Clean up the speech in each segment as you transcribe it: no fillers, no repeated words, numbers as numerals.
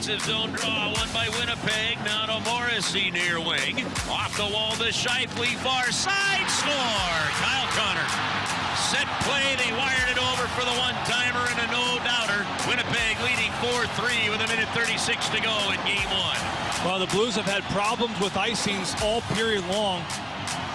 offensive zone draw, won by Winnipeg. Now to Morrissey near wing. Off the wall to Shifley, far side, score! Kyle Connor. Set play, they wired it over for the one-timer and a no-doubter. Winnipeg leading 4-3 with 1:36 to go in game one. Well, the Blues have had problems with icings all period long,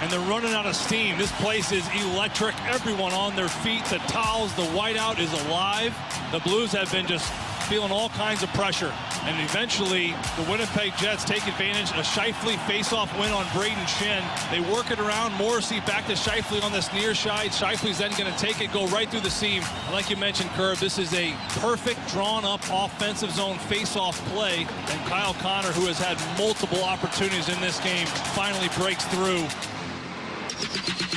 and they're running out of steam. This place is electric. Everyone on their feet. The towels, the whiteout is alive. The Blues have been just feeling all kinds of pressure. And eventually, the Winnipeg Jets take advantage. A Shifley face-off win on Braden Shin. They work it around. Morrissey back to Shifley on this near side. Shifley's then going to take it, go right through the seam. And like you mentioned, Kerr, this is a perfect drawn-up offensive zone face-off play. And Kyle Connor, who has had multiple opportunities in this game, finally breaks through.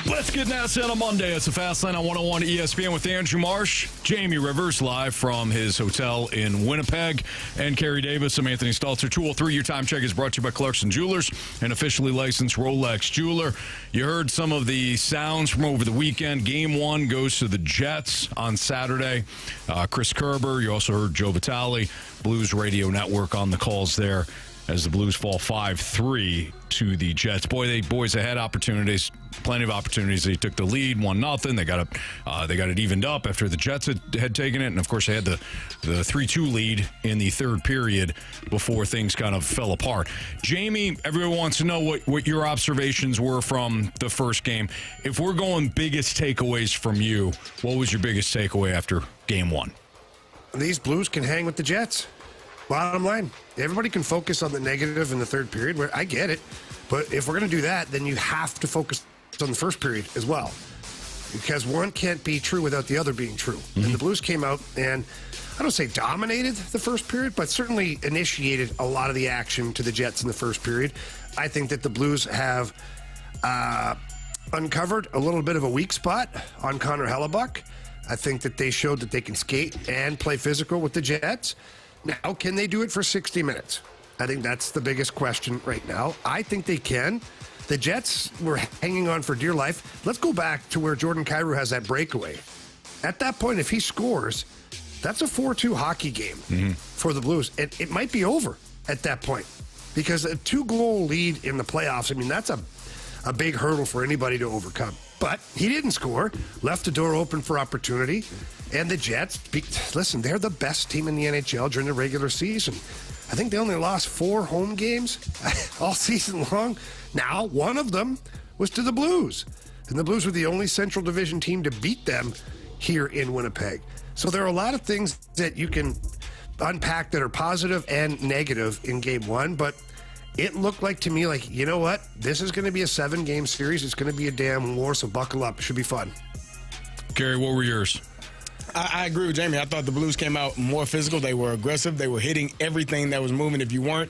Let's get nasty on a Monday. It's the Fast Lane on 101 ESPN with Andrew Marsh, Jamie Rivers live from his hotel in Winnipeg, and Carey Davis. I'm Anthony Stalter. 203, your time check is brought to you by Clarkson Jewelers, an officially licensed Rolex jeweler. You heard some of the sounds from over the weekend. Game one goes to the Jets on Saturday. Chris Kerber, you also heard Joe Vitale, Blues Radio Network on the calls there as the Blues fall 5-3 to the Jets. Boys had opportunities, plenty of opportunities. They took the lead, 1-0. They got it evened up after the Jets had taken it, and of course they had the 3-2 lead in the third period before things kind of fell apart. Jamie, everyone wants to know what your observations were from the first game. If we're going biggest takeaways from you, what was your biggest takeaway after game one? These Blues can hang with the Jets. Bottom line, everybody can focus on the negative in the third period, where I get it. But if we're going to do that, then you have to focus on the first period as well. Because one can't be true without the other being true. Mm-hmm. And the Blues came out and, I don't say dominated the first period, but certainly initiated a lot of the action to the Jets in the first period. I think that the Blues have uncovered a little bit of a weak spot on Connor Hellebuck. I think that they showed that they can skate and play physical with the Jets. Now, can they do it for 60 minutes? I think that's the biggest question right now. I think they can. The Jets were hanging on for dear life. Let's go back to where Jordan Kyrou has that breakaway. At that point, if he scores, that's a 4-2 hockey game for the Blues. It might be over at that point because a 2-goal lead in the playoffs, I mean, that's a big hurdle for anybody to overcome. But he didn't score, left the door open for opportunity. And the Jets, listen, they're the best team in the NHL during the regular season. I think they only lost 4 home games all season long. Now, one of them was to the Blues. And the Blues were the only Central Division team to beat them here in Winnipeg. So there are a lot of things that you can unpack that are positive and negative in game one. But it looked like to me like, you know what? This is going to be a 7-game series. It's going to be a damn war, so buckle up. It should be fun. Carey, what were yours? I agree with Jamie. I thought the Blues came out more physical. They were aggressive. They were hitting everything that was moving. If you weren't,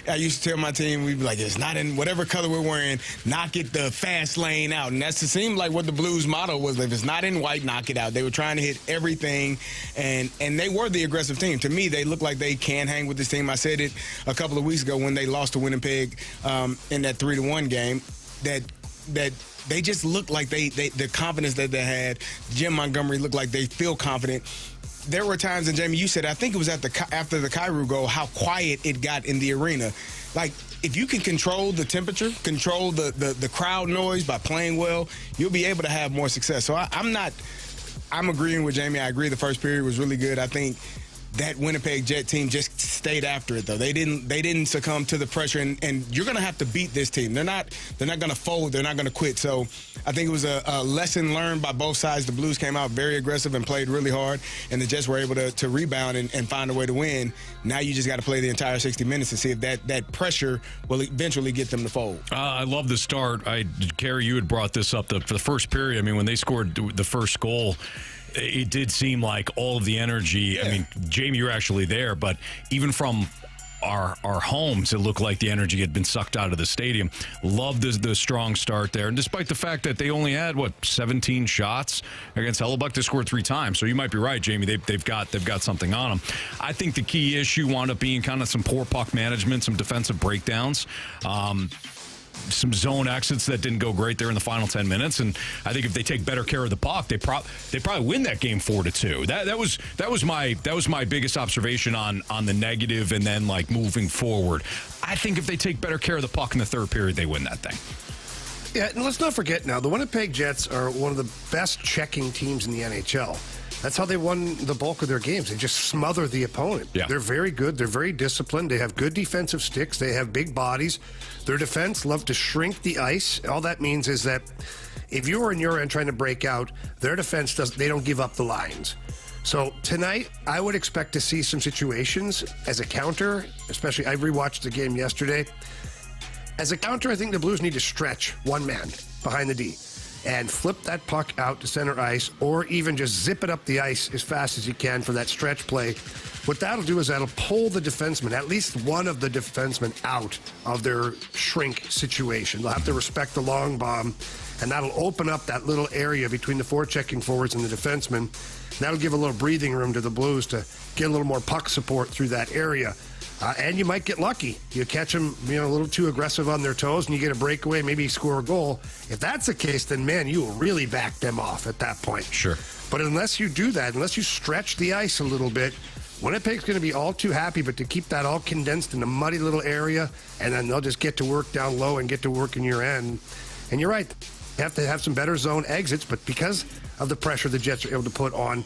I used to tell my team, we'd be like, it's not in whatever color we're wearing, knock it the fast lane out. And it seemed like what the Blues motto was, if it's not in white, knock it out. They were trying to hit everything, and they were the aggressive team. To me, they look like they can hang with this team. I said it a couple of weeks ago when they lost to Winnipeg in that 3-1 game, that they just looked like the confidence that they had. Jim Montgomery looked like they feel confident. There were times, and Jamie, you said, I think it was after the Kyrou goal, how quiet it got in the arena. Like, if you can control the temperature, control the crowd noise by playing well, you'll be able to have more success. So I'm agreeing with Jamie. I agree the first period was really good. I think that Winnipeg Jet team just stayed after it, though. They didn't succumb to the pressure, and you're going to have to beat this team. They're not going to fold. They're not going to quit. So I think it was a lesson learned by both sides. The Blues came out very aggressive and played really hard, and the Jets were able to rebound and find a way to win. Now you just got to play the entire 60 minutes and see if that pressure will eventually get them to fold. I love the start. Carey, you had brought this up. The first period, I mean, when they scored the first goal, it did seem like all of the energy. Yeah. I mean, Jamie, you're actually there, but even from our homes, it looked like the energy had been sucked out of the stadium. Loved the strong start there. And despite the fact that they only had, 17 shots against Hellebuck, they scored 3 times. So you might be right, Jamie. They've got something on them. I think the key issue wound up being kind of some poor puck management, some defensive breakdowns. some zone exits that didn't go great there in the final 10 minutes. And I think if they take better care of the puck, they probably win that game 4-2. That was my biggest observation on the negative, and then like moving forward. I think if they take better care of the puck in the third period, they win that thing. Yeah, and let's not forget now, the Winnipeg Jets are one of the best checking teams in the NHL. That's how they won the bulk of their games. They just smother the opponent. Yeah. They're very good. They're very disciplined. They have good defensive sticks. They have big bodies. Their defense love to shrink the ice. All that means is that if you're in your end trying to break out, their defense they don't give up the lines. So tonight, I would expect to see some situations as a counter, especially I rewatched the game yesterday. As a counter, I think the Blues need to stretch one man behind the D and flip that puck out to center ice, or even just zip it up the ice as fast as you can for that stretch play. What that'll do is that'll pull the defenseman, at least one of the defensemen, out of their shrink situation. They'll have to respect the long bomb, and that'll open up that little area between the forechecking forwards and the defenseman. That'll give a little breathing room to the Blues to get a little more puck support through that area. And you might get lucky. You catch them, a little too aggressive on their toes, and you get a breakaway, maybe score a goal. If that's the case, then, man, you will really back them off at that point. Sure. But unless you do that, unless you stretch the ice a little bit, Winnipeg's going to be all too happy, but to keep that all condensed in a muddy little area, and then they'll just get to work down low and get to work in your end. And you're right. You have to have some better zone exits, but because of the pressure the Jets are able to put on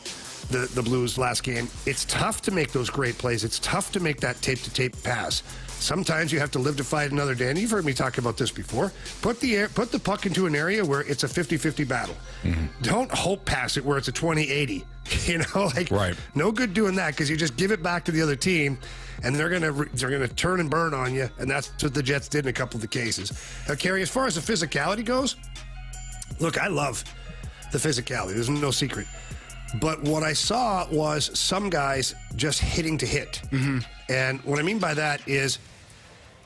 the Blues last game, it's tough to make those great plays. It's tough to make that tape-to-tape pass. Sometimes you have to live to fight another day, and you've heard me talk about this before. Put the puck into an area where it's a 50-50 battle. Mm-hmm. Don't hope pass it where it's a 20-80. Right. No good doing that, because you just give it back to the other team, and they're gonna turn and burn on you, and that's what the Jets did in a couple of the cases. Now, Carey, as far as the physicality goes, look, I love the physicality. There's no secret. But what I saw was some guys just hitting to hit. Mm-hmm. And what I mean by that is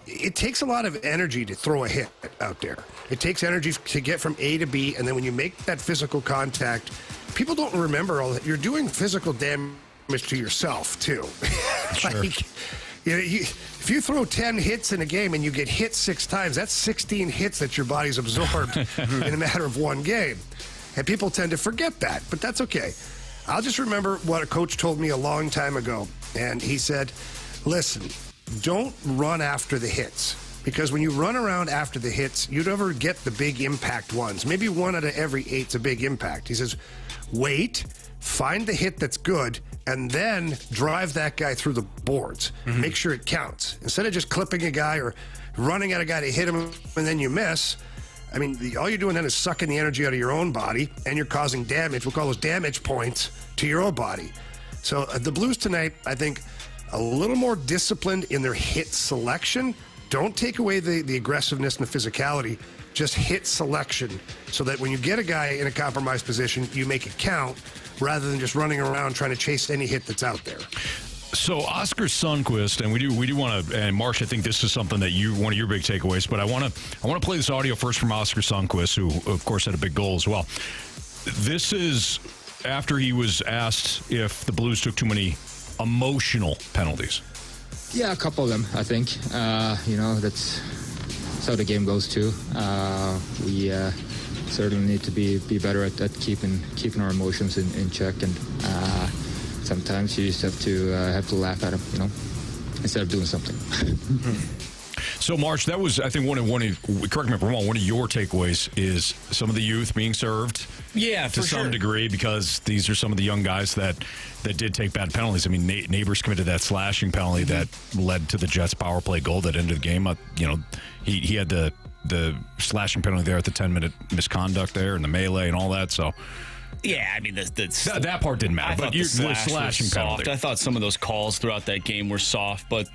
it takes a lot of energy to throw a hit out there. It takes energy to get from A to B, and then when you make that physical contact, people don't remember all that. You're doing physical damage to yourself, too. Sure. If you throw 10 hits in a game and you get hit 6 times, that's 16 hits that your body's absorbed in a matter of one game. And people tend to forget that, but that's okay. I'll just remember what a coach told me a long time ago. And he said, listen, don't run after the hits. Because when you run around after the hits, you never get the big impact ones. Maybe 1 out of every 8's a big impact. He says, wait, find the hit that's good, and then drive that guy through the boards. Mm-hmm. Make sure it counts. Instead of just clipping a guy or running at a guy to hit him and then you miss, I mean, all you're doing then is sucking the energy out of your own body, and you're causing damage. We'll call those damage points to your own body. So the Blues tonight, I think, a little more disciplined in their hit selection. Don't take away the aggressiveness and the physicality. Just hit selection so that when you get a guy in a compromised position, you make it count rather than just running around trying to chase any hit that's out there. So Oscar Sundqvist, and we do want to, and Marsh, I think this is something that one of your big takeaways, but I want to play this audio first from Oscar Sundqvist, who of course had a big goal as well. This is after he was asked if the Blues took too many emotional penalties. Yeah, a couple of them, I think. That's how the game goes too. We certainly need to be better at keeping our emotions in check, and sometimes you just have to laugh at them, instead of doing something. So, March, that was, I think, correct me if I'm wrong, one of your takeaways is some of the youth being served. Yeah, to some degree, because these are some of the young guys that did take bad penalties. I mean, Neighbors committed that slashing penalty that led to the Jets' power play goal that ended the game. He had the slashing penalty there at the 10-minute misconduct there and the melee and all that, so... Yeah, I mean, that part didn't matter, but the slashing penalty. I thought some of those calls throughout that game were soft, but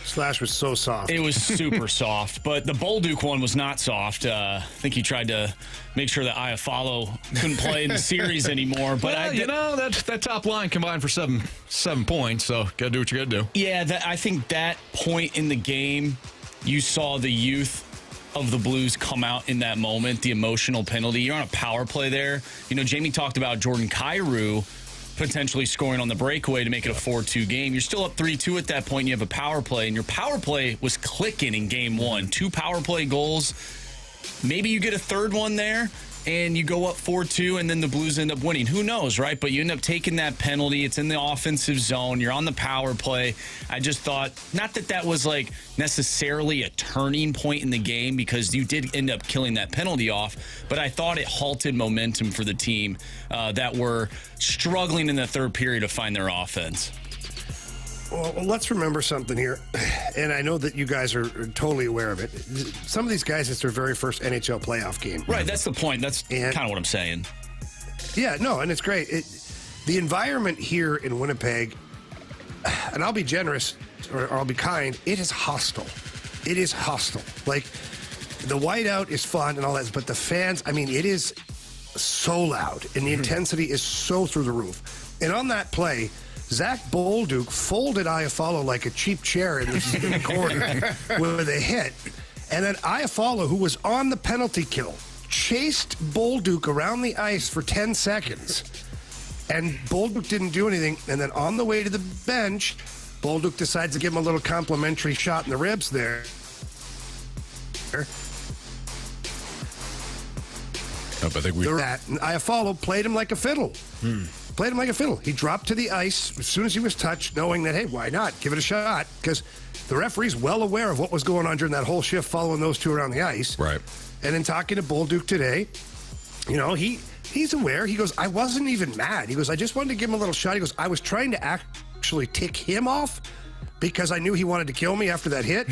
slash was so soft. It was super soft, but the Bolduc one was not soft. I think he tried to make sure that Iafallo couldn't play in the series anymore. But that top line combined for seven points, so got to do what you got to do. Yeah, I think that point in the game, you saw the youth of the Blues come out in that moment, the emotional penalty. You're on a power play there. Jamie talked about Jordan Kyrou potentially scoring on the breakaway to make it a 4-2 game. You're still up 3-2 at that point. And you have a power play, and your power play was clicking in game one. 2 power play goals. Maybe you get a third one there, and you go up 4-2, and then the Blues end up winning. Who knows, right? But you end up taking that penalty. It's in the offensive zone. You're on the power play. I just thought, not that that was like necessarily a turning point in the game, because you did end up killing that penalty off, but I thought it halted momentum for the team that were struggling in the third period to find their offense. Well, let's remember something here, and I know that you guys are totally aware of it. Some of these guys, it's their very first NHL playoff game. Right, that's the point. That's kind of what I'm saying. Yeah, no, and it's great. The environment here in Winnipeg, and I'll be generous, or I'll be kind, it is hostile. It is hostile. Like, the whiteout is fun and all that, but the fans, I mean, it is so loud, and the intensity is so through the roof. And on that play, Zach Bolduc folded Iafallo like a cheap chair in the corner with a hit. And then Iafallo, who was on the penalty kill, chased Bolduc around the ice for 10 seconds. And Bolduc didn't do anything. And then on the way to the bench, Bolduc decides to give him a little complimentary shot in the ribs there. I think we... And Iafallo played him like a fiddle. Played him like a fiddle. He dropped to the ice as soon as he was touched, knowing that, hey, why not? Give it a shot. Because the referee's well aware of what was going on during that whole shift following those two around the ice. Right. And then talking to Bolduc today, you know, he's aware. He goes, I wasn't even mad. He goes, I just wanted to give him a little shot. He goes, I was trying to actually tick him off because I knew he wanted to kill me after that hit.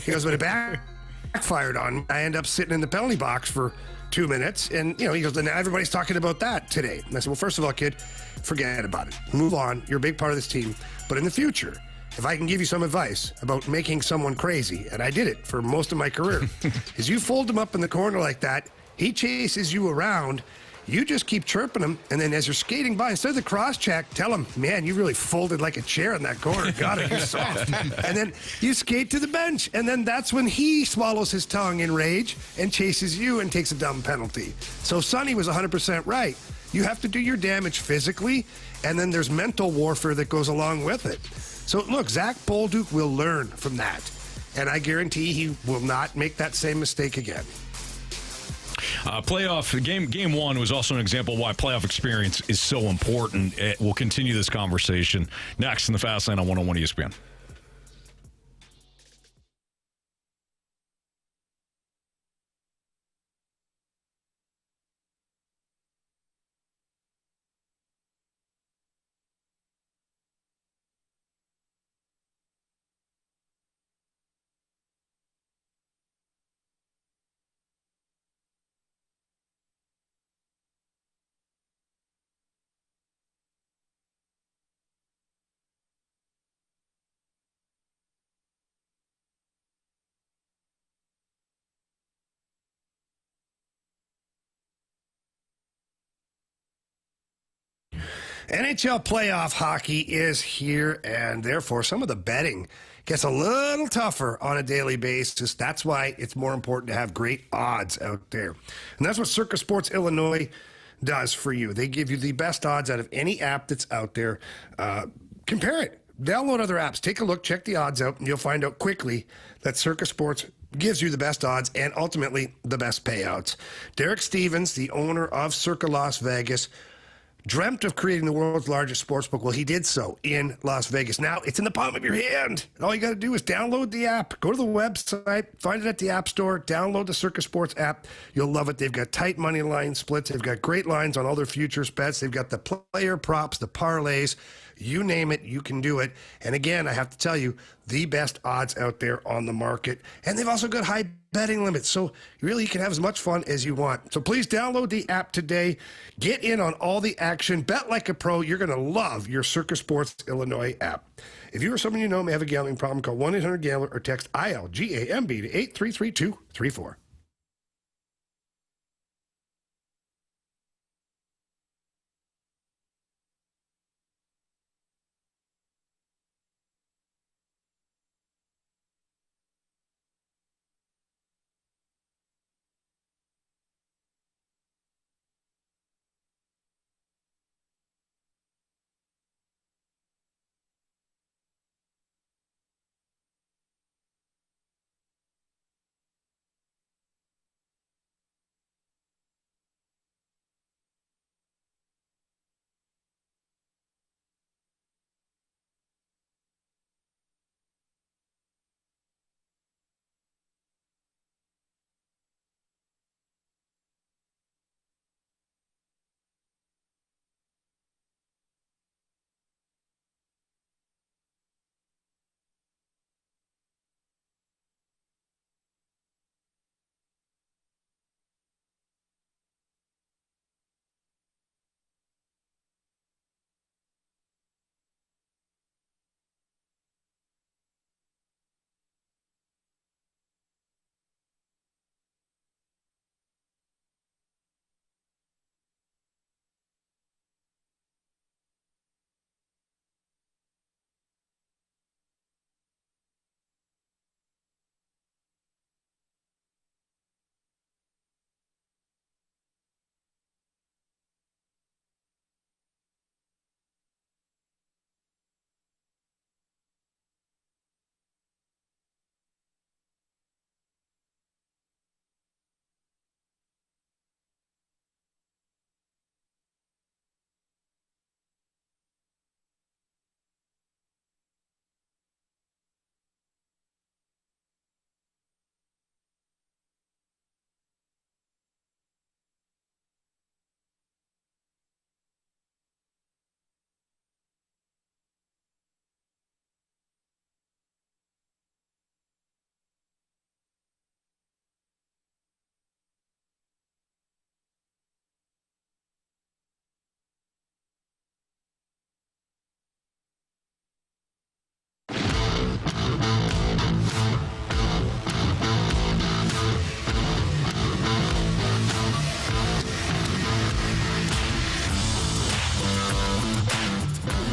He goes, but it backfired on me. I end up sitting in the penalty box for 2 minutes. And, you know, he goes, and everybody's talking about that today. And I said, well, first of all, kid, forget about it. Move on. You're a big part of this team. But in the future, if I can give you some advice about making someone crazy, and I did it for most of my career, is you fold him up in the corner like that, he chases you around, you just keep chirping him, and then as you're skating by, instead of the cross-check, tell him, man, you really folded like a chair in that corner. God, you're soft. And then you skate to the bench, and then that's when he swallows his tongue in rage and chases you and takes a dumb penalty. So Sonny was 100% right. You have to do your damage physically, and then there's mental warfare that goes along with it. So, look, Zach Bolduc will learn from that, and I guarantee he will not make that same mistake again. Playoff game one was also an example of why playoff experience is so important. We'll continue this conversation next in the Fast Lane on 101 ESPN. NHL playoff hockey is here, and therefore some of the betting gets a little tougher on a daily basis. That's why it's more important to have great odds out there. And that's what Circus Sports Illinois does for you. They give you the best odds out of any app that's out there. Compare it. Download other apps. Take a look. Check the odds out, and you'll find out quickly that Circus Sports gives you the best odds and ultimately the best payouts. Derek Stevens, the owner of Circa Las Vegas, dreamt of creating the world's largest sportsbook. Well, he did so in Las Vegas. Now it's in the palm of your hand. And all you got to do is download the app. Go to the website, find it at the App Store, download the Circus Sports app. You'll love it. They've got tight money line splits. They've got great lines on all their futures bets. They've got the player props, the parlays. You name it, you can do it. And again, I have to tell you, the best odds out there on the market. And they've also got high betting limits, so really you can have as much fun as you want. So please download the app today. Get in on all the action. Bet like a pro. You're going to love your Circus Sports Illinois app. If you or someone you know may have a gambling problem, call 1-800-GAMBLER or text ILGAMB to 833-234.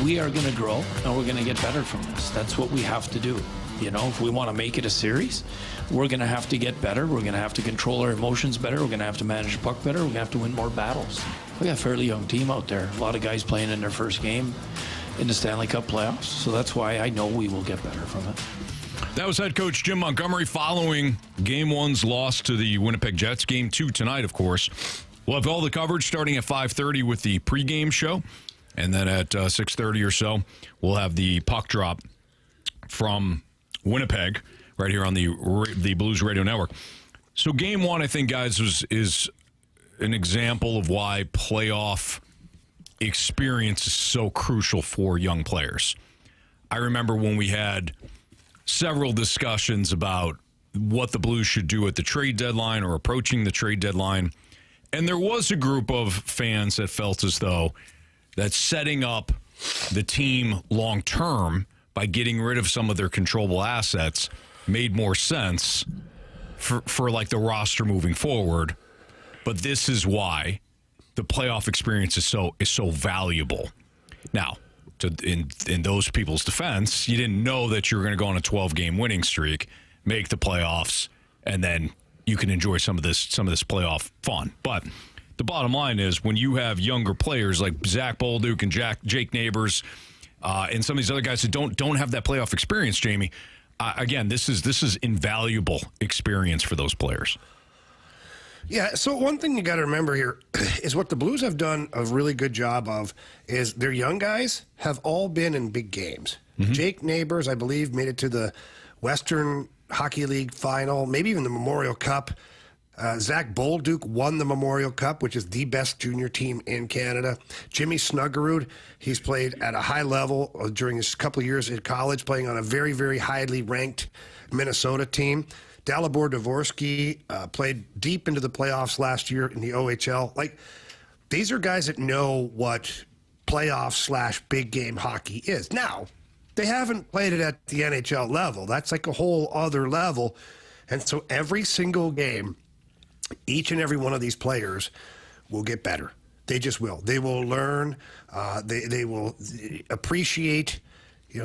we are going to grow and we're going to get better from this. That's what we have to do. You know, if we want to make it a series, we're going to have to get better. We're going to have to control our emotions better. We're going to have to manage the puck better. We're going to have to win more battles. We got a fairly young team out there. A lot of guys playing in their first game in the Stanley Cup playoffs. So that's why I know we will get better from it. That was head coach Jim Montgomery following Game 1's loss to the Winnipeg Jets. Game 2 tonight, of course. We'll have all the coverage starting at 5:30 with the pregame show. And then at 6:30 or so, we'll have the puck drop from Winnipeg right here on the Blues Radio Network. So Game 1, I think, guys, is an example of why playoff experience is so crucial for young players. I remember when we had several discussions about what the Blues should do at the trade deadline or approaching the trade deadline. And there was a group of fans that felt as though that setting up the team long term by getting rid of some of their controllable assets made more sense for like the roster moving forward. But this is why the playoff experience is so valuable. Now, in those people's defense, you didn't know that you were going to go on a 12-game winning streak, make the playoffs, and then you can enjoy some of this playoff fun. But the bottom line is when you have younger players like Zach Bolduc and Jake Neighbors and some of these other guys that don't have that playoff experience, Jamie, again, this is invaluable experience for those players. Yeah, so one thing you got to remember here is what the Blues have done a really good job of is their young guys have all been in big games. Mm-hmm. Jake Neighbors, I believe, made it to the Western Hockey League final, maybe even the Memorial Cup. Zach Bolduc won the Memorial Cup, which is the best junior team in Canada. Jimmy Snuggerud, he's played at a high level during his couple of years in college, playing on a very, very highly ranked Minnesota team. Dalibor Dvorsky played deep into the playoffs last year in the OHL. Like, these are guys that know what playoff/big game hockey is. Now, they haven't played it at the NHL level. That's like a whole other level. And so every single game, each and every one of these players will get better. They just will. They will learn. They will appreciate,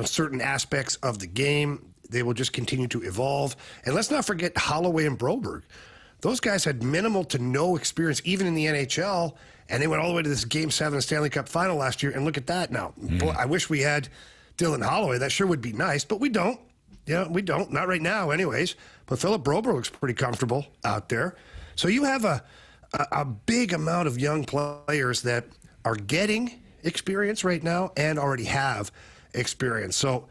certain aspects of the game. They will just continue to evolve. And let's not forget Holloway and Broberg. Those guys had minimal to no experience, even in the NHL, and they went all the way to this Game 7 Stanley Cup final last year, and look at that now. Boy, I wish we had Dylan Holloway. That sure would be nice, but we don't. We don't. Not right now, anyways. But Philip Broberg looks pretty comfortable out there. So you have a big amount of young players that are getting experience right now and already have experience. So,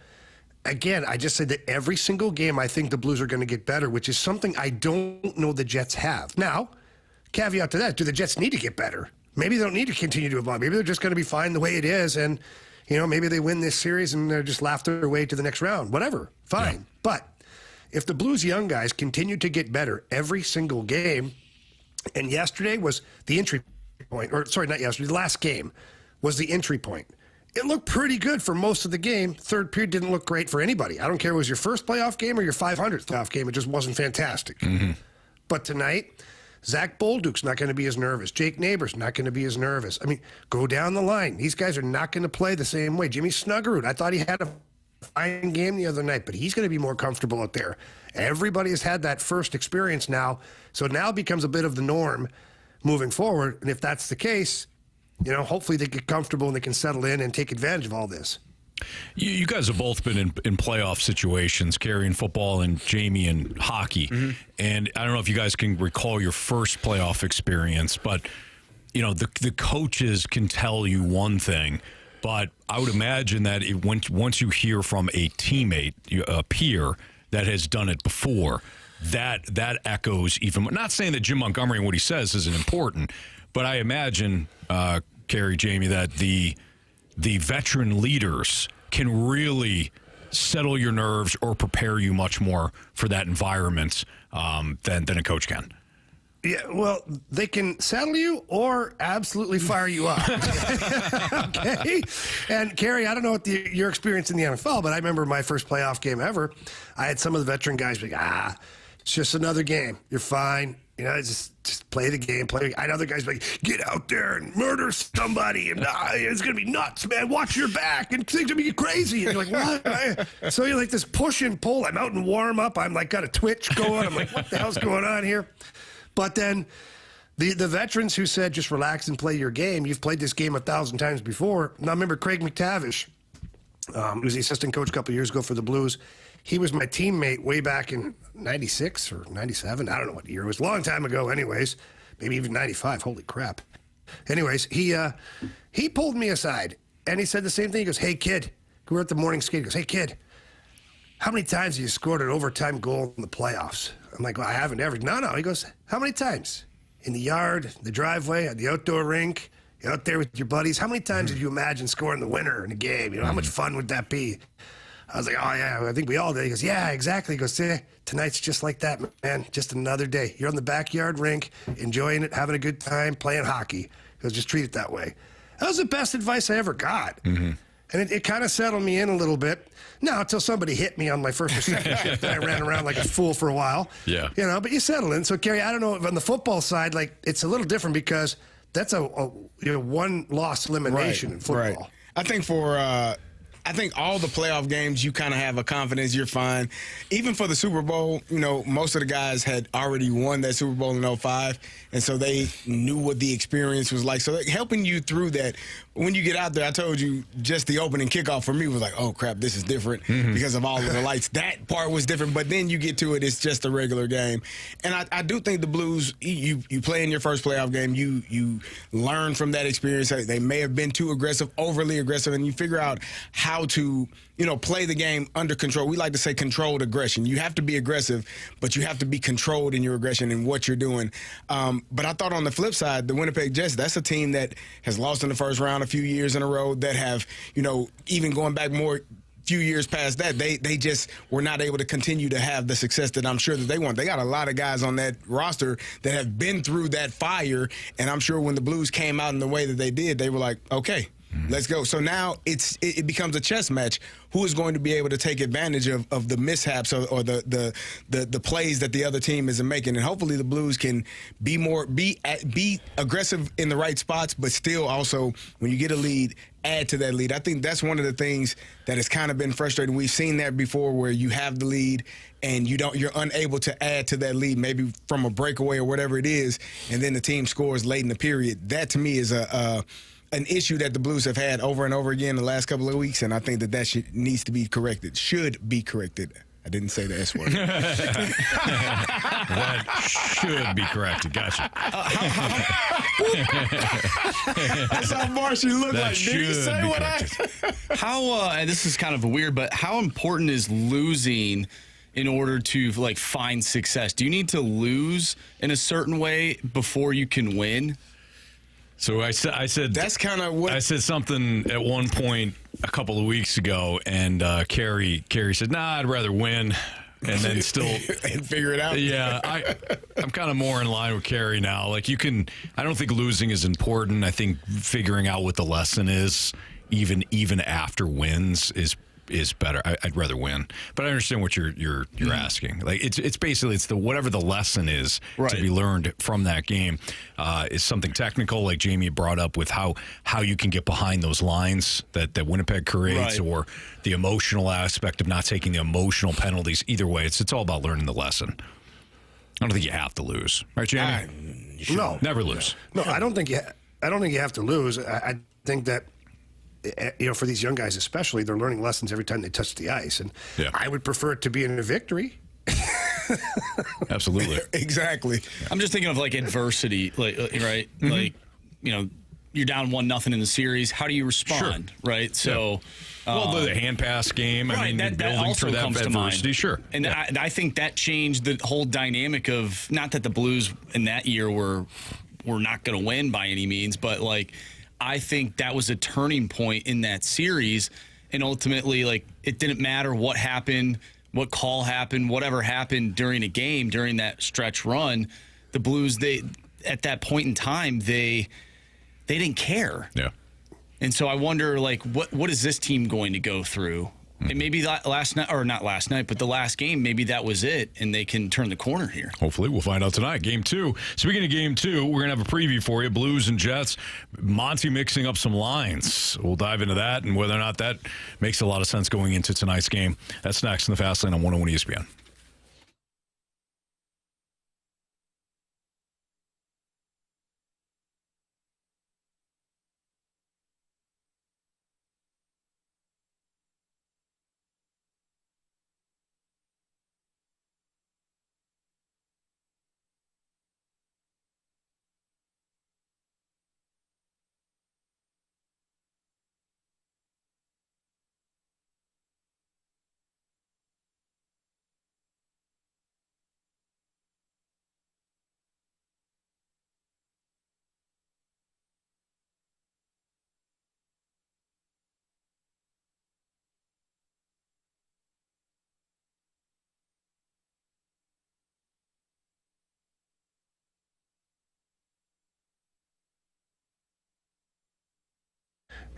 again, I just said that every single game I think the Blues are going to get better, which is something I don't know the Jets have. Now, caveat to that, do the Jets need to get better? Maybe they don't need to continue to evolve. Maybe they're just going to be fine the way it is, and maybe they win this series and they're just laugh their way to the next round. Whatever, fine. Yeah. But if the Blues young guys continue to get better every single game, and yesterday was the entry point, or sorry, not yesterday, the last game was the entry point. It looked pretty good for most of the game. Third period didn't look great for anybody. I don't care if it was your first playoff game or your 500th playoff game. It just wasn't fantastic. Mm-hmm. But tonight, Zach Bolduc's not going to be as nervous. Jake Neighbors not going to be as nervous. I mean, go down the line. These guys are not going to play the same way. Jimmy Snuggerud, I thought he had a fine game the other night, but he's going to be more comfortable out there. Everybody has had that first experience now, so now it becomes a bit of the norm moving forward. And if that's the case, hopefully they get comfortable and they can settle in and take advantage of all this. You guys have both been in playoff situations, Carey in football and Jamie in hockey. Mm-hmm. And I don't know if you guys can recall your first playoff experience, but, the coaches can tell you one thing. But I would imagine that once you hear from a teammate, a peer that has done it before, that echoes even more. Not saying that Jim Montgomery and what he says isn't important, but I imagine, Carey, Jamie, that the veteran leaders can really settle your nerves or prepare you much more for that environment than a coach can. Yeah, well, they can settle you or absolutely fire you up. Okay? And, Carey, I don't know what your experience in the NFL, but I remember my first playoff game ever. I had some of the veteran guys be like, it's just another game. You're fine. You know, just play the game. I know the guys like, get out there and murder somebody, and it's gonna be nuts, man. Watch your back, and things gonna be crazy. And you're like, what? So you're like this push and pull. I'm out in warm up. I'm like got a twitch going. I'm like, what the hell's going on here? But then the veterans who said just relax and play your game. You've played this game 1,000 times before. Now remember Craig McTavish. He was the assistant coach a couple years ago for the Blues. He was my teammate way back in 96 or 97. I don't know what year. It was a long time ago anyways. Maybe even 95. Holy crap. Anyways, he pulled me aside, and he said the same thing. He goes, hey, kid. We were at the morning skate. He goes, hey, kid, how many times have you scored an overtime goal in the playoffs? I'm like, well, I haven't ever. No. He goes, how many times? In the yard, the driveway, at the outdoor rink, you're out there with your buddies. How many times did you imagine scoring the winner in a game? You know, how much fun would that be? I was like, oh, yeah, I think we all did. He goes, yeah, exactly. He goes, tonight's just like that, man. Just another day. You're on the backyard rink, enjoying it, having a good time, playing hockey. He goes, just treat it that way. That was the best advice I ever got. Mm-hmm. And it kind of settled me in a little bit. Now, until somebody hit me on my first or second shift, then I ran around like a fool for a while. Yeah. You know, but you settle in. So, Carey, I don't know if on the football side, like, it's a little different because that's a one-loss elimination in football. Right. I think all the playoff games, you kind of have a confidence you're fine. Even for the Super Bowl, you know, most of the guys had already won that Super Bowl in 2005, and so they knew what the experience was like. So helping you through that, when you get out there, I told you just the opening kickoff for me was like, oh, crap, this is different because of all of the lights. That part was different, but then you get to it, it's just a regular game. And I do think the Blues, you play in your first playoff game, you learn from that experience. They may have been too aggressive, overly aggressive, and you figure out how to, you know, play the game under control. We like to say controlled aggression. You have to be aggressive, but you have to be controlled in your aggression and what you're doing. But I thought on the flip side, the Winnipeg Jets, that's a team that has lost in the first round a few years in a row, that have, you know, even going back more few years past that, they just were not able to continue to have the success that I'm sure that they want. They got a lot of guys on that roster that have been through that fire, and I'm sure when the Blues came out in the way that they did, they were like, okay, let's go. So now it becomes a chess match. Who is going to be able to take advantage of the mishaps or the plays that the other team isn't making? And hopefully the Blues can be aggressive in the right spots, but still also when you get a lead, add to that lead. I think that's one of the things that has kind of been frustrating. We've seen that before, where you have the lead and you're unable to add to that lead, maybe from a breakaway or whatever it is, and then the team scores late in the period. That to me is an issue that the Blues have had over and over again the last couple of weeks, and I think that needs to be corrected. Should be corrected. I didn't say the S word. That should be corrected. Gotcha. That's how Marshy looked like. Did he say what How, and this is kind of weird, but how important is losing in order to, like, find success? Do you need to lose in a certain way before you can win? So I said that's kind of what I said something at one point a couple of weeks ago, and Carey said, "Nah, I'd rather win," and then still and figure it out. Yeah, I'm kind of more in line with Carey now. Like, I don't think losing is important. I think figuring out what the lesson is, even after wins, is better. I'd rather win, but I understand what you're asking. Like, it's basically whatever the lesson is to be learned from that game is something technical, like Jamie brought up with how you can get behind those lines that Winnipeg creates, or the emotional aspect of not taking the emotional penalties. Either way, it's all about learning the lesson. I don't think you have to lose, right, Jamie? No, never lose. No, I don't think you have to lose. I think that, you know, for these young guys especially, they're learning lessons every time they touch the ice, and I would prefer it to be in a victory. Absolutely. Exactly. I'm just thinking of, like, adversity, like, right? Mm-hmm. Like, you know, you're down 1-0 in the series. How do you respond? Sure. Right? So, the hand pass game. I mean, that building also for that comes adversity. to mind. Sure. And I think that changed the whole dynamic of, not that the Blues in that year were not going to win by any means, but, like, I think that was a turning point in that series, and ultimately, like, it didn't matter what happened, what call happened, whatever happened during a game, during that stretch run. The Blues, at that point in time, they didn't care. Yeah. And so I wonder, like, what is this team going to go through And maybe that last night, or not last night, but the last game, maybe that was it, and they can turn the corner here. Hopefully, we'll find out tonight. Game 2. Speaking of Game 2, we're going to have a preview for you. Blues and Jets. Monty mixing up some lines. We'll dive into that and whether or not that makes a lot of sense going into tonight's game. That's next in the Fast Lane on 101 ESPN.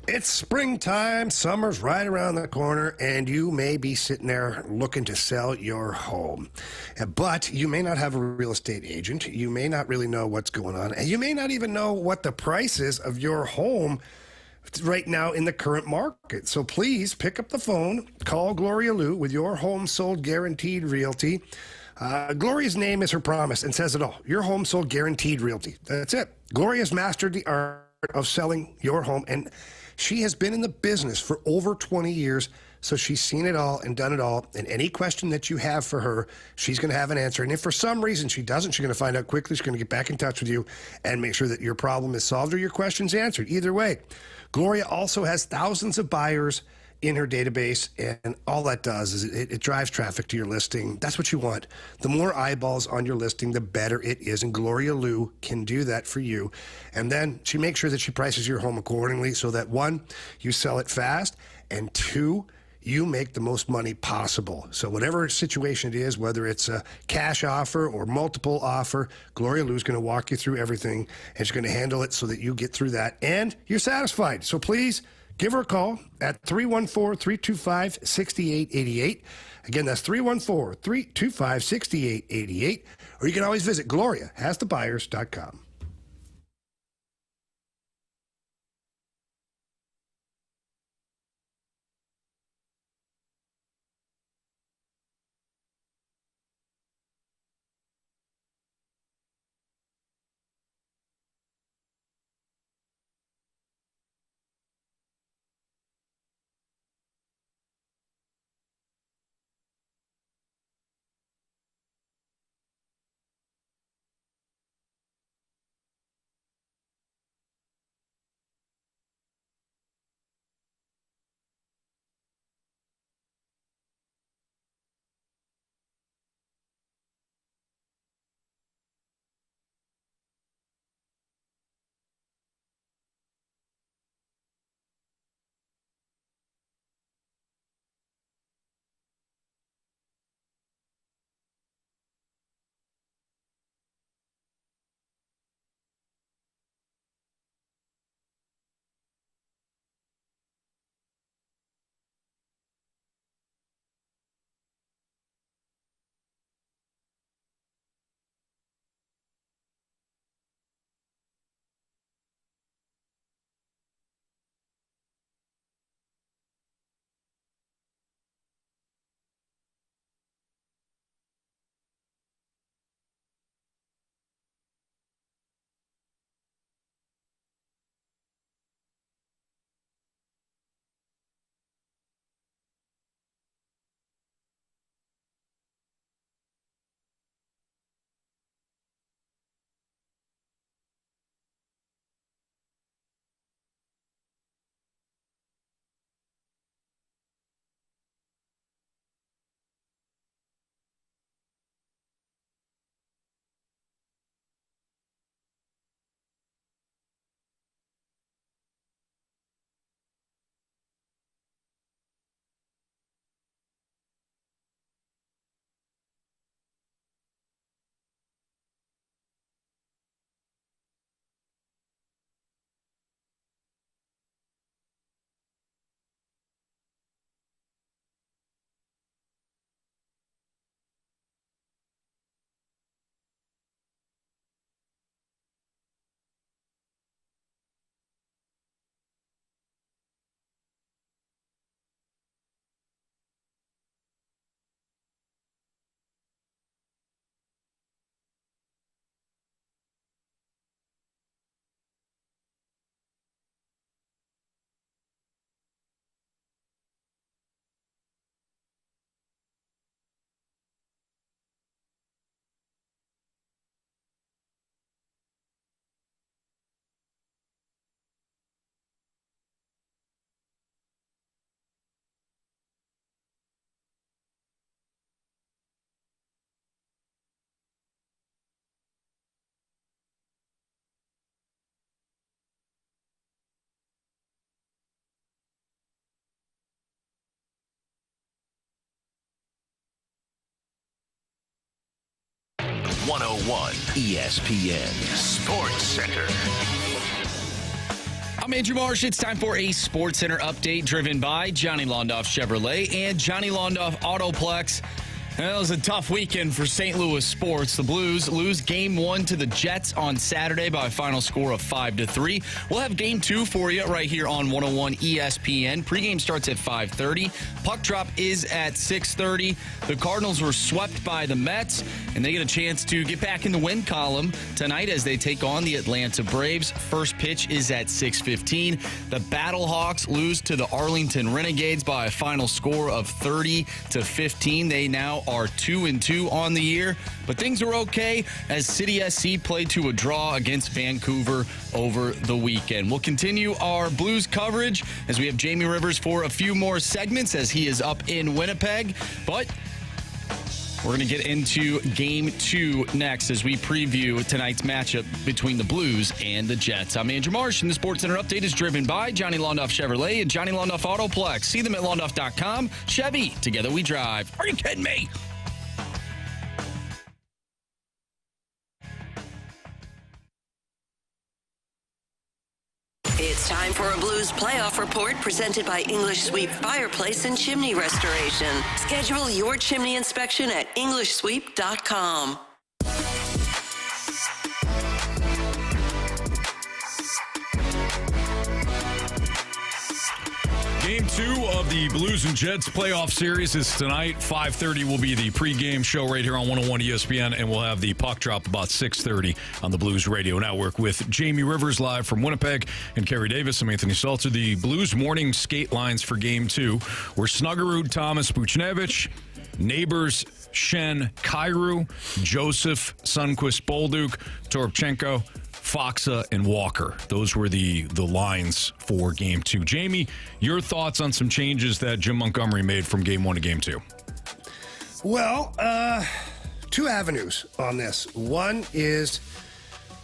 It's springtime, summer's right around the corner, and you may be sitting there looking to sell your home. But you may not have a real estate agent. You may not really know what's going on, and you may not even know what the price is of your home right now in the current market. So please pick up the phone, call Gloria Lou with your home sold guaranteed realty. Gloria's name is her promise and says it all. Your home sold guaranteed realty. That's it. Gloria's mastered the art of selling your home, and she has been in the business for over 20 years, so she's seen it all and done it all. And any question that you have for her, she's going to have an answer. And if for some reason she doesn't, she's going to find out quickly. She's going to get back in touch with you and make sure that your problem is solved or your question's answered. Either way, Gloria also has thousands of buyers in her database, and all that does is it drives traffic to your listing. That's what you want. The more eyeballs on your listing, the better it is, and Gloria Lou can do that for you. And then she makes sure that she prices your home accordingly so that, one, you sell it fast, and two, you make the most money possible. So whatever situation it is, whether it's a cash offer or multiple offer, Gloria Lou's going to walk you through everything, and she's going to handle it so that you get through that and you're satisfied. So please give her a call at 314-325-6888. Again, that's 314-325-6888. Or you can always visit GloriaHasTheBuyers.com. 101 ESPN Sports Center. I'm Andrew Marsh. It's time for a Sports Center update driven by Johnny Londoff Chevrolet and Johnny Londoff Autoplex. Well, it was a tough weekend for St. Louis sports. The Blues lose Game 1 to the Jets on Saturday by a final score of 5-3. We'll have Game 2 for you right here on 101 ESPN. Pregame starts at 5:30. Puck drop is at 6:30. The Cardinals were swept by the Mets, and they get a chance to get back in the win column tonight as they take on the Atlanta Braves. First pitch is at 6:15. The Battlehawks lose to the Arlington Renegades by a final score of 30-15. They now are 2-2 on the year, but things are okay as City SC played to a draw against Vancouver over the weekend. We'll continue our Blues coverage as we have Jamie Rivers for a few more segments as he is up in Winnipeg, but we're going to get into Game 2 next as we preview tonight's matchup between the Blues and the Jets. I'm Andrew Marsh, and the Sports Center update is driven by Johnny Londoff Chevrolet and Johnny Londoff Autoplex. See them at londoff.com. Chevy, together we drive. Are you kidding me? It's time for a Blues playoff report presented by English Sweep Fireplace and Chimney Restoration. Schedule your chimney inspection at EnglishSweep.com. Game 2 of the Blues and Jets playoff series is tonight. 5:30 will be the pregame show right here on 101 ESPN, and we'll have the puck drop about 6:30 on the Blues Radio Network with Jamie Rivers live from Winnipeg and Carey Davis. I'm Anthony Stalter. The Blues morning skate lines for Game 2 were Snuggerud, Thomas, Buchnevich, Neighbors, Shen, Kyrou, Joseph, Sundqvist, Bolduc, Toropchenko, Foxa, and Walker. Those were the lines for Game 2. Jamie, your thoughts on some changes that Jim Montgomery made from Game 1 to Game 2? Well, two avenues on this. One is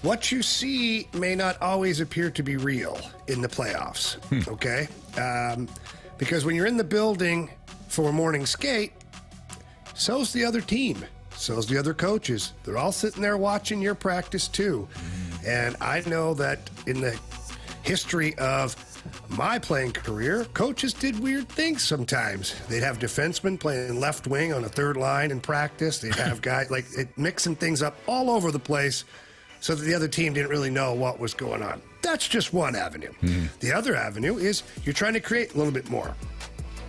what you see may not always appear to be real in the playoffs, okay? Because when you're in the building for a morning skate, so's the other team. So's the other coaches. They're all sitting there watching your practice too. And I know that in the history of my playing career, coaches did weird things sometimes. They'd have defensemen playing left wing on a third line in practice. They'd have guys mixing things up all over the place so that the other team didn't really know what was going on. That's just one avenue. The other avenue is you're trying to create a little bit more.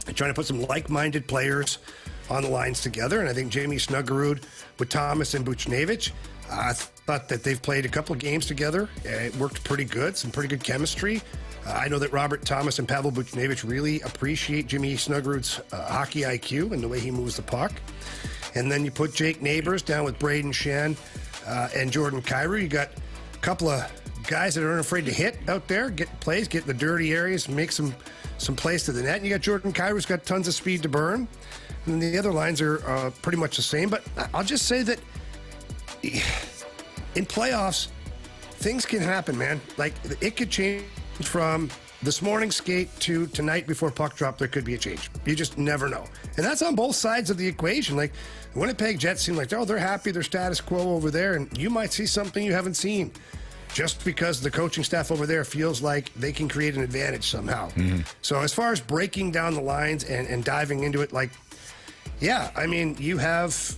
You're trying to put some like-minded players on the lines together, and I think Jamie Snuggerud with Thomas and Buchnevich, I thought that they've played a couple of games together. It worked pretty good, some pretty good chemistry. I know that Robert Thomas and Pavel Buchnevich really appreciate Jimmy Snuggerud's hockey IQ and the way he moves the puck. And then you put Jake Neighbors down with Braden Shen and Jordan Kyrou. You got a couple of guys that aren't afraid to hit out there, get plays, get in the dirty areas, make some plays to the net. And you got Jordan Kyrou who's got tons of speed to burn. And the other lines are pretty much the same. But I'll just say that in playoffs, things can happen, man. Like, it could change from this morning skate to tonight before puck drop. There could be a change. You just never know. And that's on both sides of the equation. Like, the Winnipeg Jets seem like, oh, they're happy, they're status quo over there, and you might see something you haven't seen just because the coaching staff over there feels like they can create an advantage somehow. So as far as breaking down the lines and diving into it, like, yeah, I mean, you have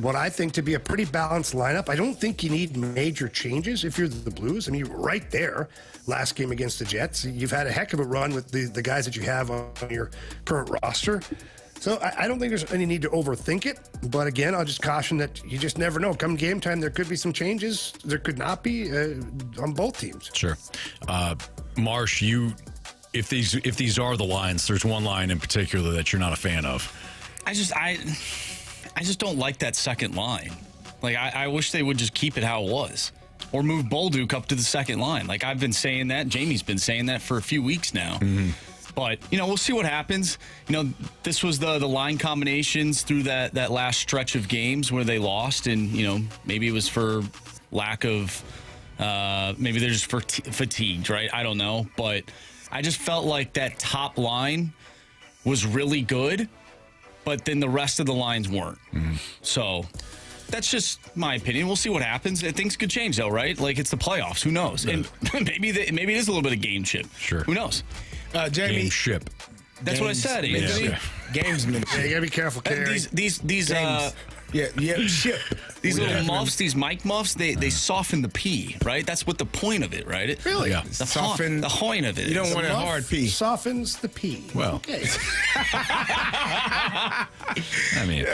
what I think to be a pretty balanced lineup. I don't think you need major changes if you're the Blues. I mean, you're right there last game against the Jets. You've had a heck of a run with the guys that you have on your current roster. So I don't think there's any need to overthink it. But again, I'll just caution that you just never know. Come game time, there could be some changes. There could not be on both teams. Sure. Marsh, if these are the lines, there's one line in particular that you're not a fan of. I just don't like that second line. Like, I wish they would just keep it how it was. Or move Bolduc up to the second line. Like, I've been saying that. Jamie's been saying that for a few weeks now. But, we'll see what happens. This was the line combinations through that last stretch of games where they lost. And, maybe it was for lack of, maybe they're just fatigued, right? I don't know. But I just felt like that top line was really good. But then the rest of the lines weren't. So That's just my opinion. We'll see what happens. Things could change, though, right? Like, it's the playoffs. Who knows? And maybe it is a little bit of gameship. Sure. Who knows? Jamie. Gameship. That's what I said, Anthony. Yeah. Gamesman. Yeah, you gotta be careful, Carey. Ship. These little muffs, these mic muffs, they soften the P, right? That's what the point of it, right? Really? Yeah. The point of it. You don't want a hard P. Softens the P. Well. Okay. I mean,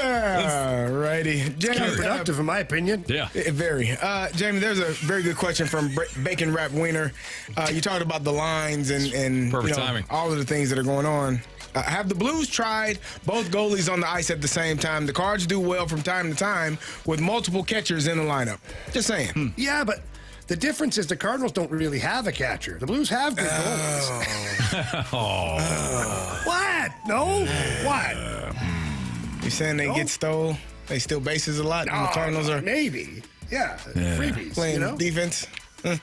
righty. Jamie, Counterproductive, in my opinion. yeah. Very. Jamie, there's a very good question from Bacon Wrap Wiener. You talked about the lines and Perfect timing. all of the things that are going on. Have the Blues tried both goalies on the ice at the same time? The Cards do well from time to time with multiple catchers in the lineup. Just saying. Yeah, but the difference is the Cardinals don't really have a catcher. The Blues have good goalies. What? No? What? You saying they get stole? They steal bases a lot, and the Cardinals are maybe. Yeah. Freebies. playing defense. You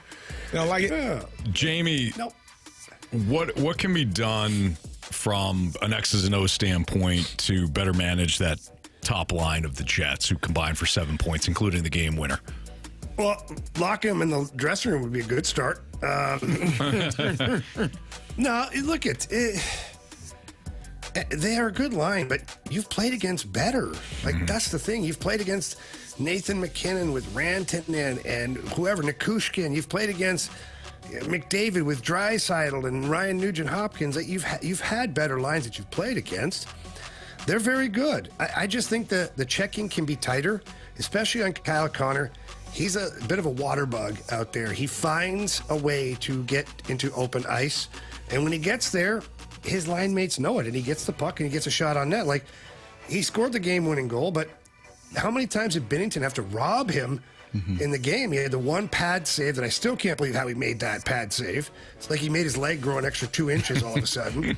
don't like it? Yeah. Jamie, Nope. what can be done from an X's and O's standpoint to better manage that top line of the Jets, who combined for 7 points, including the game winner? Well, locking him in the dressing room would be a good start. No, look, they are a good line, but you've played against better. Like, that's the thing. You've played against Nathan McKinnon with Rantanen and whoever, Nikushkin. You've played against McDavid with Draisaitl and Ryan Nugent-Hopkins. You've had better lines that you've played against. They're very good. I just think the checking can be tighter, especially on Kyle Connor. He's a bit of a water bug out there. He finds a way to get into open ice, and when he gets there, his line mates know it, and he gets the puck and he gets a shot on net. Like, he scored the game-winning goal, but how many times did Binnington have to rob him in the game? He had the one pad save that I still can't believe how he made that pad save. It's like he made his leg grow an extra 2 inches all of a sudden.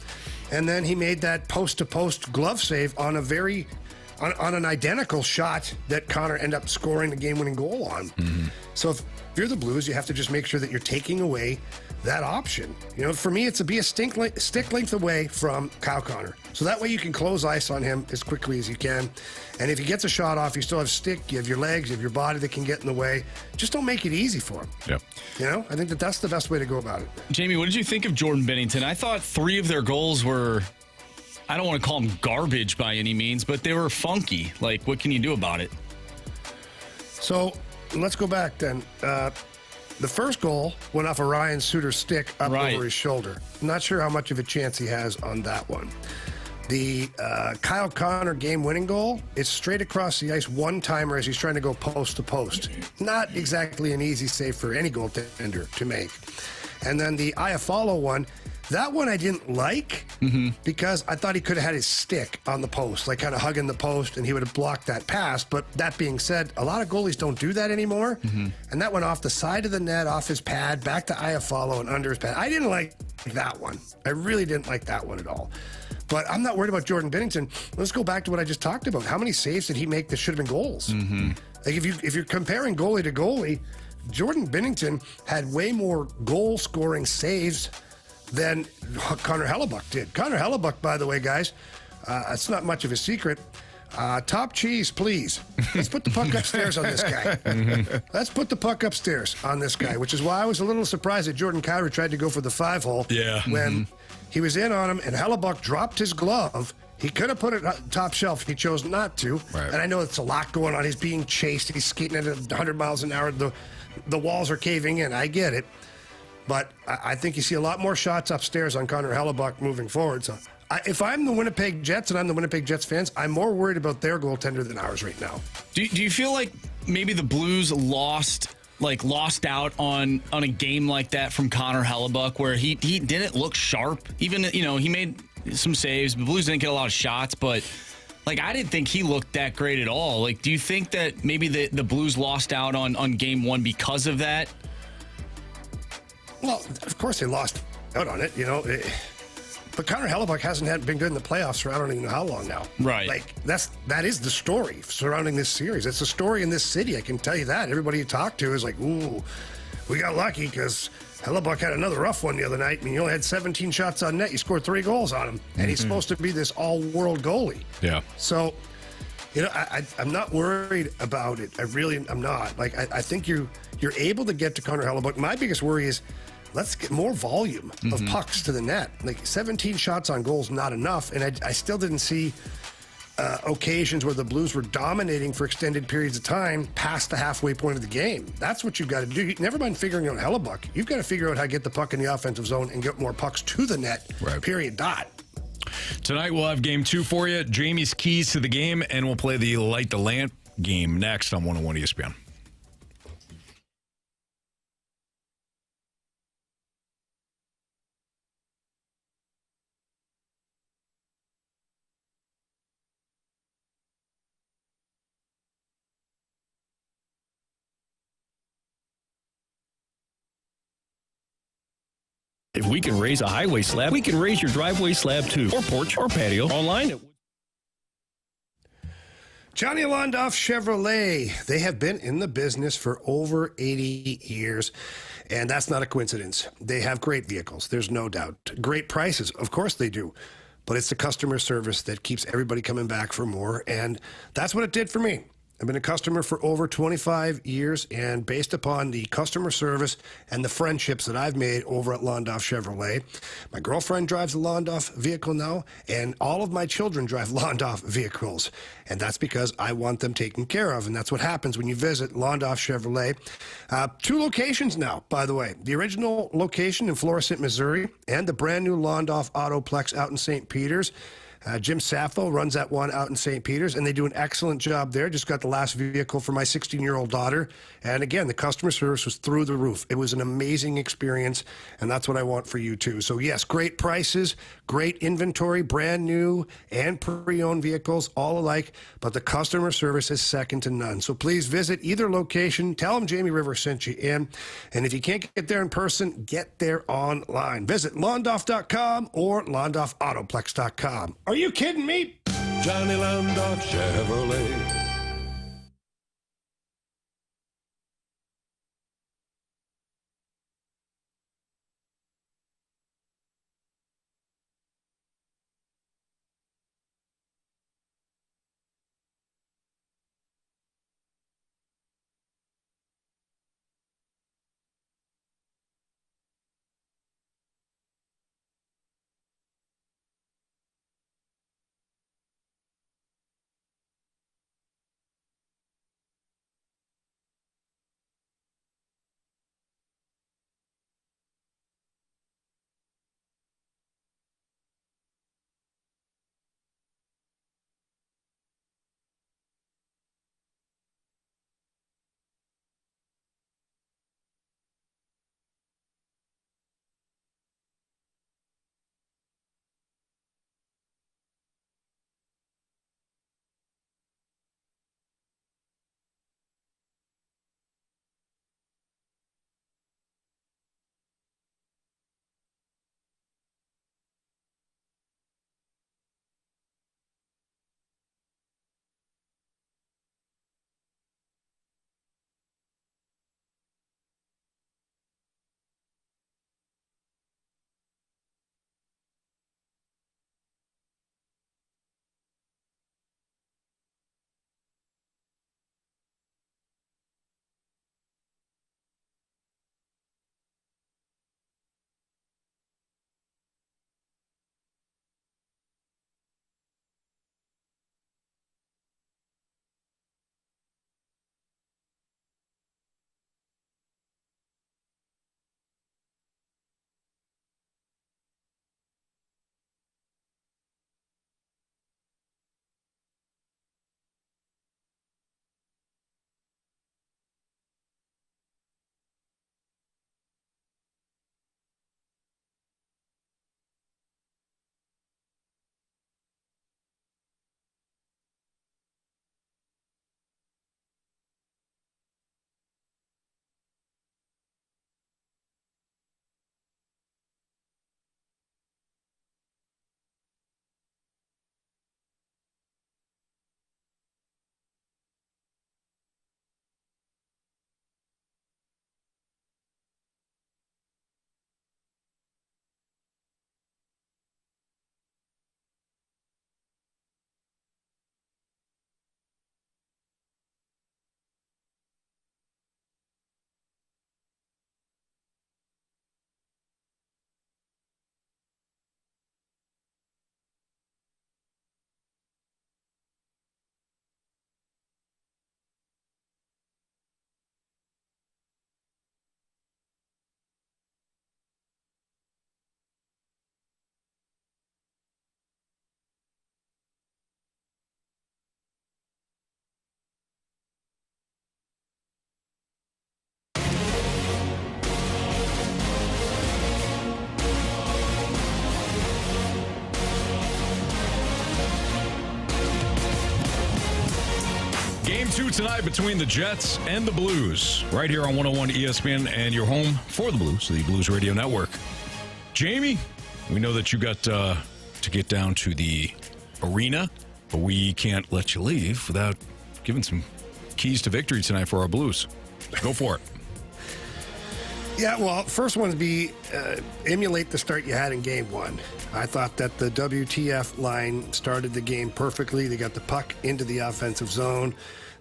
And then he made that post-to-post glove save on on an identical shot that Connor ended up scoring the game-winning goal on. So if you're the Blues, you have to just make sure that you're taking away that option. You know, for me, it's to be a stick length away from Kyle Connor. So that way you can close ice on him as quickly as you can. And if he gets a shot off, you still have stick, you have your legs, you have your body that can get in the way. Just don't make it easy for him. Yep. You know, I think that's the best way to go about it. Jamie, what did you think of Jordan Binnington? I thought 3 of their goals were, I don't want to call them garbage by any means, but they were funky. Like, what can you do about it? So let's go back then. The first goal went off of Ryan Suter's stick up over his shoulder. Not sure how much of a chance he has on that one. The Kyle Connor game-winning goal is straight across the ice, one-timer as he's trying to go post to post. Not exactly an easy save for any goaltender to make. And then the Iafallo one, that one I didn't like because I thought he could have had his stick on the post, like kind of hugging the post, and he would have blocked that pass. But that being said, a lot of goalies don't do that anymore. And that went off the side of the net, off his pad, back to Iafallo and under his pad. I didn't like that one. I really didn't like that one at all. But I'm not worried about Jordan Binnington. Let's go back to what I just talked about. How many saves did he make that should have been goals? Like, if you're comparing goalie to goalie, Jordan Binnington had way more goal-scoring saves than Connor Hellebuck did. Connor Hellebuck, by the way, guys, it's not much of a secret. Top cheese, please. Let's put the puck upstairs on this guy. Let's put the puck upstairs on this guy, which is why I was a little surprised that Jordan Kyrou tried to go for the 5-hole. Yeah. When he was in on him and Hellebuck dropped his glove. He could have put it on top shelf. He chose not to. Right. And I know it's a lot going on. He's being chased. He's skating at 100 miles an hour. The walls are caving in. I get it. But I think you see a lot more shots upstairs on Connor Hellebuck moving forward. So if I'm the Winnipeg Jets and I'm the Winnipeg Jets fans, I'm more worried about their goaltender than ours right now. Do you feel like maybe the Blues lost out on a game like that from Connor Hellebuck, where he didn't look sharp? Even, he made some saves. The Blues didn't get a lot of shots, but I didn't think he looked that great at all. Like, do you think that maybe the Blues lost out on game one because of that? Well, of course they lost out on it, but Connor Hellebuck hasn't been good in the playoffs for I don't even know how long now. Right. That is the story surrounding this series. It's a story in this city, I can tell you that. Everybody you talk to is like, ooh, we got lucky because Hellebuck had another rough one the other night. I mean, he only had 17 shots on net. You scored 3 goals on him. And he's supposed to be this all-world goalie. Yeah. So, I'm not worried about it. I really am not. Like, I think you're able to get to Connor Hellebuck. My biggest worry is let's get more volume of pucks to the net. Like 17 shots on goal is not enough, and I still didn't see occasions where the Blues were dominating for extended periods of time past the halfway point of the game. That's what you've got to do. Never mind figuring out Hellebuck. You've got to figure out how to get the puck in the offensive zone and get more pucks to the net, period, dot. Tonight we'll have game 2 for you. Jamie's keys to the game, and we'll play the Light the Lamp game next on 101 ESPN. If we can raise a highway slab, we can raise your driveway slab too, or porch, or patio. Online at Johnny Londoff Chevrolet. They have been in the business for over 80 years, and that's not a coincidence. They have great vehicles, there's no doubt. Great prices, of course they do. But it's the customer service that keeps everybody coming back for more, and that's what it did for me. I've been a customer for over 25 years, and based upon the customer service and the friendships that I've made over at Londoff Chevrolet, my girlfriend drives a Londoff vehicle now, and all of my children drive Londoff vehicles. And that's because I want them taken care of, and that's what happens when you visit Londoff Chevrolet. 2 locations now, by the way. The original location in Florissant, Missouri, and the brand new Londoff Autoplex out in St. Peters. Jim Sappho runs that one out in St. Peters, and they do an excellent job there. Just got the last vehicle for my 16-year-old daughter. And again, the customer service was through the roof. It was an amazing experience, and that's what I want for you too. So yes, great prices, great inventory, brand new and pre-owned vehicles, all alike, but the customer service is second to none. So please visit either location. Tell them Jamie Rivers sent you in. And if you can't get there in person, get there online. Visit Londoff.com or LondoffAutoplex.com. Are you kidding me? Johnny Londoff Chevrolet. 2 tonight between the Jets and the Blues, right here on 101 ESPN and your home for the Blues, the Blues Radio Network. Jamie, we know that you got to get down to the arena, but we can't let you leave without giving some keys to victory tonight for our Blues. Go for it. Yeah, well, first one would be emulate the start you had in Game 1. I thought that the WTF line started the game perfectly. They got the puck into the offensive zone.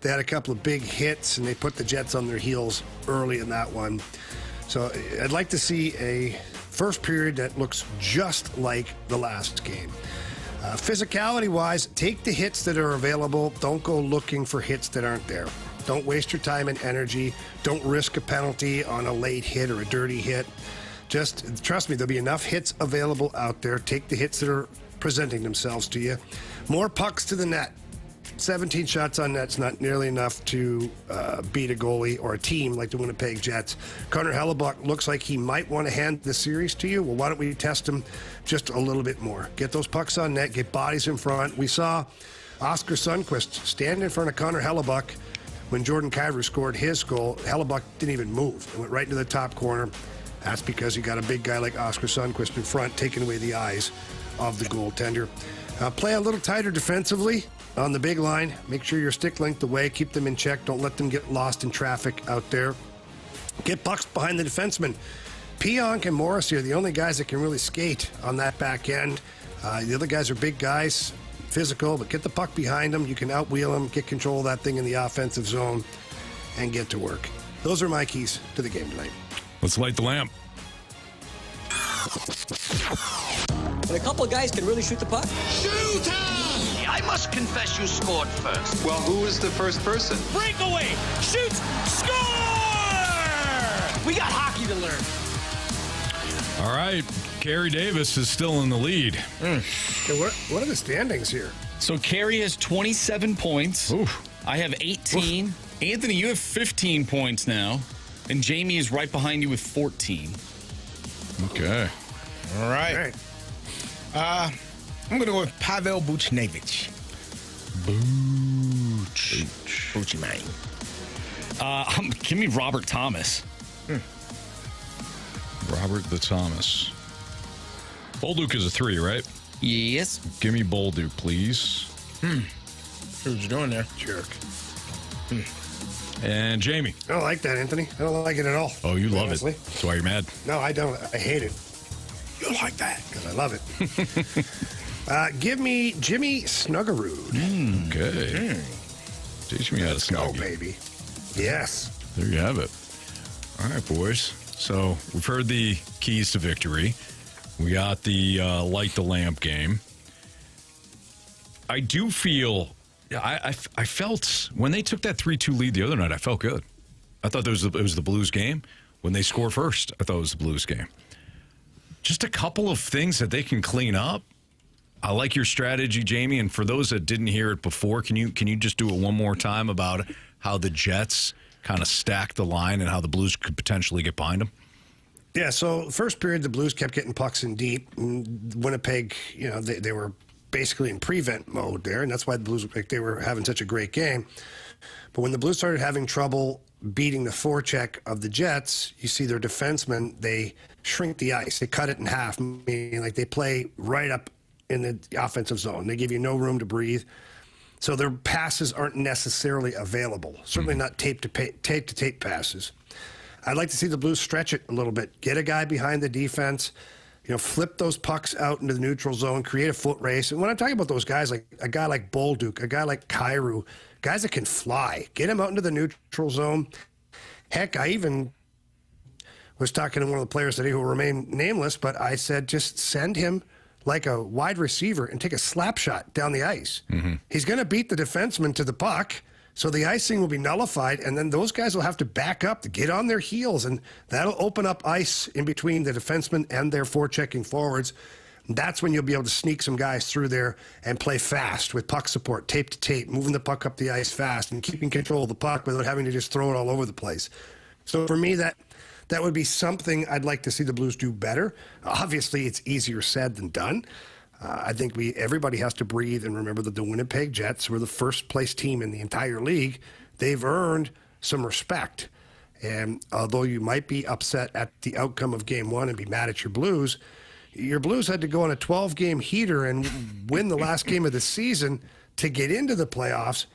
They had a couple of big hits, and they put the Jets on their heels early in that one. So I'd like to see a first period that looks just like the last game. Physicality-wise, take the hits that are available. Don't go looking for hits that aren't there. Don't waste your time and energy. Don't risk a penalty on a late hit or a dirty hit. Just trust me, there'll be enough hits available out there. Take the hits that are presenting themselves to you. More pucks to the net. 17 shots on net's not nearly enough to beat a goalie or a team like the Winnipeg Jets. Connor Hellebuck looks like he might want to hand the series to you. Well, why don't we test him just a little bit more? Get those pucks on net, get bodies in front. We saw Oscar Sundqvist stand in front of Connor Hellebuck when Jordan Kyrou scored his goal. Hellebuck didn't even move. It went right into the top corner. That's because you got a big guy like Oscar Sundqvist in front, taking away the eyes of the goaltender. Play a little tighter defensively on the big line. Make sure you're stick length away. Keep them in check. Don't let them get lost in traffic out there. Get pucks behind the defenseman. Pionk and Morrissey are the only guys that can really skate on that back end. The other guys are big guys, physical, but get the puck behind them. You can outwheel them, get control of that thing in the offensive zone, and get to work. Those are my keys to the game tonight. Let's light the lamp. When a couple of guys can really shoot the puck. Shoot! I must confess you scored first. Well, who was the first person? Breakaway! Shoots! Score! We got hockey to learn. All right. Carey Davis is still in the lead. Okay, what are the standings here? So Carey has 27 points. Oof. I have 18. Anthony, you have 15 points now. And Jamie is right behind you with 14. Okay. All right. I'm going to go with Pavel Buchnevich. Buchy, man. Give me Robert Thomas. Robert the Thomas. Bolduc is a 3, right? Yes. Give me Bolduc, please. See what you're doing there. Jerk. And Jamie. I don't like that, Anthony. I don't like it at all. Oh, you love honestly. it. That's why you're mad. No, I don't. I hate it. You like that? Because I love it. Give me Jimmy Snuggerud. Okay. Teach me how to snuggie. Oh, baby. Yes. There you have it. All right, boys. So we've heard the keys to victory. We got the light the lamp game. I do feel, I felt when they took that 3-2 lead the other night, I felt good. I thought it was the Blues game. When they score first, I thought it was the Blues game. Just a couple of things that they can clean up. I like your strategy, Jamie. And for those that didn't hear it before, can you just do it one more time about how the Jets kind of stacked the line and how the Blues could potentially get behind them? Yeah, so first period, the Blues kept getting pucks in deep. Winnipeg, they were basically in prevent mode there, and that's why the Blues looked like they were having such a great game. But when the Blues started having trouble beating the forecheck of the Jets, you see their defensemen, they shrink the ice. They cut it in half, meaning like they play right up in the offensive zone. They give you no room to breathe. So their passes aren't necessarily available, certainly not tape-to-tape passes. I'd like to see the Blues stretch it a little bit. Get a guy behind the defense, flip those pucks out into the neutral zone, create a foot race. And when I'm talking about those guys, like a guy like Bolduc, a guy like Kyrou, guys that can fly, get him out into the neutral zone. Heck, I even was talking to one of the players today who will remain nameless, but I said just send him like a wide receiver and take a slap shot down the ice. Mm-hmm. He's going to beat the defenseman to the puck, so the icing will be nullified, and then those guys will have to back up to get on their heels, and that'll open up ice in between the defenseman and their forechecking forwards. That's when you'll be able to sneak some guys through there and play fast with puck support, tape to tape, moving the puck up the ice fast and keeping control of the puck without having to just throw it all over the place. So for me, that would be something I'd like to see the Blues do better. Obviously, it's easier said than done. I think everybody has to breathe and remember that the Winnipeg Jets were the first place team in the entire league they've earned some respect. And although you might be upset at the outcome of game one and be mad at your Blues had to go on a 12-game heater and win the last game of the season to get into the playoffs.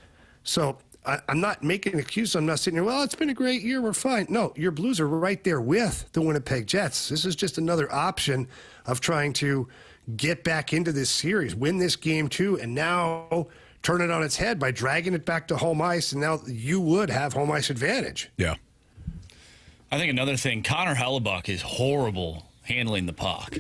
So I'm not making an excuse. I'm not sitting here, well, it's been a great year, we're fine. No, your Blues are right there with the Winnipeg Jets. This is just another option of trying to get back into this series, win this game too, and now turn it on its head by dragging it back to home ice, and now you would have home ice advantage. Yeah. I think another thing, Connor Hellebuck is horrible handling the puck.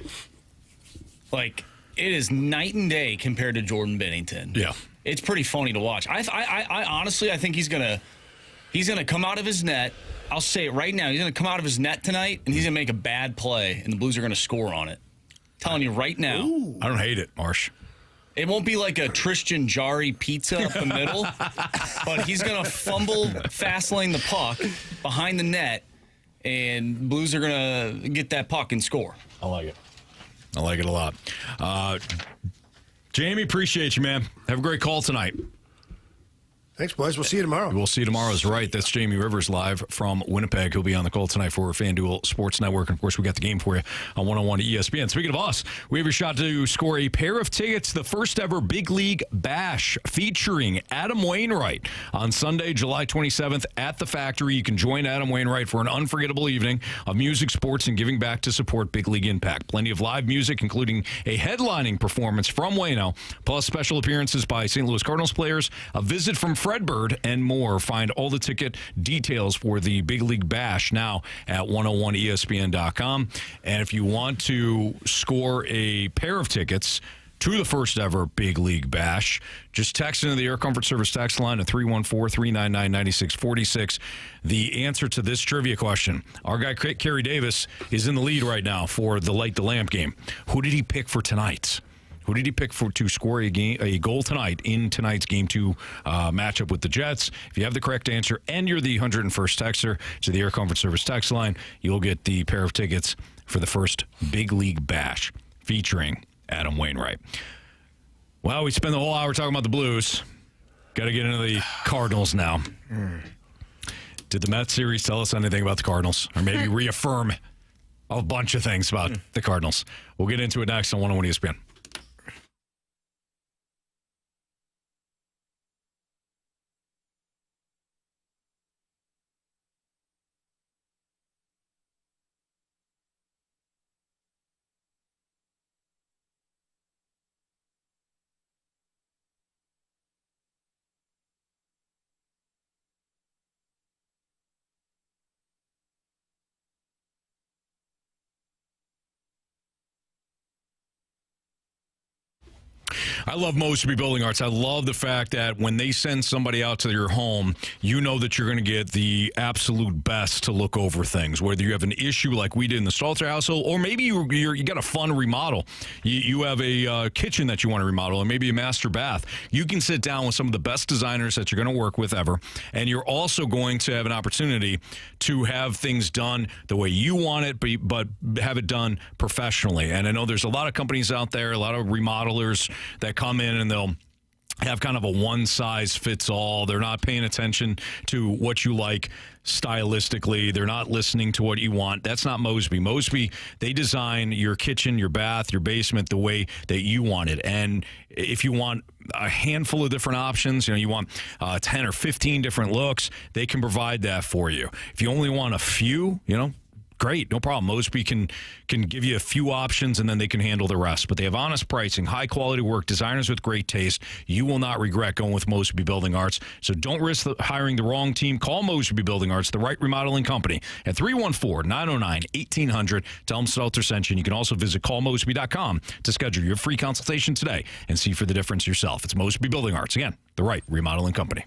Like, it is night and day compared to Jordan Binnington. Yeah. It's pretty funny to watch. I honestly, I think he's gonna come out of his net. I'll say it right now. He's gonna come out of his net tonight, and he's gonna make a bad play, and the Blues are gonna score on it. Telling you right now. Ooh. I don't hate it, Marsh. It won't be like a Tristan Jarry pizza up the middle, but he's gonna fumble fast lane the puck behind the net, and Blues are gonna get that puck and score. I like it. I like it a lot. Jamie, appreciate you, man. Have a great call tonight. Thanks, boys. We'll see you tomorrow. We'll see you tomorrow is right. That's Jamie Rivers live from Winnipeg. He'll be on the call tonight for FanDuel Sports Network. And, of course, we got the game for you on 101 ESPN. Speaking of us, we have a shot to score a pair of tickets to the first ever Big League Bash featuring Adam Wainwright on Sunday, July 27th at the Factory. You can join Adam Wainwright for an unforgettable evening of music, sports, and giving back to support Big League Impact. Plenty of live music, including a headlining performance from Waino, plus special appearances by St. Louis Cardinals players, a visit from Fredbird, and more. Find all the ticket details for the Big League Bash now at 101ESPN.com. And if you want to score a pair of tickets to the first ever Big League Bash, just text into the Air Comfort Service text line at 314-399-9646. The answer to this trivia question. Our guy, Carey Davis, is in the lead right now for the Light the Lamp game. Who did he pick for tonight? Who did he pick to score a goal tonight in tonight's Game 2 matchup with the Jets? If you have the correct answer and you're the 101st texter to the Air Comfort Service text line, you'll get the pair of tickets for the first Big League Bash featuring Adam Wainwright. Well, we spent the whole hour talking about the Blues. Got to get into the Cardinals now. Did the Mets series tell us anything about the Cardinals? Or maybe reaffirm a bunch of things about the Cardinals? We'll get into it next on 101 ESPN. I love Mosby Building Arts. I love the fact that when they send somebody out to your home, you know that you're going to get the absolute best to look over things. Whether you have an issue like we did in the Stalter household, or maybe you got a fun remodel. You have a kitchen that you want to remodel, or maybe a master bath. You can sit down with some of the best designers that you're going to work with ever, and you're also going to have an opportunity to have things done the way you want it, but have it done professionally. And I know there's a lot of companies out there, a lot of remodelers that come in and they'll have kind of a one-size-fits-all. They're not paying attention to what you like stylistically. They're not listening to what you want. That's not Mosby. Mosby, they design your kitchen, your bath, your basement the way that you want it. And if you want a handful of different options, you want 10 or 15 different looks, they can provide that for you. If you only want a few, great, no problem. Mosby can give you a few options, and then they can handle the rest. But they have honest pricing, high-quality work, designers with great taste. You will not regret going with Mosby Building Arts. So don't risk hiring the wrong team. Call Mosby Building Arts, the right remodeling company, at 314-909-1800. Tell them Stalter sent you. And you can also visit callmosby.com to schedule your free consultation today and see for the difference yourself. It's Mosby Building Arts. Again, the right remodeling company.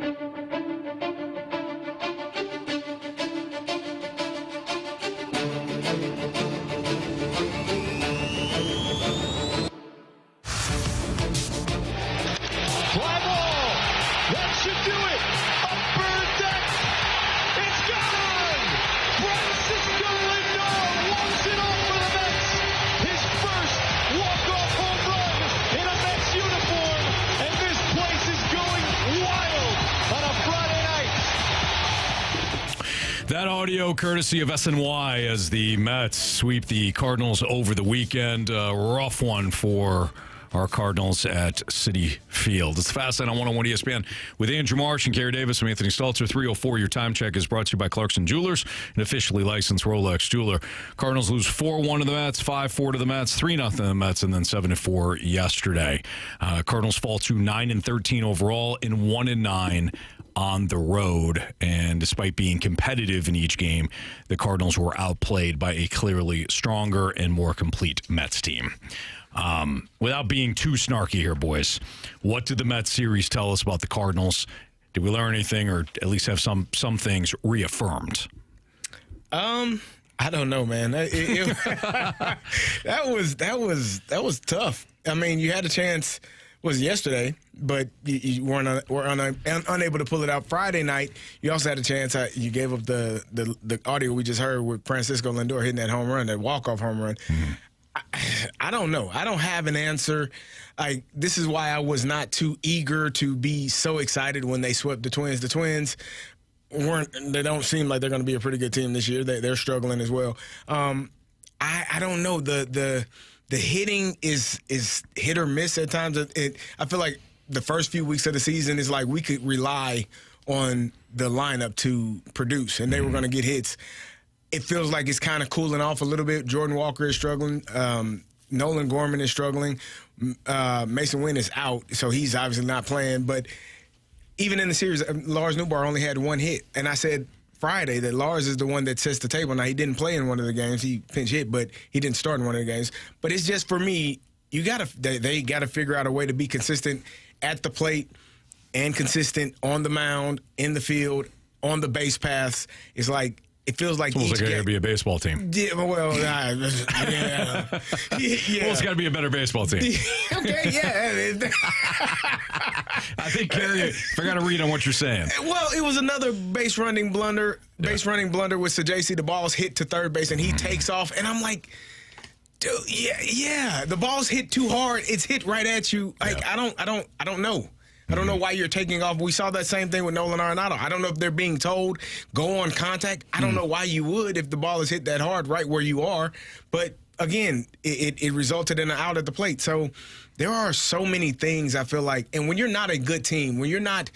Fly ball. That should do it. Upper deck. It's gone. Francisco Lindor walks it off for the Mets. His first walk-off home run in a Mets uniform. And this place is going wild on a Friday night. That audio courtesy of SNY as the Mets sweep the Cardinals over the weekend. A rough one for our Cardinals at Citi Field. It's the Fast Lane on 101 ESPN with Andrew Marsh and Carey Davis. I'm Anthony Stalter. 3:04. Your time check is brought to you by Clarkson Jewelers, an officially licensed Rolex jeweler. Cardinals lose 4-1 to the Mets, 5-4 to the Mets, 3-0 to the Mets, and then 7-4 yesterday. Cardinals fall to 9-13 overall and 1-9 on the road. And despite being competitive in each game, the Cardinals were outplayed by a clearly stronger and more complete Mets team. Without being too snarky here, boys, what did the Mets series tell us about the Cardinals? Did we learn anything, or at least have some things reaffirmed? I don't know, man. That was tough. I mean, you had a chance. Was yesterday, but you were unable to pull it out Friday night. You also had a chance. You gave up the audio we just heard with Francisco Lindor hitting that home run, that walk-off home run. Mm-hmm. I don't know. I don't have an answer. This is why I was not too eager to be so excited when they swept the Twins. The Twins they don't seem like they're going to be a pretty good team this year. They're struggling as well. I don't know. The hitting is hit or miss at times. I feel like the first few weeks of the season is like we could rely on the lineup to produce, and they were going to get hits. It feels like it's kind of cooling off a little bit. Jordan Walker is struggling. Nolan Gorman is struggling. Mason Wynn is out, so he's obviously not playing. But even in the series, Lars Newbar only had one hit. And I said Friday that Lars is the one that sets the table. Now, he didn't play in one of the games. He pinch hit, but he didn't start in one of the games. But it's just, for me, they got to figure out a way to be consistent at the plate and consistent on the mound, in the field, on the base paths. It's like, it feels like it's almost like it could be a baseball team. Yeah, well, yeah. Well, it's got to be a better baseball team. Okay, yeah. I think, Carey, if I got to read on what you're saying. Well, it was another base running blunder with Sajasi. The ball's hit to third base, and he takes off. And I'm like, dude, yeah. The ball's hit too hard. It's hit right at you. Like, I don't know. I don't know why you're taking off. We saw that same thing with Nolan Arenado. I don't know if they're being told, go on contact. I don't know why you would if the ball is hit that hard right where you are. But, again, it resulted in an out at the plate. So there are so many things, I feel like. And when you're not a good team, when you're not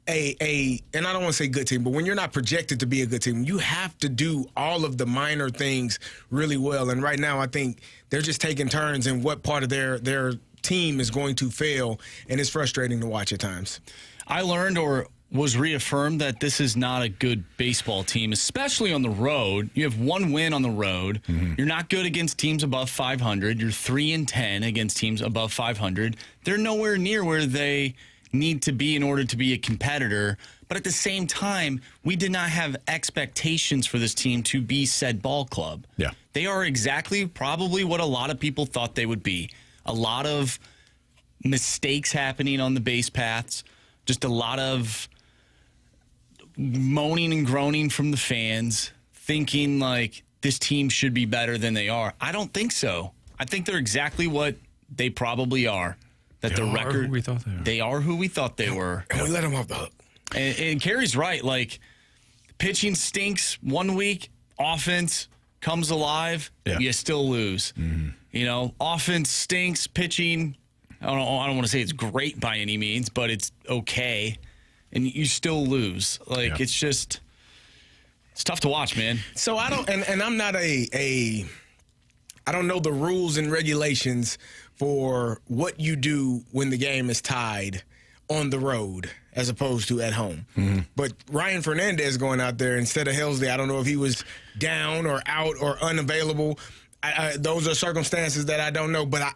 and I don't want to say good team, but when you're not projected to be a good team, you have to do all of the minor things really well. And right now I think they're just taking turns in what part of their team is going to fail, and it's frustrating to watch at times. I learned or was reaffirmed that this is not a good baseball team, especially on the road. You have one win on the road. Mm-hmm. You're not good against teams above 500. You're 3-10 against teams above 500. They're nowhere near where they need to be in order to be a competitor. But at the same time, we did not have expectations for this team to be said ball club. Yeah. They are exactly probably what a lot of people thought they would be. A lot of mistakes happening on the base paths, just a lot of moaning and groaning from the fans, thinking like this team should be better than they are. I don't think so. I think they're exactly what they probably are. That the record, who we thought they were. They are who we thought they were. And we let them off the hook. And Carey's right. Like, pitching stinks one week, offense comes alive, you still lose. Mm-hmm. You know, offense stinks, pitching, I don't want to say it's great by any means, but it's okay, and you still lose. Like, it's just, it's tough to watch, man. So I don't, and I'm not I don't know the rules and regulations for what you do when the game is tied on the road as opposed to at home. Mm-hmm. But Ryan Fernandez going out there instead of Helsley, I don't know if he was down or out or unavailable. Those are circumstances that I don't know. But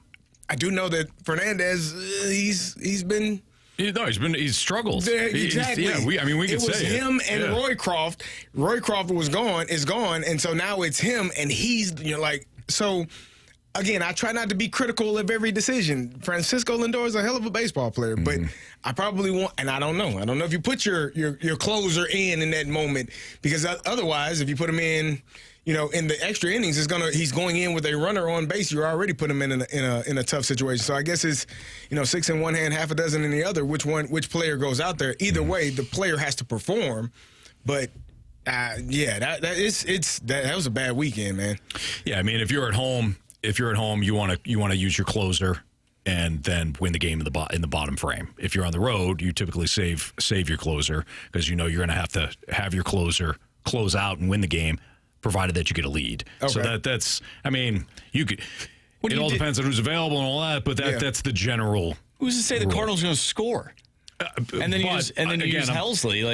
I do know that Fernandez, he's been No, he's struggled. Exactly. We could say it was him and Roycroft. Roycroft is gone, and so now it's him, and he's so. Again, I try not to be critical of every decision. Francisco Lindor is a hell of a baseball player, but I probably want, and I don't know. I don't know if you put your closer in that moment, because otherwise, if you put him in, in the extra innings, he's going in with a runner on base. You already put him in a tough situation. So I guess it's 6 in one hand, half a dozen in the other. Which player goes out there? Either way, the player has to perform. But that was a bad weekend, man. Yeah, I mean, if you're at home, you want to use your closer and then win the game in the bottom frame. If you're on the road, you typically save your closer because you're going to have your closer close out and win the game, provided that you get a lead. Okay. So that's you could. It all depends on who's available and all that, but that's the general. Who's to say the Cardinals are going to score? And then you use Helsley.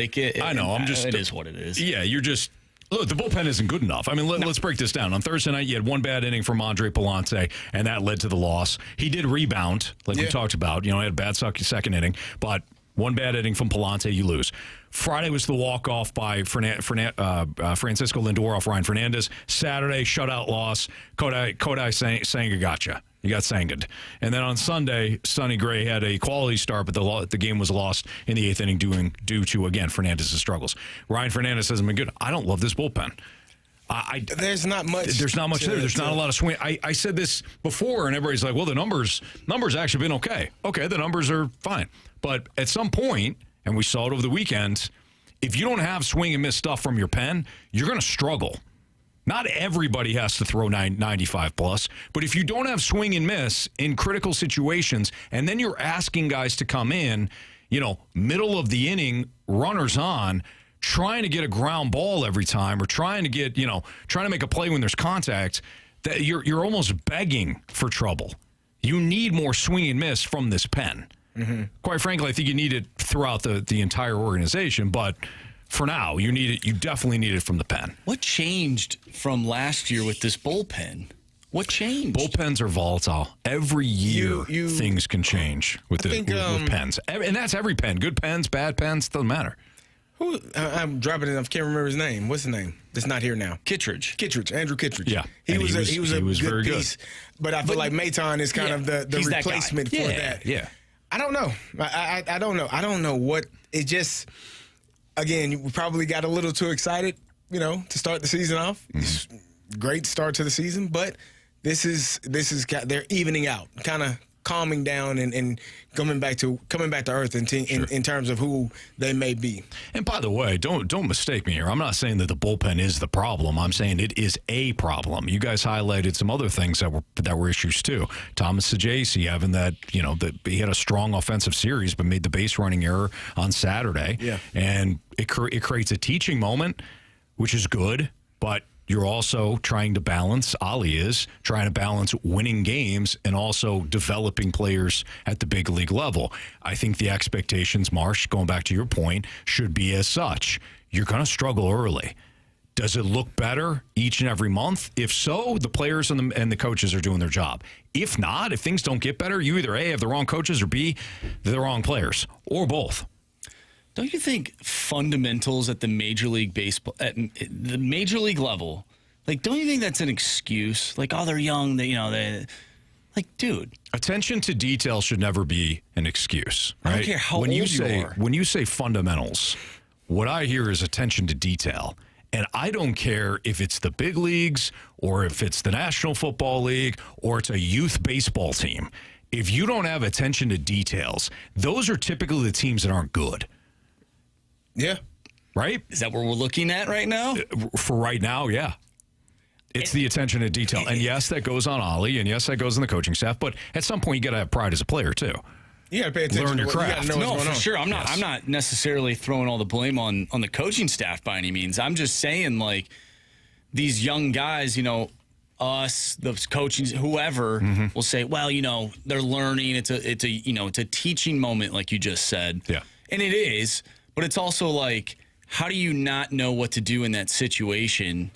I know. It is what it is. Yeah, you're just. Look, the bullpen isn't good enough. I mean, let's break this down. On Thursday night, you had one bad inning from Andre Palante, and that led to the loss. He did rebound, like we talked about. He had a bad second inning, but one bad inning from Palante, you lose. Friday was the walk-off by Francisco Lindor off Ryan Fernandez. Saturday, shutout loss. Kodai Senga got you. You got Sanged. And then on Sunday, Sonny Gray had a quality start, but the game was lost in the 8th inning due to, again, Fernandez's struggles. Ryan Fernandez hasn't been good. I don't love this bullpen. There's not much. There's not much there. There's not a lot of swing. I said this before, and everybody's like, well, the numbers actually been okay. Okay, the numbers are fine. But at some point, and we saw it over the weekend, if you don't have swing and miss stuff from your pen, you're going to struggle. Not everybody has to throw 95 plus, but if you don't have swing and miss in critical situations, and then you're asking guys to come in, middle of the inning, runners on, trying to get a ground ball every time, or trying to make a play when there's contact, that you're almost begging for trouble. You need more swing and miss from this pen. Mm-hmm. Quite frankly, I think you need it throughout the entire organization, but for now, you need it. You definitely need it from the pen. What changed from last year with this bullpen? What changed? Bullpens are volatile. Every year, things can change with pens. And that's every pen. Good pens, bad pens, doesn't matter. I'm dropping it. I can't remember his name. What's his name? That's not here now. Kittredge, Andrew Kittredge. Yeah, he was very piece, good. But I feel like Maton is kind of the replacement for that. Yeah. I don't know. I don't know. I don't know what it just. Again, we probably got a little too excited, to start the season off. Mm-hmm. Great start to the season, but this is they're evening out, kind of calming down and coming back to earth in terms of who they may be. And by the way, don't mistake me here. I'm not saying that the bullpen is the problem. I'm saying it is a problem. You guys highlighted some other things that were issues too. Thomas Sajaci having that he had a strong offensive series but made the base running error on Saturday. Yeah. And it creates a teaching moment, which is good, but you're also trying to balance, Ali is trying to balance winning games and also developing players at the big league level. I think the expectations, Marsh, going back to your point, should be as such. You're going to struggle early. Does it look better each and every month? If so, the players and the coaches are doing their job. If not, if things don't get better, you either A, have the wrong coaches, or B, the wrong players, or both. Don't you think fundamentals at the Major League Baseball, at the Major League level, don't you think that's an excuse? They're young, dude. Attention to detail should never be an excuse, right? I don't care how old you are. When you say fundamentals, what I hear is attention to detail. And I don't care if it's the big leagues or if it's the National Football League or it's a youth baseball team. If you don't have attention to details, those are typically the teams that aren't good. Yeah. Right? Is that what we're looking at right now? For right now, yeah. It's the attention to detail. And yes, that goes on Ali, and yes, that goes on the coaching staff, but at some point you got to have pride as a player too. You got to pay attention. Learn your craft. No, for sure. I'm not necessarily throwing all the blame on the coaching staff by any means. I'm just saying, these young guys, us, the coaching, whoever will say, well, they're learning. It's a teaching moment, like you just said. Yeah. And it is, but it's also how do you not know what to do in that situation?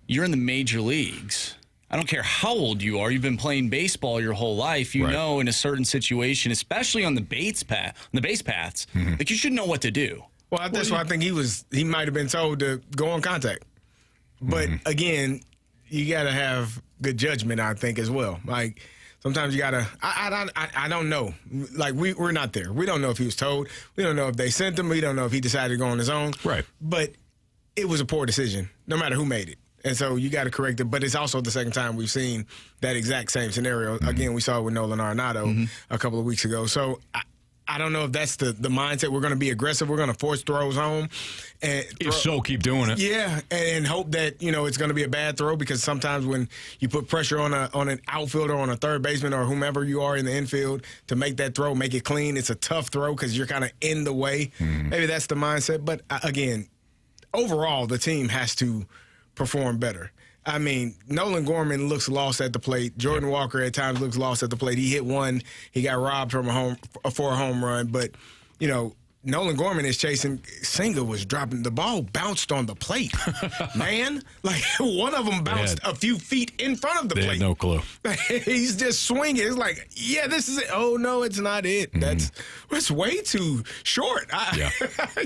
You're in the major leagues. I don't care how old you are. You've been playing baseball your whole life. You know, in a certain situation, especially on the base paths, like you should know what to do. Well, that's why I think he might have been told to go on contact. But again, you got to have good judgment, I think, as well. Like sometimes you got to. I don't know. Like we're not there. We don't know if he was told. We don't know if they sent him. We don't know if he decided to go on his own. Right. But it was a poor decision, no matter who made it. And so you got to correct it. But it's also the second time we've seen that exact same scenario. Again, we saw it with Nolan Arenado a couple of weeks ago. So I don't know if that's the mindset. We're going to be aggressive. We're going to force throws home. And if so, keep doing it. Yeah, and hope that, it's going to be a bad throw, because sometimes when you put pressure on an outfielder, on a third baseman, or whomever you are in the infield to make that throw, make it clean, it's a tough throw because you're kind of in the way. Maybe that's the mindset. But, again, overall, the team has to perform better. I mean, Nolan Gorman looks lost at the plate. Jordan Walker at times looks lost at the plate. He hit one. He got robbed for a home run. But, Nolan Gorman is chasing. Senga was dropping. The ball bounced on the plate, man. Like, one of them bounced a few feet in front of the plate. They had no clue. He's just swinging. It's like, yeah, this is it. Oh, no, it's not it. That's way too short. I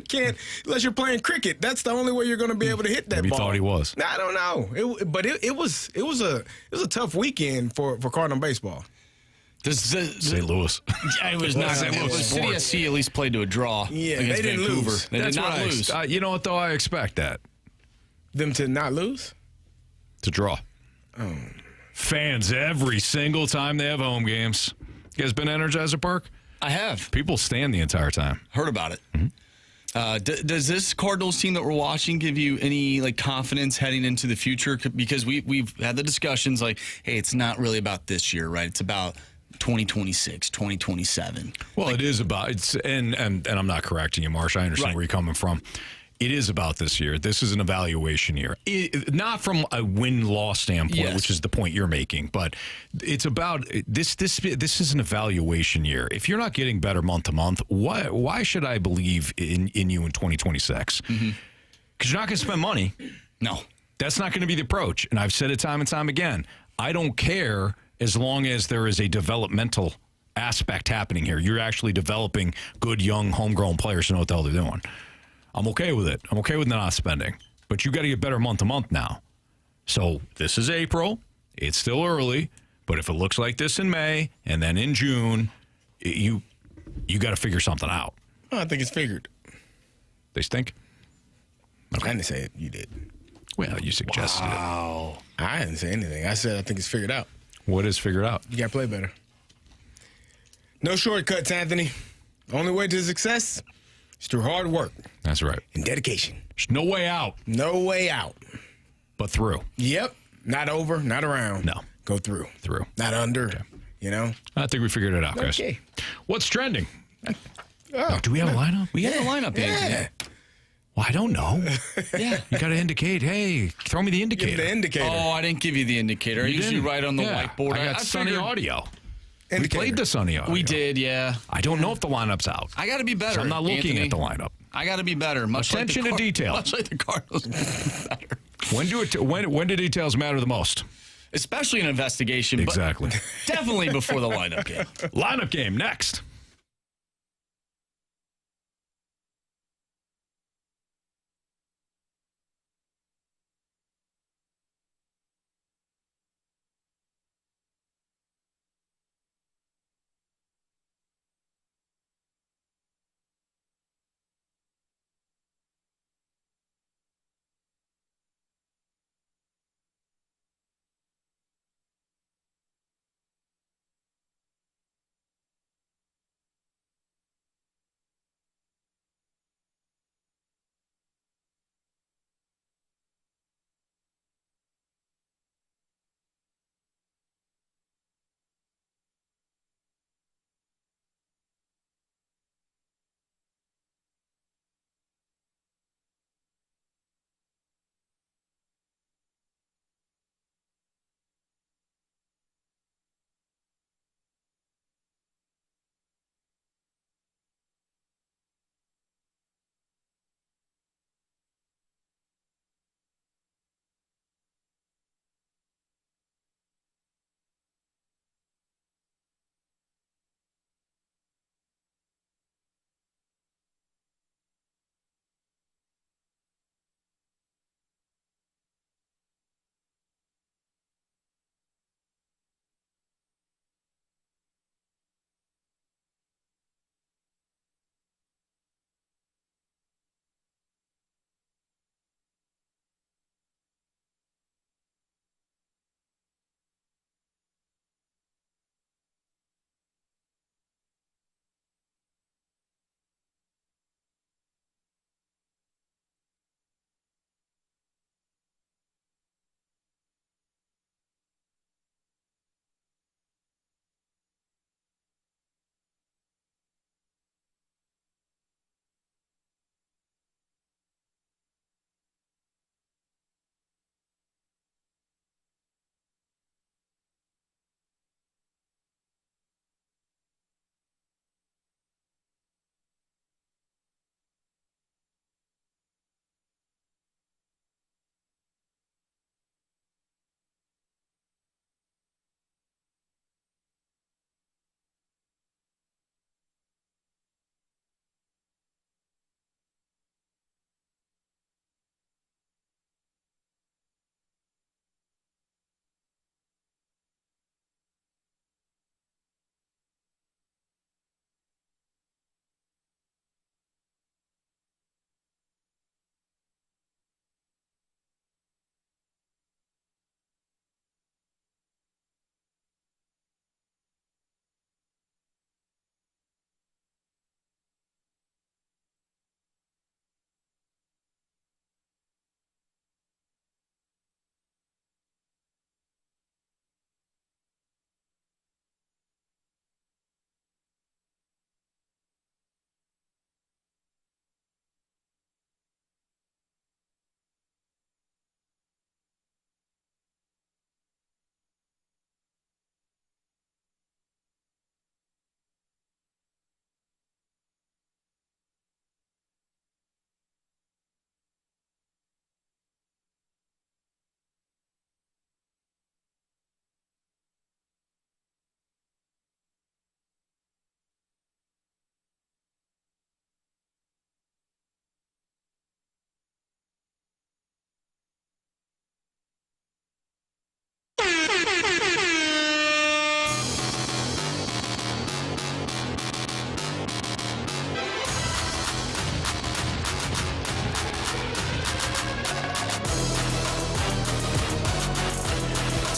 can't, unless you're playing cricket. That's the only way you're going to be able to hit that Maybe ball. He thought he was. I don't know. It was a tough weekend for Cardinal baseball. St. Louis. It was not. CDSC at least played to a draw. Yeah, against they didn't Vancouver. lose. They did not lose. You know what, though? I expect that. Them to not lose? To draw. Oh. Fans every single time they have home games. You guys been to Energizer Park? I have. People stand the entire time. Heard about it. Does this Cardinals team that we're watching give you any confidence heading into the future? Because we've had the discussions like, hey, it's not really about this year, right? It's about 2026, 2027. Well, it is about and I'm not correcting you, Marsh. I understand where you're coming from. It is about this year. This is an evaluation year. Not from a win-loss standpoint, which is the point you're making, but it's about this is an evaluation year. If you're not getting better month to month, why should I believe in you in 2026? Because you're not going to spend money. No. That's not going to be the approach. And I've said it time and time again. I don't care as long as there is a developmental aspect happening here. You're actually developing good, young, homegrown players who know what the hell they're doing. I'm okay with it. I'm okay with not spending. But you got to get better month to month now. So this is April. It's still early. But if it looks like this in May and then in June, you got to figure something out. Oh, I think it's figured. They stink? Okay. I didn't say it. You did. Well, you suggested it. I didn't say anything. I said I think it's figured out. What is figured out? You got to play better. No shortcuts, Anthony. The only way to success is through hard work. That's right. And dedication. There's no way out. No way out. But through. Yep. Not over, not around. No. Go through. Through. Not under. Okay. I think we figured it out, guys. Okay. What's trending? Do we have a lineup? We have a lineup, Anthony. Well, I don't know. Yeah. You got to indicate, hey, throw me the indicator. Give the indicator. Oh, I didn't give you the indicator. I usually write on the whiteboard. I got Sunny audio. Indicator. We played the Sunny audio. We did, yeah. I don't know if the lineup's out. I got to be better. So I'm not looking Anthony. at the lineup. I got to be better. Attention to detail. Much like the Cardinals. Better. When do details matter the most? Especially in an investigation. Exactly. But definitely before the lineup game. Lineup game next.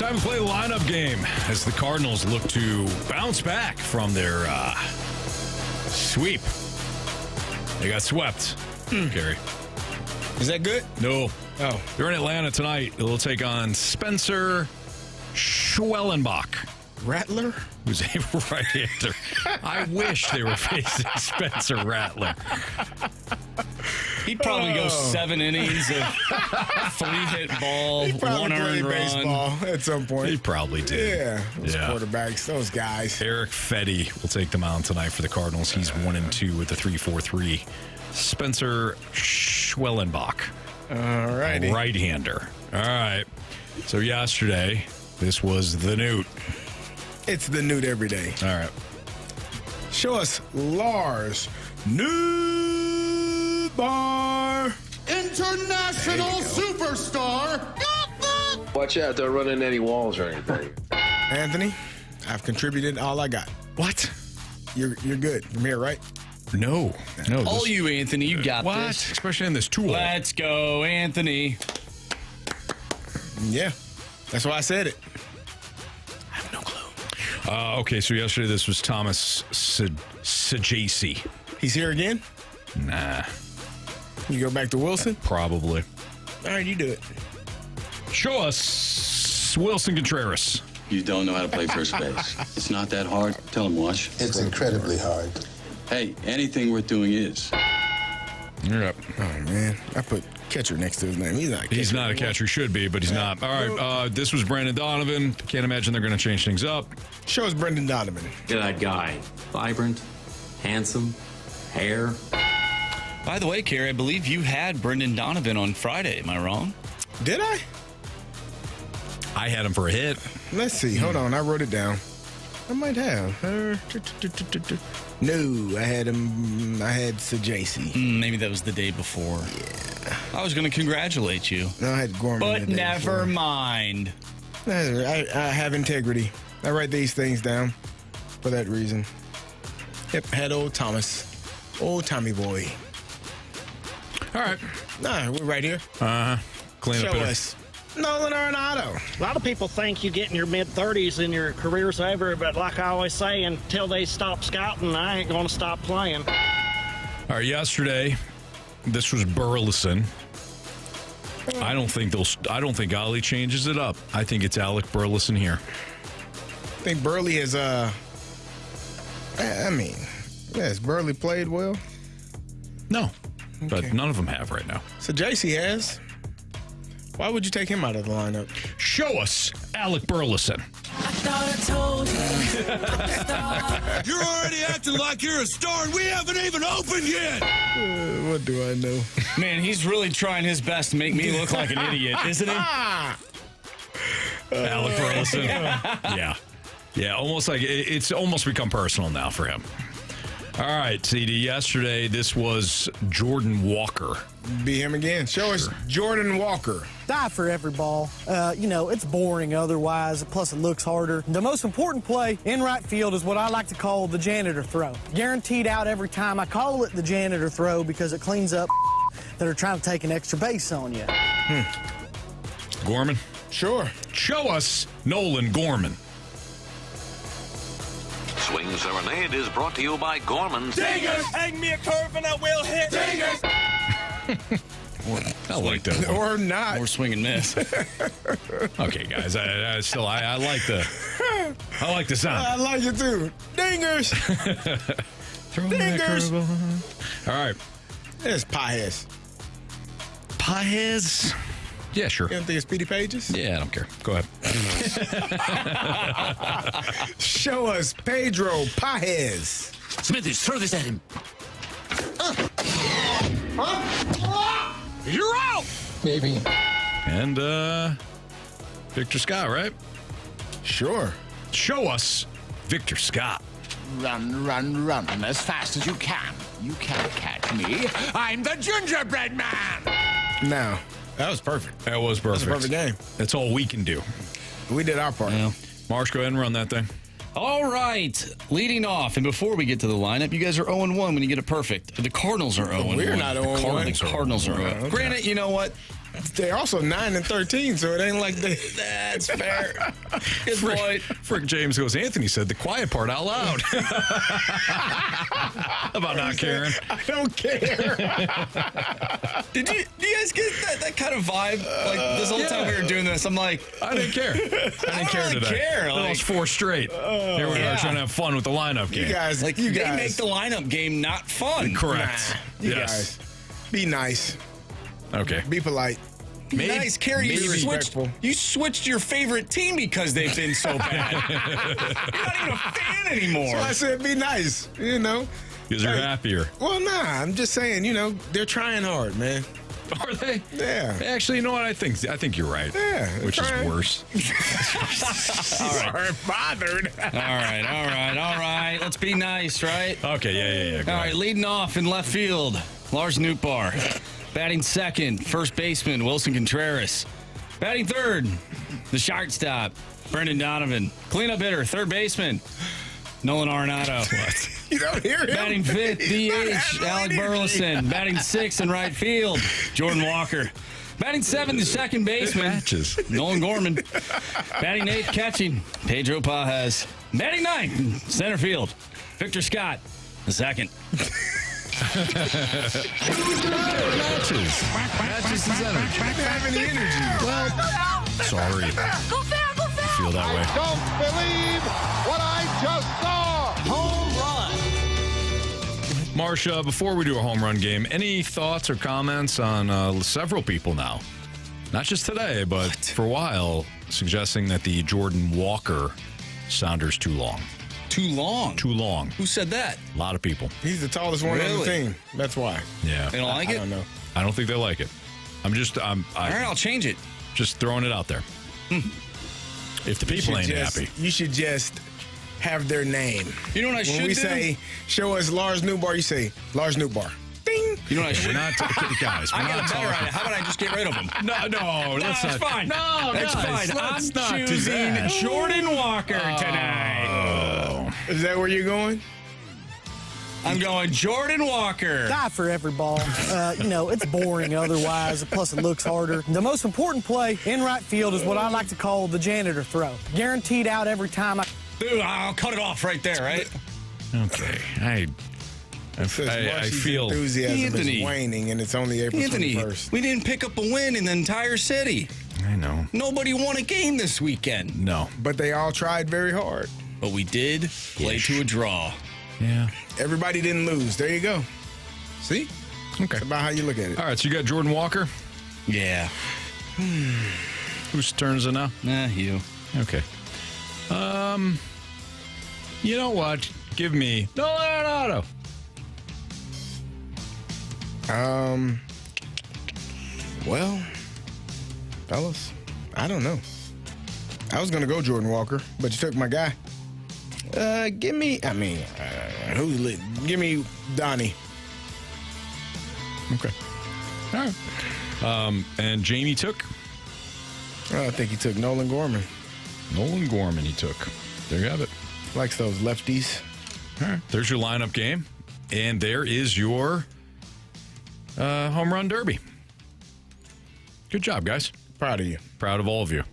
Time to play the lineup game as the Cardinals look to bounce back from their sweep. They got swept, Carey. Is that good? No. Oh. They're in Atlanta tonight. They'll take on Spencer Schwellenbach. Rattler? Who's a right-hander. I wish they were facing Spencer Rattler. He'd probably go 7 innings of 3-hit ball, He probably 1 earned played run. baseball at some point. He probably did. Yeah, those quarterbacks, those guys. Eric Fetty will take the mound tonight for the Cardinals. He's 1-2 with the 3.43. Spencer Schwellenbach. All righty. Right-hander. All right. So yesterday, this was the Newt. It's the Newt every day. All right. Show us Lars Newbar. International superstar. Watch out, don't run into any walls or anything. Anthony, I've contributed all I got. What? You're good from here, right? No. All you, Anthony. You got what? this. Especially in this tool. Let's go, Anthony. Yeah, that's why I said it. I have no clue. Okay, so yesterday this was Thomas Sajasi. He's here again? Nah. You go back to Wilson? Probably. All right, you do it. Show us Wilson Contreras. You don't know how to play first base. It's not that hard. Tell him, Wash. It's incredibly hard. Hey, anything worth doing is. Yep. Oh, man. I put catcher next to his name. He's not a catcher. He's not a catcher. He should be, but he's not. All right, this was Brandon Donovan. Can't imagine they're going to change things up. Show us Brendan Donovan. Look at that guy. Vibrant, handsome, hair. By the way, Carey, I believe you had Brendan Donovan on Friday. Am I wrong? Did I? I had him for a hit. Let's see. Hold on. I wrote it down. I might have. No, I had him. I had Sajasi. Maybe that was the day before. Yeah. I was going to congratulate you. No, I had Gorman. But never mind. I have integrity. I write these things down for that reason. Yep, had old Thomas. Old Tommy boy. All right. Nah, we're right here. Clean Show up hitter. us. Nolan Arenado. A lot of people think you get in your mid-30s and your career's over, but like I always say, until they stop scouting, I ain't going to stop playing. All right, yesterday, this was Burleson. I don't think Ollie changes it up. I think it's Alec Burleson here. I think Burley has, has Burley played well? No, but none of them have right now. So JC has. Why would you take him out of the lineup? Show us Alec Burleson. You're already acting like you're a star, and we haven't even opened yet. What do I know? Man, he's really trying his best to make me look like an idiot, isn't he? Alec Burleson. Yeah, almost like it's almost become personal now for him. All right, CD, yesterday this was Jordan Walker. Be him again. Show us Jordan Walker. Die for every ball. It's boring otherwise, plus it looks harder. The most important play in right field is what I like to call the janitor throw. Guaranteed out every time. I call it the janitor throw because it cleans up that are trying to take an extra base on you. Gorman? Sure. Show us Nolan Gorman. Swing Serenade is brought to you by Gorman's. Dingers! Hang me a curve and I will hit. Dingers! I like that one. Or not. Or swing and miss. Okay, guys. I like the sound. I like it too. Dingers. Dingers. All right. There's Paez. Paez. Yeah, sure. You don't think it's Petey Pages? Yeah, I don't care. Go ahead. Show us Pedro Paez. Smithers, throw this at him. You're out! Maybe. And Victor Scott, right? Sure. Show us Victor Scott. Run, run, run as fast as you can. You can't catch me. I'm the gingerbread man. Now, that was perfect. That was perfect. That's a perfect game. That's all we can do. We did our part. Yeah. Marsh, go ahead and run that thing. All right. Leading off, and before we get to the lineup, you guys are 0-1 when you get it perfect. The Cardinals are 0-1. We're not 0-1. The Cardinals are 0-1. Okay. Granted, you know what? they're also 9-13, so it ain't like they. That's fair. Good point. Frick James goes, Anthony said the quiet part out loud. About not caring. I don't care. Do you guys get that kind of vibe? Like this whole time we were doing this, I'm like, I didn't care. I didn't care really today. care. That was 4 straight. Here we are trying to have fun with the lineup game. You guys, they make the lineup game not fun. Correct. You guys, be nice. Okay. Be polite. Be nice, Carey. Respectful. You switched your favorite team because they've been so bad. You're not even a fan anymore. So I said, be nice. You know. Because you're happier. Well, nah. I'm just saying. You know, they're trying hard, man. Are they? Yeah. Actually, you know what? I think you're right. Yeah. Which is worse. All right. Bothered. All right. Let's be nice, right? Okay, yeah. All right, leading off in left field, Lars Nootbaar. Batting second, first baseman, Wilson Contreras. Batting third, the shortstop, Brendan Donovan. Cleanup hitter, third baseman, Nolan Arenado. What? You don't hear him? Batting fifth, DH, Alec Burleson. Batting sixth in right field, Jordan Walker. Batting seventh, the second baseman, Nolan Gorman. Batting eighth, catching, Pedro Pajes. Batting ninth, center field, Victor Scott, the second. Matches his energy. Have any energy. Well, sorry. Go foul! Feel that way. I don't believe what I just saw. Home run. Marsha, before we do a home run game, any thoughts or comments on several people now? Not just today, but for a while, suggesting that the Jordan Walker sounder's too long. Too long? Too long. Who said that? A lot of people. He's the tallest one on the team. That's why. Yeah. They don't like it? I don't know. I don't think they like it. All right, I'll change it. Just throwing it out there. If the people ain't happy. You should just have their name. You know what I should do? When we say, show us Lars Nootbaar, you say, Lars Nootbaar. Ding! You know what I should? We're not guys. We're I got not a better talking. idea. How about I just get rid of him? No, that's fine. No, that's guys, fine. I'm let's not do choosing that. Jordan Walker tonight. Is that where you're going? I'm going Jordan Walker. Die for every ball. It's boring otherwise, plus it looks harder. The most important play in right field is what I like to call the janitor throw. Guaranteed out every time. Dude, I'll cut it off right there, right? Okay. I feel enthusiasm is waning, and it's only April 21st. We didn't pick up a win in the entire city. I know. Nobody won a game this weekend. No. But they all tried very hard. But we did play to a draw. Yeah. Everybody didn't lose. There you go. See? Okay. It's about how you look at it. All right, so you got Jordan Walker? Yeah. Whose turn is it now? You. Okay. You know what? Give me Nolan Arenado. Well, fellas, I don't know. I was going to go Jordan Walker, but you took my guy. Give me Donnie. Okay. All right. And Jamie took? I think he took Nolan Gorman. Nolan Gorman he took. There you have it. Likes those lefties. All right. There's your lineup game. And there is your home run derby. Good job, guys. Proud of you. Proud of all of you.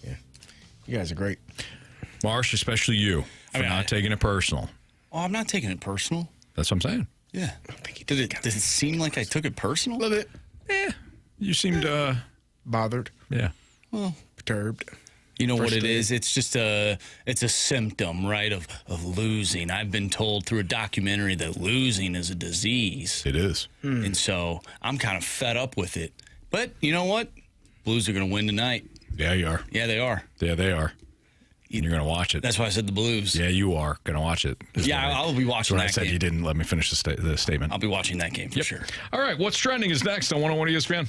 Yeah. You guys are great. Marsh, especially you, for not taking it personal. Oh, I'm not taking it personal. That's what I'm saying. Yeah. Did it seem like I took it personal? A little bit. Yeah. You seemed bothered. Yeah. Well, perturbed. You know what it is? It's just it's a symptom, right, of losing. I've been told through a documentary that losing is a disease. It is. And so I'm kind of fed up with it. But you know what? Blues are going to win tonight. Yeah, you are. Yeah, they are. Yeah, they are. And you're going to watch it. That's why I said the Blues. Yeah, you are going to watch it. I'll be watching that game. I said you didn't let me finish the statement. I'll be watching that game for sure. All right, what's trending is next on 101 ESPN.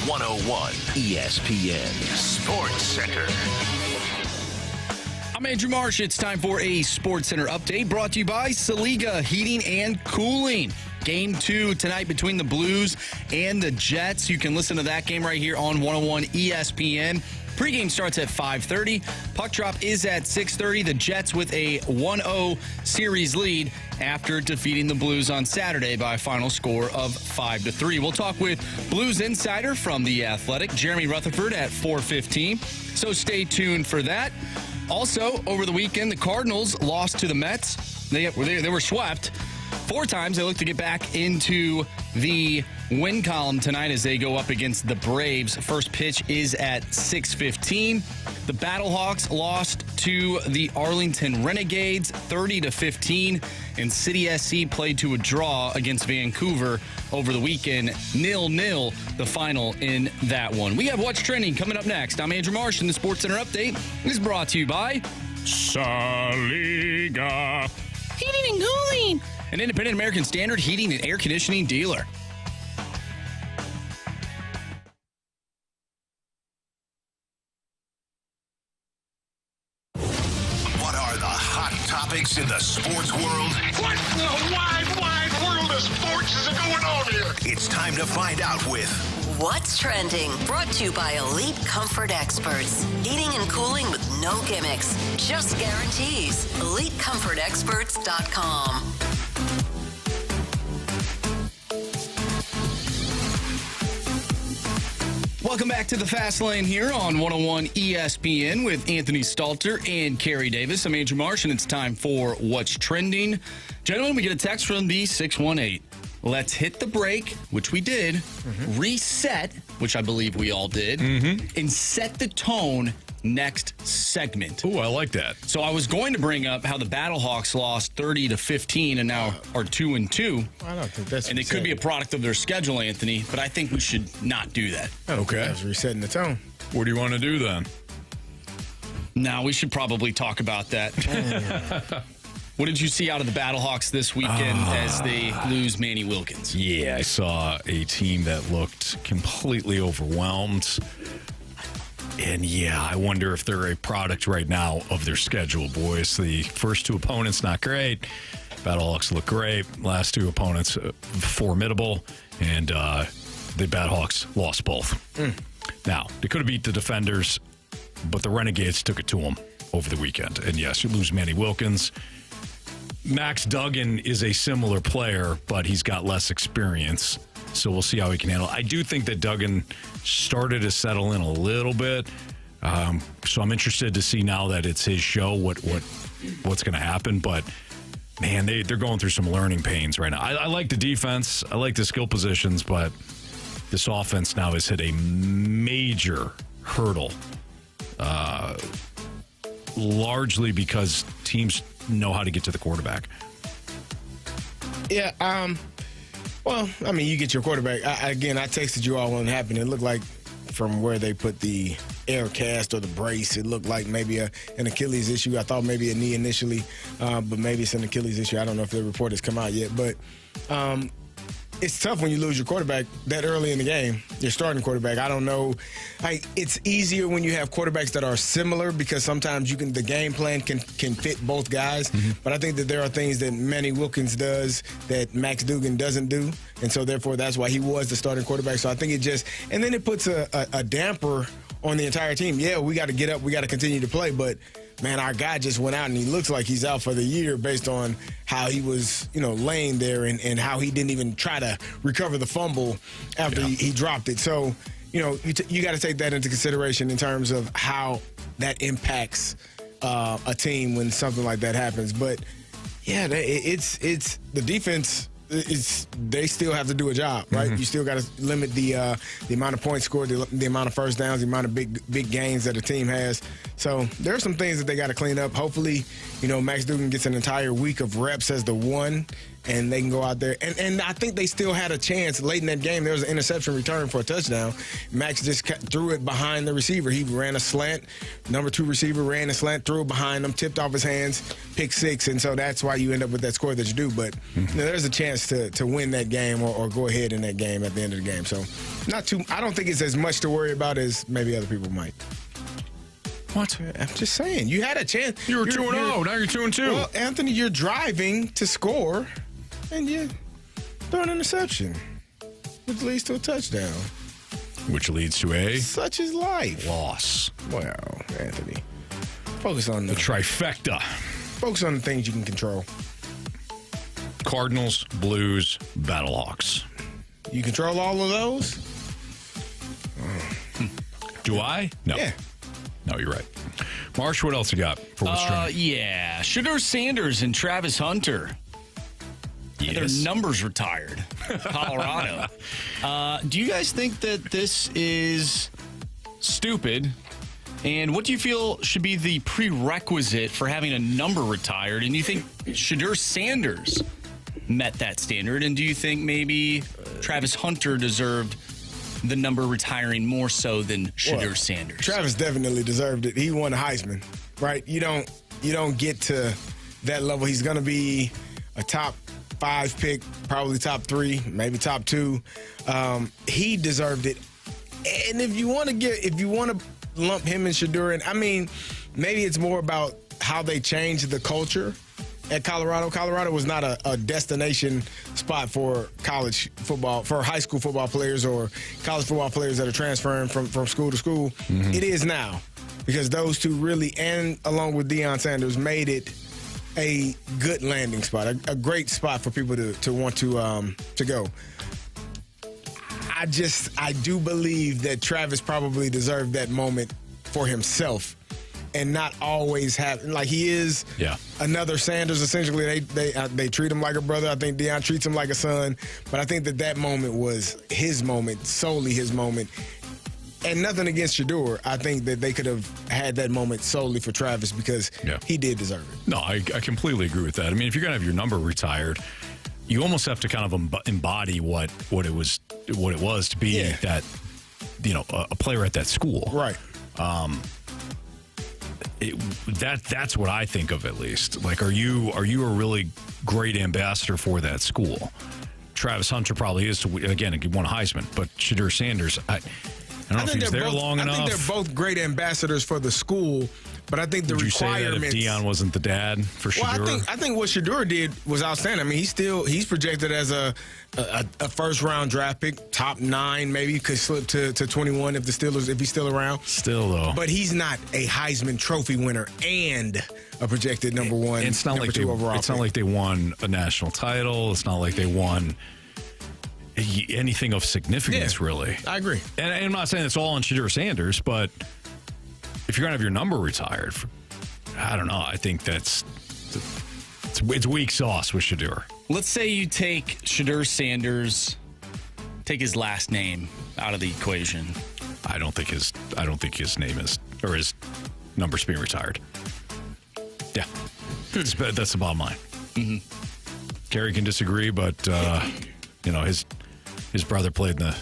101 ESPN Sports Center. I'm Andrew Marsh. It's time for a Sports Center update brought to you by Saliga Heating and Cooling. Game 2 tonight between the Blues and the Jets. You can listen to that game right here on 101 ESPN. Pregame starts at 5:30. Puck drop is at 6:30. The Jets with a 1-0 series lead after defeating the Blues on Saturday by a final score of 5-3. We'll talk with Blues insider from The Athletic, Jeremy Rutherford, at 4:15. So stay tuned for that. Also, over the weekend, the Cardinals lost to the Mets. They were swept 4 times. They look to get back into the win column tonight as they go up against the Braves. First pitch is at 6:15. The Battlehawks lost to the Arlington Renegades 30-15, and City SC played to a draw against Vancouver over the weekend. 0-0 the final in that one. We have What's Trending coming up next. I'm Andrew Marsh, and the Sports Center Update is brought to you by Saliga Heating and Cooling, an independent American Standard heating and air conditioning dealer. What are the hot topics in the sports world? What in the wide world of sports is going on here? It's time to find out with What's Trending? Brought to you by Elite Comfort Experts. Heating and cooling with no gimmicks, just guarantees. EliteComfortExperts.com. Welcome back to the Fast Lane here on 101 ESPN with Anthony Stalter and Carey Davis. I'm Andrew Marsh, and it's time for What's Trending. Gentlemen, we get a text from the 618. Let's hit the break, which we did, reset, which I believe we all did, and set the tone next segment. Ooh, I like that. So I was going to bring up how the Battlehawks lost 30-15 and now are 2-2. I don't think that's and it could be a product of their schedule, Anthony, but I think we should not do that. Okay. That's resetting the tone. What do you want to do then? No, we should probably talk about that. What did you see out of the Battlehawks this weekend as they lose Manny Wilkins? Yeah, I saw a team that looked completely overwhelmed. And yeah, I wonder if they're a product right now of their schedule, boys. The first 2 opponents, not great. Battlehawks look great. Last 2 opponents, formidable. And the Battlehawks lost both. Now, they could have beat the Defenders, but the Renegades took it to them over the weekend. And yes, you lose Manny Wilkins. Max Duggan is a similar player, but he's got less experience. So we'll see how he can handle it. I do think that Duggan started to settle in a little bit. So I'm interested to see now that it's his show what's going to happen. But, man, they're going through some learning pains right now. I like the defense. I like the skill positions. But this offense now has hit a major hurdle, largely because teams know how to get to the quarterback. Yeah, well, I mean, you get your quarterback. I texted you all when it happened. It looked like from where they put the air cast or the brace, it looked like maybe an Achilles issue. I thought maybe a knee initially, but maybe it's an Achilles issue. I don't know if the report has come out yet. But it's tough when you lose your quarterback that early in the game, your starting quarterback. I don't know. It's easier when you have quarterbacks that are similar because sometimes the game plan can fit both guys. But I think that there are things that Manny Wilkins does that Max Duggan doesn't do. And so, therefore, that's why he was the starting quarterback. So I think and then it puts a damper on the entire team. Yeah, we got to get up. We got to continue to play. But, man, our guy just went out and he looks like he's out for the year based on how he was, laying there and how he didn't even try to recover the fumble after he dropped it. So, you got to take that into consideration in terms of how that impacts a team when something like that happens. But, yeah, it's the defense. They still have to do a job, right? You still got to limit the amount of points scored, the amount of first downs, the amount of big gains that a team has. So there are some things that they got to clean up. Hopefully, Max Duggan gets an entire week of reps as the one, and they can go out there. And I think they still had a chance late in that game. There was an interception return for a touchdown. Max just threw it behind the receiver. He ran a slant. Number 2 receiver ran a slant, threw it behind him, tipped off his hands, pick 6. And so that's why you end up with that score that you do. But there's a chance to win that game or go ahead in that game at the end of the game. So I don't think it's as much to worry about as maybe other people might. What? I'm just saying. You had a chance. You were 2-0. Now you're 2-2. Well, Anthony, you're driving to score, and you throw an interception, which leads to a touchdown. Which leads to a... Such is life. Loss. Well, Anthony, focus on the trifecta. Focus on the things you can control. Cardinals, Blues, Battlehawks. You control all of those? Do I? No. Yeah. No, you're right. Marsh, what else you got for what's trending? Yeah. Shedeur Sanders and Travis Hunter. Yes. Their numbers retired. Colorado. Do you guys think that this is stupid? And what do you feel should be the prerequisite for having a number retired? And do you think Shedeur Sanders met that standard? And do you think maybe Travis Hunter deserved the number retiring more so than Shedeur Sanders? Travis definitely deserved it. He won the Heisman, right? You don't get to that level. He's going to be a top 5 pick, probably top 3, maybe top 2. He deserved it. And if you want to lump him and Shedeur in, I mean, maybe it's more about how they changed the culture at Colorado. Colorado was not a destination spot for college football, for high school football players or college football players that are transferring from school to school. Mm-hmm. It is now, because those two really, and along with Deion Sanders, made it a good landing spot, a great spot for people to want to go. I do believe that Travis probably deserved that moment for himself, and not always have, like, he is another Sanders. Essentially, they treat him like a brother. I think Deion treats him like a son. But I think that moment was his moment, solely his moment. And nothing against Shedeur. I think that they could have had that moment solely for Travis, because he did deserve it. No, I completely agree with that. I mean, if you're going to have your number retired, you almost have to kind of embody what it was to be that, a player at that school. Right. That's what I think of, at least. Like, are you a really great ambassador for that school? Travis Hunter probably is. Again, he won a Heisman, but Shedeur Sanders, I don't know if he's there long enough. I think they're both great ambassadors for the school, but I think the requirements. Would you say that if Deion wasn't the dad for Shedeur? Well, I think what Shedeur did was outstanding. I mean, he's projected as a first round draft pick, top 9 maybe, could slip to 21 if he's still around. Still though, but he's not a Heisman Trophy winner and a projected number 1. It's not like overall. It's not like they won a national title. It's not like they won anything of significance, really. I agree. And I'm not saying it's all on Shedeur Sanders, but if you're going to have your number retired, I don't know. I think it's weak sauce with Shedeur. Let's say you take Shedeur Sanders, take his last name out of the equation. I don't think his name is, or his number's being retired. Yeah, that's the bottom line. Mm-hmm. Carey can disagree, but his brother played in the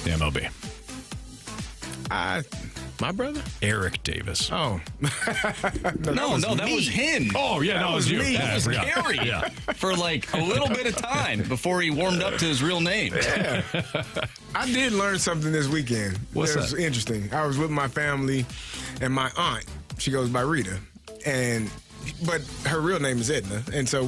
MLB. My brother? Eric Davis. Oh. No, that was him. Oh, yeah, that was you. Me. That was Carey for like a little bit of time before he warmed up to his real name. Yeah. I did learn something this weekend. What's that? It was interesting. I was with my family and my aunt. She goes by Rita. But her real name is Edna. And so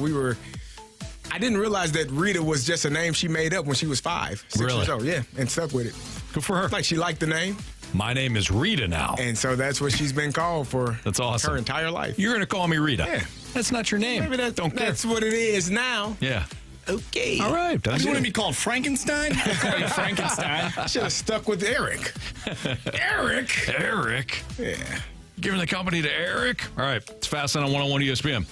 I didn't realize that Rita was just a name she made up when she was 6 years old. Yeah, and stuck with it. Good for her. Like, she liked the name. My name is Rita now. And so that's what she's been called for. That's awesome. Her entire life. You're going to call me Rita. Yeah. That's not your name. Maybe that's what it is now. Yeah. Okay. All right. You want to be called Frankenstein? I'll call you Frankenstein. I should have stuck with Eric. Eric? Yeah. Giving the company to Eric? All right. It's Fast Lane on 101 ESPN.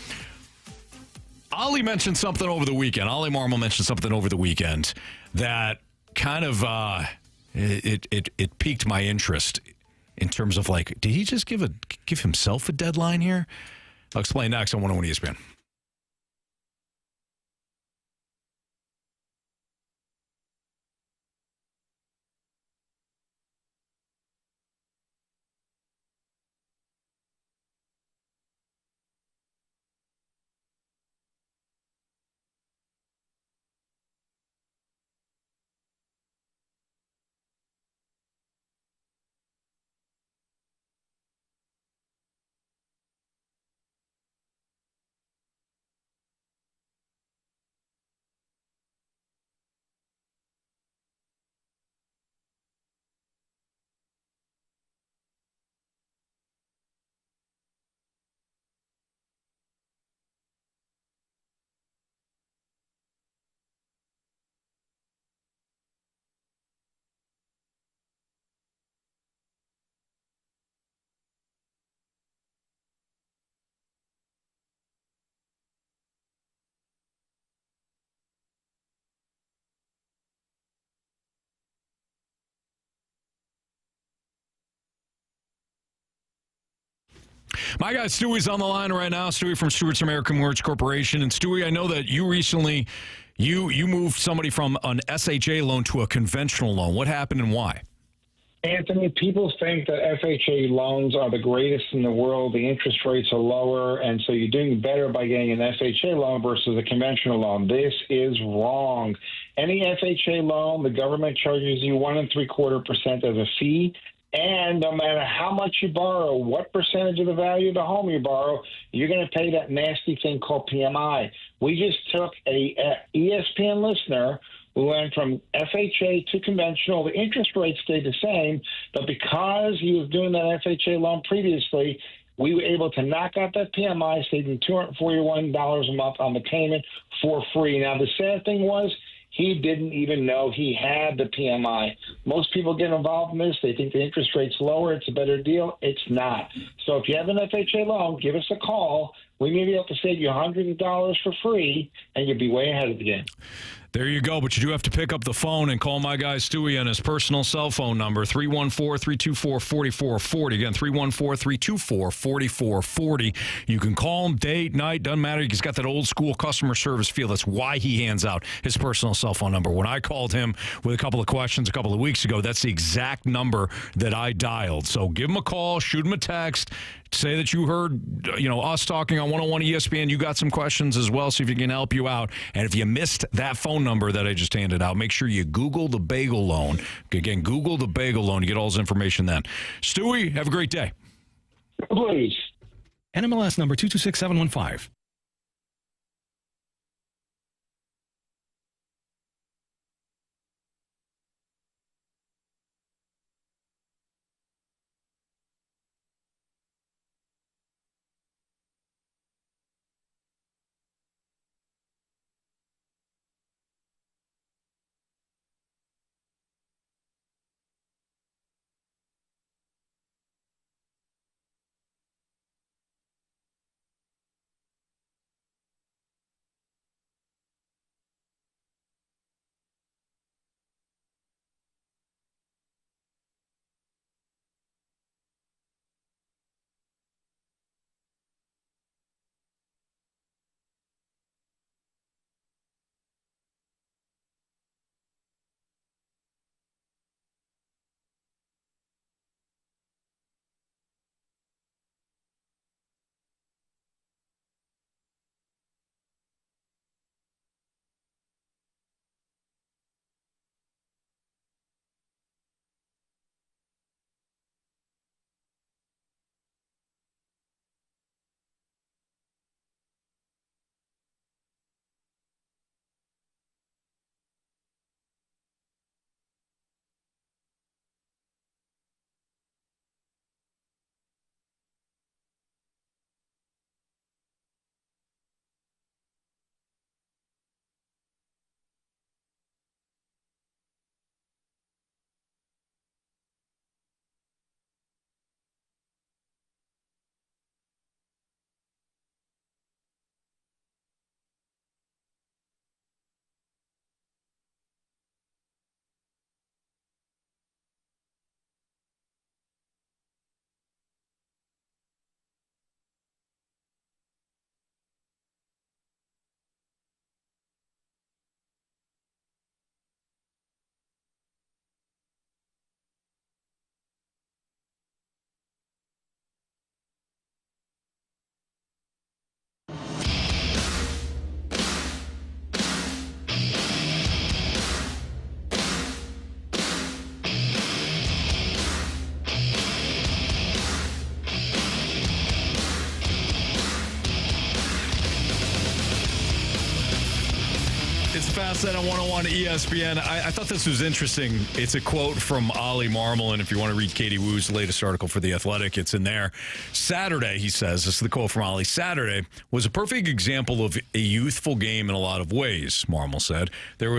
Ollie mentioned something over the weekend. Ollie Marmol mentioned something over the weekend that kind of it piqued my interest in terms of, like, did he just give himself a deadline here? I'll explain next on 101 ESPN. My guy Stewie's on the line right now. Stewie from Stewart's American Mortgage Corporation. And Stewie, I know that you recently you moved somebody from an SHA loan to a conventional loan. What happened and why? Anthony, people think that FHA loans are the greatest in the world. The interest rates are lower, and so you're doing better by getting an FHA loan versus a conventional loan. This is wrong. Any FHA loan, the government charges you 1.75% as a fee, and no matter how much you borrow, what percentage of the value of the home you borrow, you're going to pay that nasty thing called PMI. We just took a ESPN listener. We went from FHA to conventional. The interest rate stayed the same, but because he was doing that FHA loan previously, we were able to knock out that PMI, saving $241 a month on the payment for free. Now, the sad thing was he didn't even know he had the PMI. Most people get involved in this. They think the interest rate's lower. It's a better deal. It's not. So if you have an FHA loan, give us a call. We may be able to save you $100 for free, and you'll be way ahead of the game. There you go, but you do have to pick up the phone and call my guy Stewie on his personal cell phone number, 314-324-4440. Again, 314-324-4440. You can call him day, night, doesn't matter. He's got that old school customer service feel. That's why he hands out his personal cell phone number. When I called him with a couple of questions a couple of weeks ago, that's the exact number that I dialed. So give him a call, shoot him a text. Say that you heard, us talking on 101 ESPN. You got some questions as well, see if he can help you out. And if you missed that phone number that I just handed out, make sure you Google the bagel loan. Again, Google the bagel loan. You get all his information then. Stewie, have a great day. Please. NMLS number 226715. Fast Lane on 101 ESPN. I thought this was interesting. It's a quote from Ollie Marmol, and if you want to read Katie Woo's latest article for The Athletic, it's in there. Saturday, he says, this is the quote from Ollie, Saturday was a perfect example of a youthful game in a lot of ways, Marmol said. There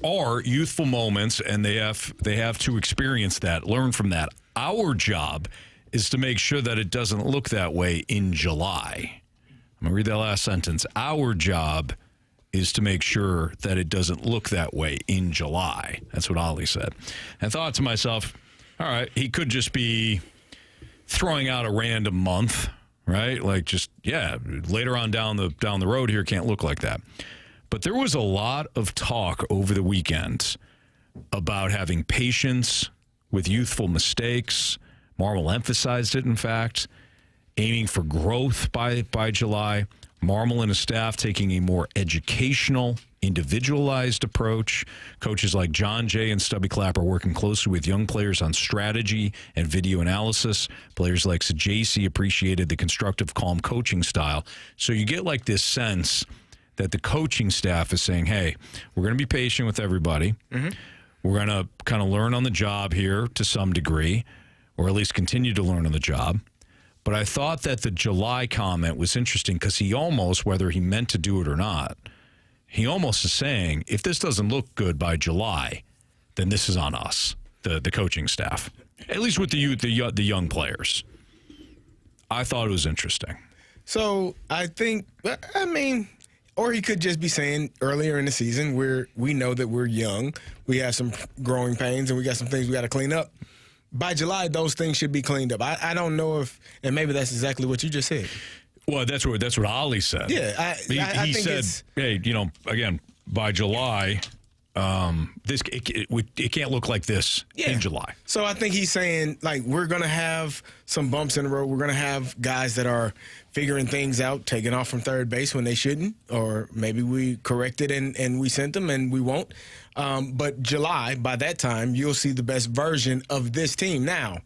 are youthful moments, and they have to experience that, learn from that. Our job is to make sure that it doesn't look that way in July. I'm going to read that last sentence. Our job is to make sure that it doesn't look that way in July. That's what Ollie said. I thought to myself, all right, he could just be throwing out a random month, right? Like just, later on down the road here can't look like that. But there was a lot of talk over the weekend about having patience with youthful mistakes. Marmol emphasized it, in fact, aiming for growth by July. Marmol and his staff taking a more educational, individualized approach. Coaches like John Jay and Stubby Clapper working closely with young players on strategy and video analysis. Players like Sajasi appreciated the constructive, calm coaching style. So you get like this sense that the coaching staff is saying, hey, we're going to be patient with everybody. Mm-hmm. We're going to kind of learn on the job here to some degree, or at least continue to learn on the job. But I thought that the July comment was interesting because he almost, whether he meant to do it or not, he almost is saying, if this doesn't look good by July, then this is on us, the coaching staff, at least with the young players. I thought it was interesting. So I think, or he could just be saying earlier in the season, we know that we're young, we have some growing pains, and we got some things we got to clean up. By July, those things should be cleaned up. I don't know if, and maybe that's exactly what you just said. Well, that's what Ollie said. Yeah, he said, hey, again, by July, it can't look like this in July. So I think he's saying, like, we're going to have some bumps in the road. We're going to have guys that are figuring things out, taking off from third base when they shouldn't, or maybe we corrected and we sent them and we won't. But July, by that time, you'll see the best version of this team. Now,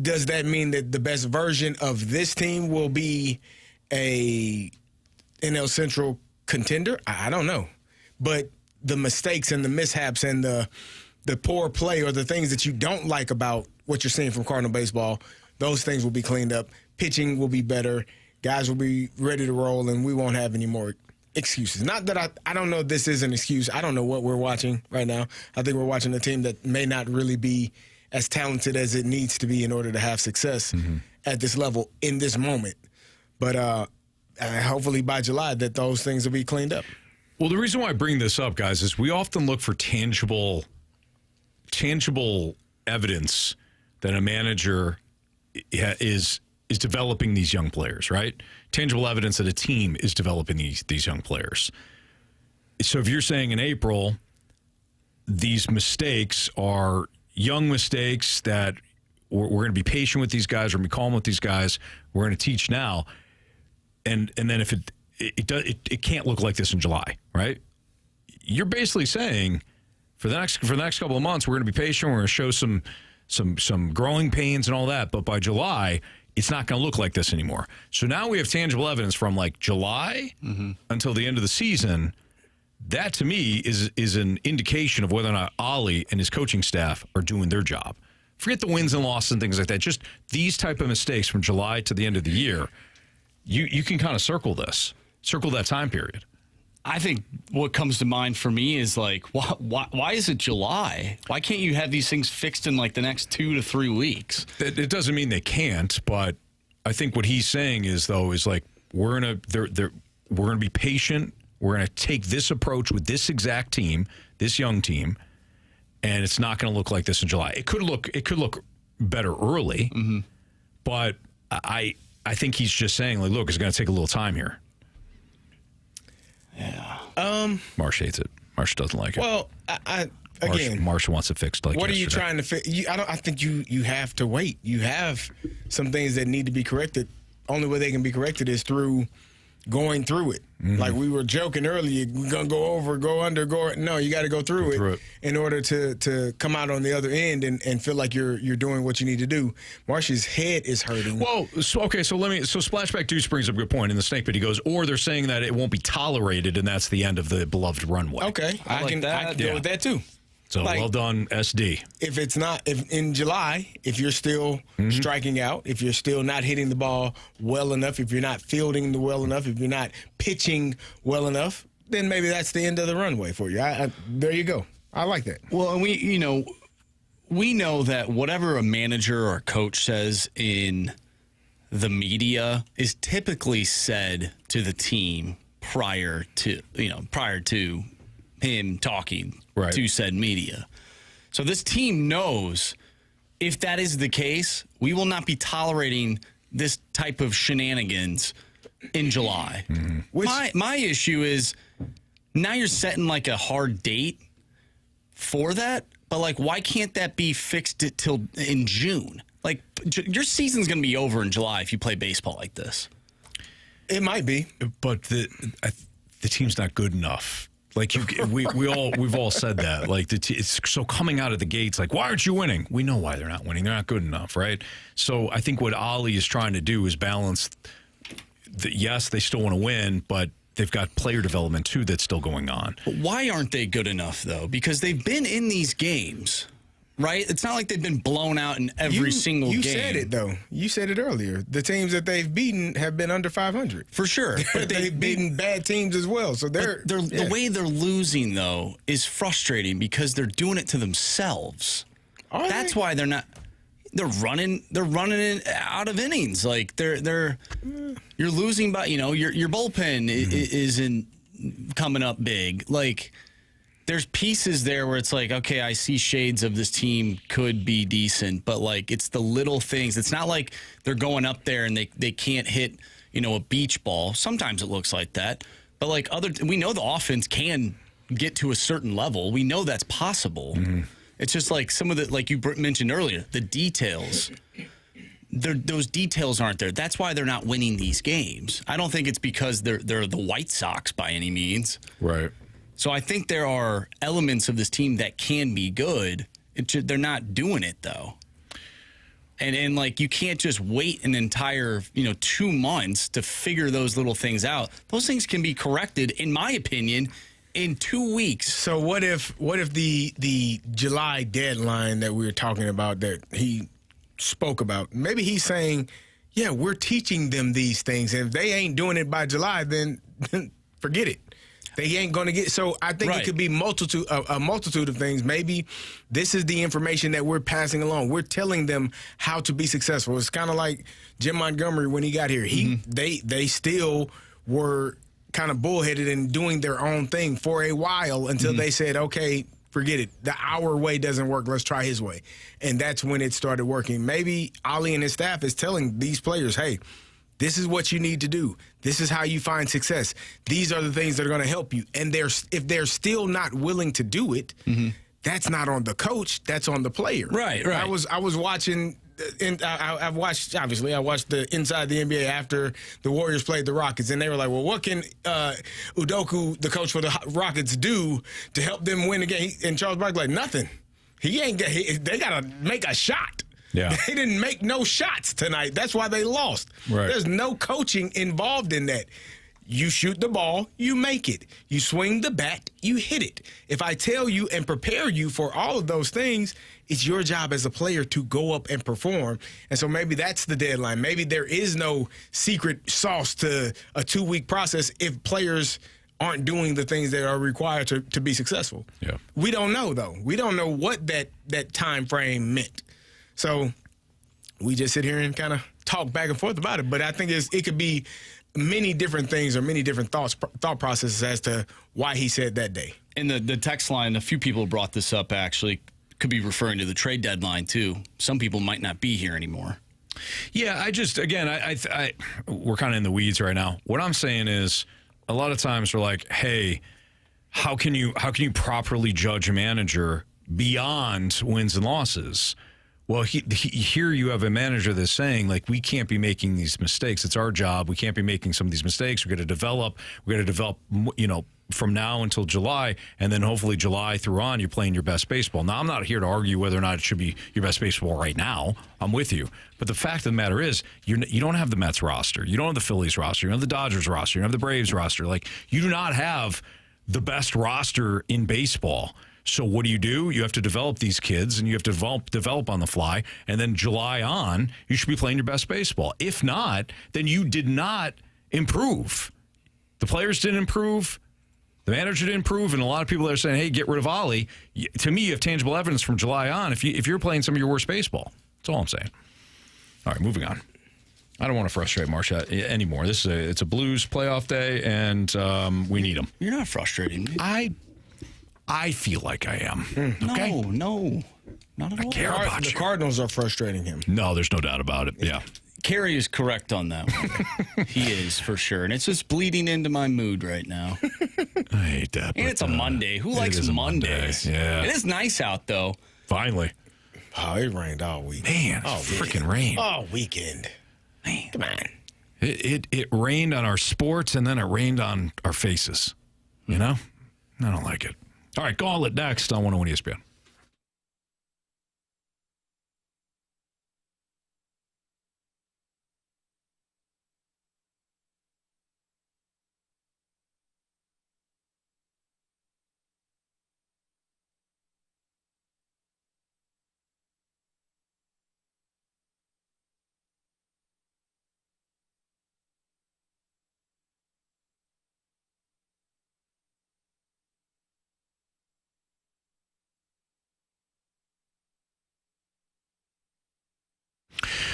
does that mean that the best version of this team will be a NL Central contender? I don't know. But the mistakes and the mishaps and the poor play or the things that you don't like about what you're seeing from Cardinal baseball, those things will be cleaned up. Pitching will be better. Guys will be ready to roll, and we won't have any more excuses. Not that I don't know if this is an excuse. I don't know what we're watching right now. I think we're watching a team that may not really be as talented as it needs to be in order to have success at this level in this moment. But hopefully by July that those things will be cleaned up. Well, the reason why I bring this up, guys, is we often look for tangible evidence that a manager is developing these young players, right? Tangible evidence that a team is developing these young players. So if you're saying in April, these mistakes are young mistakes that we're going to be patient with these guys, we're going to be calm with these guys, we're going to teach now, and then if it can't look like this in July, right? You're basically saying for the next couple of months, we're going to be patient, we're going to show some growing pains and all that, but by July, it's not going to look like this anymore. So now we have tangible evidence from like July until the end of the season. That to me is an indication of whether or not Ollie and his coaching staff are doing their job. Forget the wins and losses and things like that. Just these type of mistakes from July to the end of the year. You can kind of circle that time period. I think what comes to mind for me is like, why is it July? Why can't you have these things fixed in like the next 2 to 3 weeks? It doesn't mean they can't, but I think what he's saying is like we're gonna be patient. We're gonna take this approach with this exact team, this young team, and it's not gonna look like this in July. It could look better early, but I think he's just saying like, look, it's gonna take a little time here. Yeah. Marsh hates it. Marsh doesn't like it. Well, again, Marsh wants it fixed. Like what yesterday. Are you trying to fix? I think you have to wait. You have some things that need to be corrected. Only way they can be corrected is through going through it. Like we were joking earlier, we're gonna go under. No, you got to go through it in order to come out on the other end and feel like you're doing what you need to do. Marsh's head is hurting. Well, so Splashback Deuce brings up a good point in the snake pit. He goes, or they're saying that it won't be tolerated, and that's the end of the beloved runway. Okay, I can deal with that too. So well done, SD. If in July, if you're still striking out, if you're still not hitting the ball well enough, if you're not fielding well enough, if you're not pitching well enough, then maybe that's the end of the runway for you. There you go. I like that. Well, and we know that whatever a manager or a coach says in the media is typically said to the team prior to him talking to said media. So this team knows if that is the case, we will not be tolerating this type of shenanigans in July. My issue is now you're setting like a hard date for that, but like why can't that be fixed till in June? Like your season's going to be over in July if you play baseball like this. It might be, but the team's not good enough. Like we've all said that. Like it's so coming out of the gates. Like, why aren't you winning? We know why they're not winning. They're not good enough, right? So I think what Ollie is trying to do is balance. Yes, they still want to win, but they've got player development too that's still going on. But why aren't they good enough though? Because they've been in these games. Right? It's not like they've been blown out in every single game. You said it, though. You said it earlier. The teams that they've beaten have been under 500. For sure. But they've beaten bad teams as well. So the way they're losing, though, is frustrating because they're doing it to themselves. That's why they're not. They're running it out of innings. Like you're losing by your bullpen isn't coming up big. Like there's pieces there where it's like, okay, I see shades of this team could be decent, but like it's the little things. It's not like they're going up there and they can't hit, a beach ball. Sometimes it looks like that. But like we know the offense can get to a certain level. We know that's possible. It's just like some of the, like you mentioned earlier, the details. Those details aren't there. That's why they're not winning these games. I don't think it's because they're the White Sox by any means. Right. So I think there are elements of this team that can be good. They're not doing it, though. And like you can't just wait an entire 2 months to figure those little things out. Those things can be corrected, in my opinion, in 2 weeks. So what if the July deadline that we were talking about that he spoke about, maybe he's saying, yeah, we're teaching them these things, and if they ain't doing it by July, then forget it. They ain't going to get. So I think it could be a multitude of things. Maybe this is the information that we're passing along. We're telling them how to be successful. It's kind of like Jim Montgomery when he got here. They still were kind of bullheaded and doing their own thing for a while until they said, okay, forget it. Our way doesn't work. Let's try his way. And that's when it started working. Maybe Ollie and his staff is telling these players, hey, this is what you need to do. This is how you find success. These are the things that are going to help you. And if they're still not willing to do it, that's not on the coach. That's on the player. Right. I was watching. I watched the Inside the NBA after the Warriors played the Rockets, and they were like, well, what can Udoka, the coach for the Rockets, do to help them win the game? And Charles Barkley, like, nothing. They got to make a shot. Yeah. They didn't make no shots tonight. That's why they lost. Right. There's no coaching involved in that. You shoot the ball, you make it. You swing the bat, you hit it. If I tell you and prepare you for all of those things, it's your job as a player to go up and perform. And so maybe that's the deadline. Maybe there is no secret sauce to a 2-week process if players aren't doing the things that are required to be successful. Yeah. We don't know, though. We don't know what that time frame meant. So we just sit here and kind of talk back and forth about it. But I think it could be many different things or many different thought processes as to why he said that day. In the text line, a few people brought this up, actually. Could be referring to the trade deadline, too. Some people might not be here anymore. Yeah, we're kind of in the weeds right now. What I'm saying is a lot of times we're like, hey, how can you properly judge a manager beyond wins and losses? Well, here you have a manager that's saying, like, we can't be making these mistakes. It's our job. We can't be making some of these mistakes. We're going to develop, from now until July, and then hopefully July through on, you're playing your best baseball. Now, I'm not here to argue whether or not it should be your best baseball right now. I'm with you. But the fact of the matter is, you don't have the Mets roster. You don't have the Phillies roster. You don't have the Dodgers roster. You don't have the Braves roster. Like, you do not have the best roster in baseball. So what do? You have to develop these kids, and you have to develop on the fly. And then July on, you should be playing your best baseball. If not, then you did not improve. The players didn't improve. The manager didn't improve. And a lot of people are saying, hey, get rid of Ollie. To me, you have tangible evidence from July on if you're playing some of your worst baseball. That's all I'm saying. All right, moving on. I don't want to frustrate Marcia anymore. It's a Blues playoff day, and we need them. You're not frustrating me. I feel like I am. Okay? No. Not at all. The Cardinals are frustrating him. No, there's no doubt about it. Yeah. Carey is correct on that one. He is, for sure. And it's just bleeding into my mood right now. I hate that. And it's a Monday. Who likes Mondays? Yeah. It is nice out, though. Finally. Oh, it rained all week. Man, freaking rain. All weekend. Man, come on. It rained on our sports, and then it rained on our faces. You know? I don't like it. All right, Gauntlet next on 101 ESPN.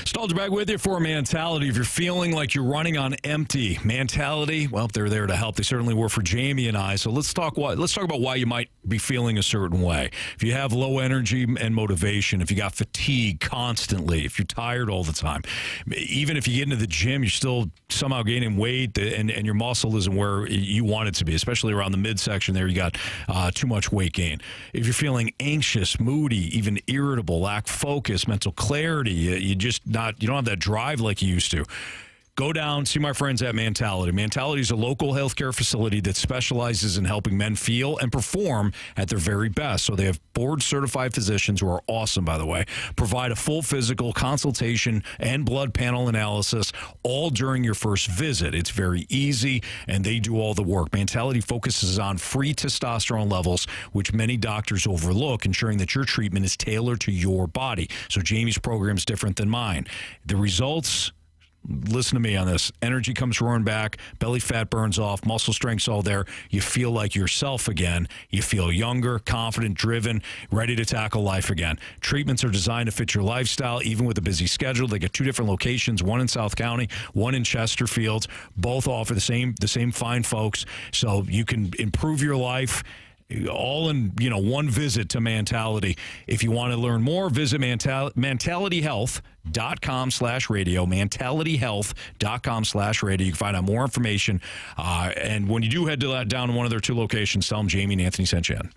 Stalter back with you for Mentality. If you're feeling like you're running on empty, Mentality, well, they're there to help. They certainly were for Jamie and I. So let's talk about why you might be feeling a certain way. If you have low energy and motivation, if you got fatigue constantly, if you're tired all the time, even if you get into the gym, you're still somehow gaining weight and your muscle isn't where you want it to be, especially around the midsection there, you got too much weight gain. If you're feeling anxious, moody, even irritable, lack focus, mental clarity, you don't have that drive like you used to. Go down, see my friends at Mentality. Mentality is a local healthcare facility that specializes in helping men feel and perform at their very best. So they have board-certified physicians who are awesome, by the way, provide a full physical consultation and blood panel analysis all during your first visit. It's very easy, and they do all the work. Mentality focuses on free testosterone levels, which many doctors overlook, ensuring that your treatment is tailored to your body. So Jamie's program is different than mine. The results... Listen to me on this. Energy comes roaring back. Belly fat burns off. Muscle strength's all there. You feel like yourself again. You feel younger, confident, driven, ready to tackle life again. Treatments are designed to fit your lifestyle, even with a busy schedule. They get 2 different locations, one in South County, one in Chesterfield. Both offer the same fine folks, so you can improve your life. All in, one visit to Mentality. If you want to learn more, visit mentalityhealth.com/radio, mentalityhealth.com/radio. You can find out more information. And when you do head down to one of their 2 locations, tell them Jamie and Anthony sent you in.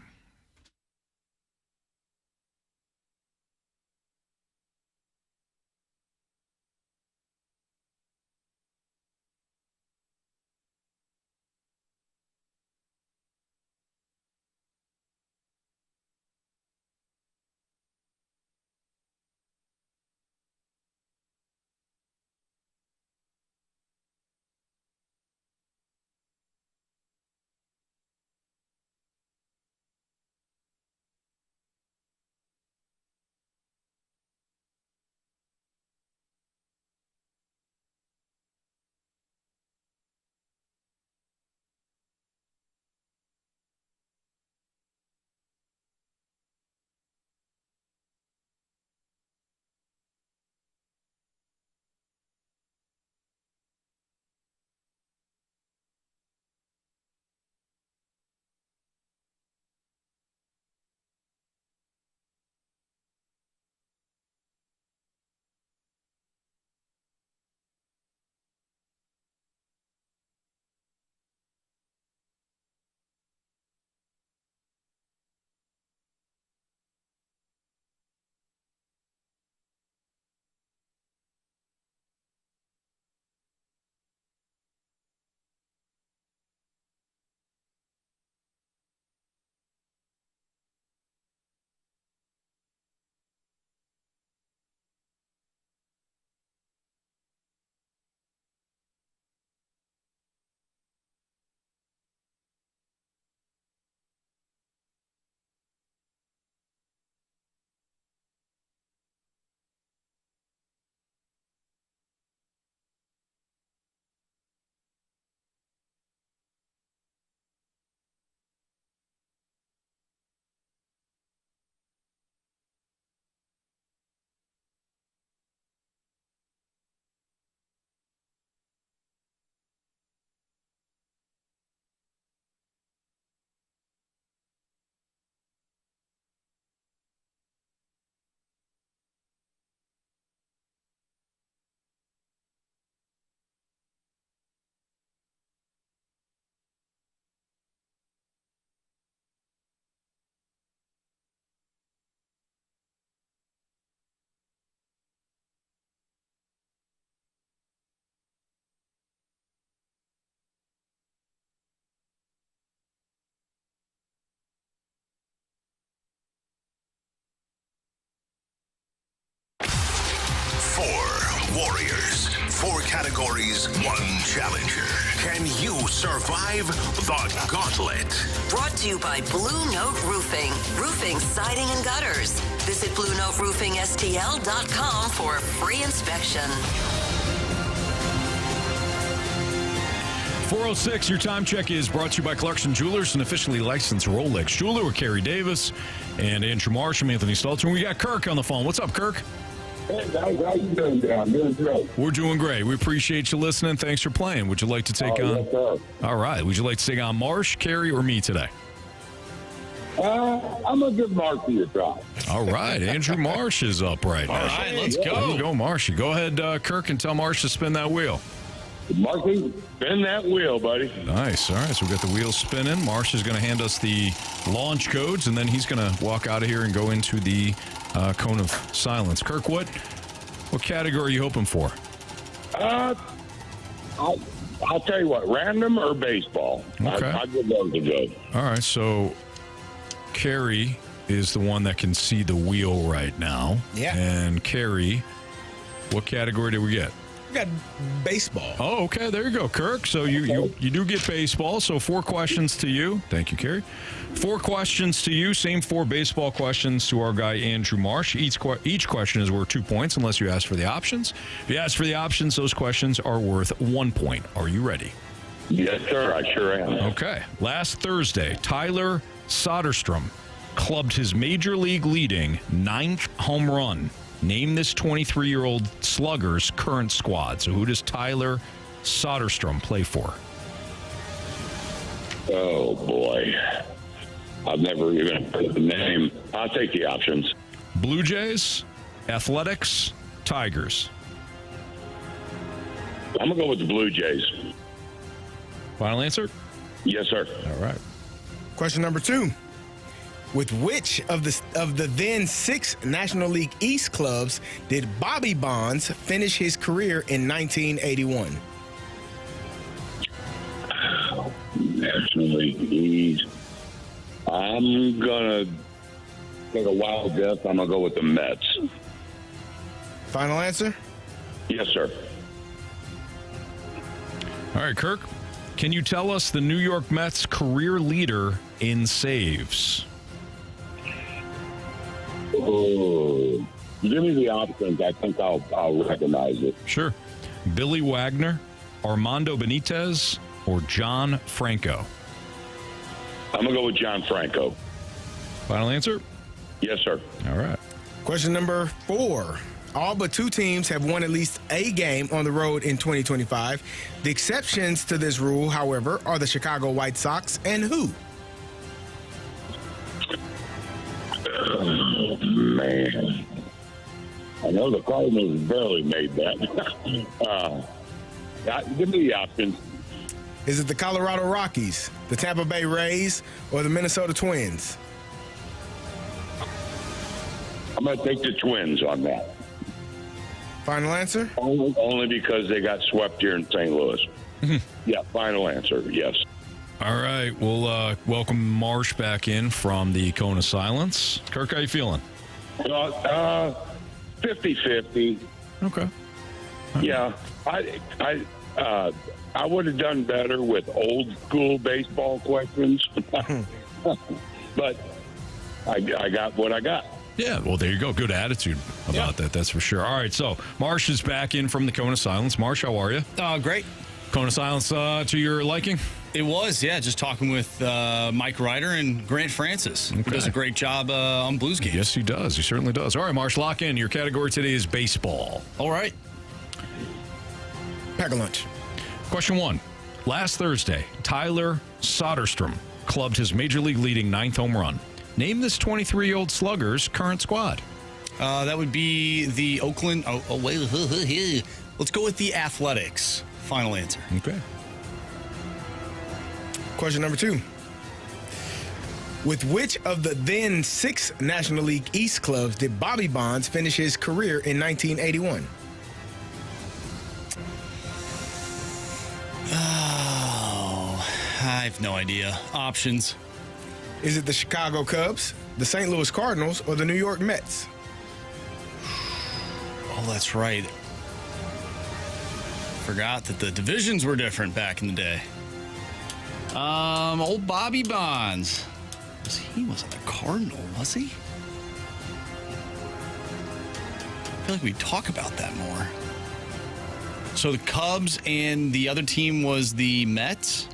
categories, one challenger. Can you survive the gauntlet? Brought to you by Blue Note Roofing. Roofing, siding, and gutters. Visit BlueNoteRoofingSTL.com for a free inspection. 4:06, your time check is brought to you by Clarkson Jewelers, an officially licensed Rolex jeweler with Carey Davis and Andrew Marsh and Anthony Stalter. And we got Kirk on the phone. What's up, Kirk? Hey, guys, how you doing? Doing great. We're doing great. We appreciate you listening. Thanks for playing. Would you like to take on? Yes, sir. All right. Would you like to take on Marsh, Carey, or me today? I'm going to give Marcy a try. All right. Andrew Marsh is up right now. All right, let's go. Go, Marshy. Go ahead, Kirk, and tell Marsh to spin that wheel. Marcy, spin that wheel, buddy. Nice. All right, so we've got the wheel spinning. Marsh is going to hand us the launch codes, and then he's going to walk out of here and go into the cone of silence. Kirk, what category are you hoping for? I'll tell you what, random or baseball? Okay. I'll give those a go. All right, so Carey is the one that can see the wheel right now. Yeah. And Carey, what category did we get? We got baseball. Oh, okay. There you go, Kirk. So you do get baseball. So 4 questions to you. Thank you, Carey. 4 questions to you. Same 4 baseball questions to our guy, Andrew Marsh. Each question is worth 2 points unless you ask for the options. If you ask for the options, those questions are worth 1 point. Are you ready? Yes, sir. I sure am. Okay. Last Thursday, Tyler Soderstrom clubbed his major league leading 9th home run. Name this 23-year-old slugger's current squad. So who does Tyler Soderstrom play for? Oh, boy. I've never even heard the name. I'll take the options. Blue Jays, Athletics, Tigers. I'm going to go with the Blue Jays. Final answer? Yes, sir. All right. Question number 2. With which of the then 6 National League East clubs did Bobby Bonds finish his career in 1981? National League East. I'm going to take a wild guess. I'm going to go with the Mets. Final answer? Yes, sir. All right, Kirk. Can you tell us the New York Mets career leader in saves? Oh, give me the options. I think I'll recognize it. Sure. Billy Wagner, Armando Benitez, or John Franco? I'm going to go with John Franco. Final answer? Yes, sir. All right. Question number 4. All but 2 teams have won at least a game on the road in 2025. The exceptions to this rule, however, are the Chicago White Sox and who? Oh, man. I know the Cardinals barely made that. Give me the options. Is it the Colorado Rockies, the Tampa Bay Rays, or the Minnesota Twins? I'm going to take the Twins on that. Final answer? Only because they got swept here in St. Louis. Yeah, final answer, yes. All right. We'll welcome Marsh back in from the cone of silence. Kirk, how you feeling? 50-50. Okay. Yeah, I would have done better with old school baseball questions, but I got what I got. Yeah, well, there you go. Good attitude about that, that's for sure. All right, so Marsh is back in from the cone of silence. Marsh, how are you? Great. Cone of silence to your liking? It was, yeah. Just talking with Mike Ryder and Grant Francis, who does a great job on Blues games. Yes, he does. He certainly does. All right, Marsh, lock in. Your category today is baseball. All right. Pack a lunch. Question 1. Last Thursday, Tyler Soderstrom clubbed his major league leading 9th home run. Name this 23-year-old slugger's current squad. That would be the Oakland. Wait. Let's go with the Athletics. Final answer. Okay. Question number 2. With which of the then 6 National League East clubs did Bobby Bonds finish his career in 1981? Oh, I have no idea. Options. Is it the Chicago Cubs, the St. Louis Cardinals, or the New York Mets? Oh, that's right. Forgot that the divisions were different back in the day. Old Bobby Bonds. He was on the Cardinal, was he? I feel like we talk about that more. So the Cubs and the other team was the Mets.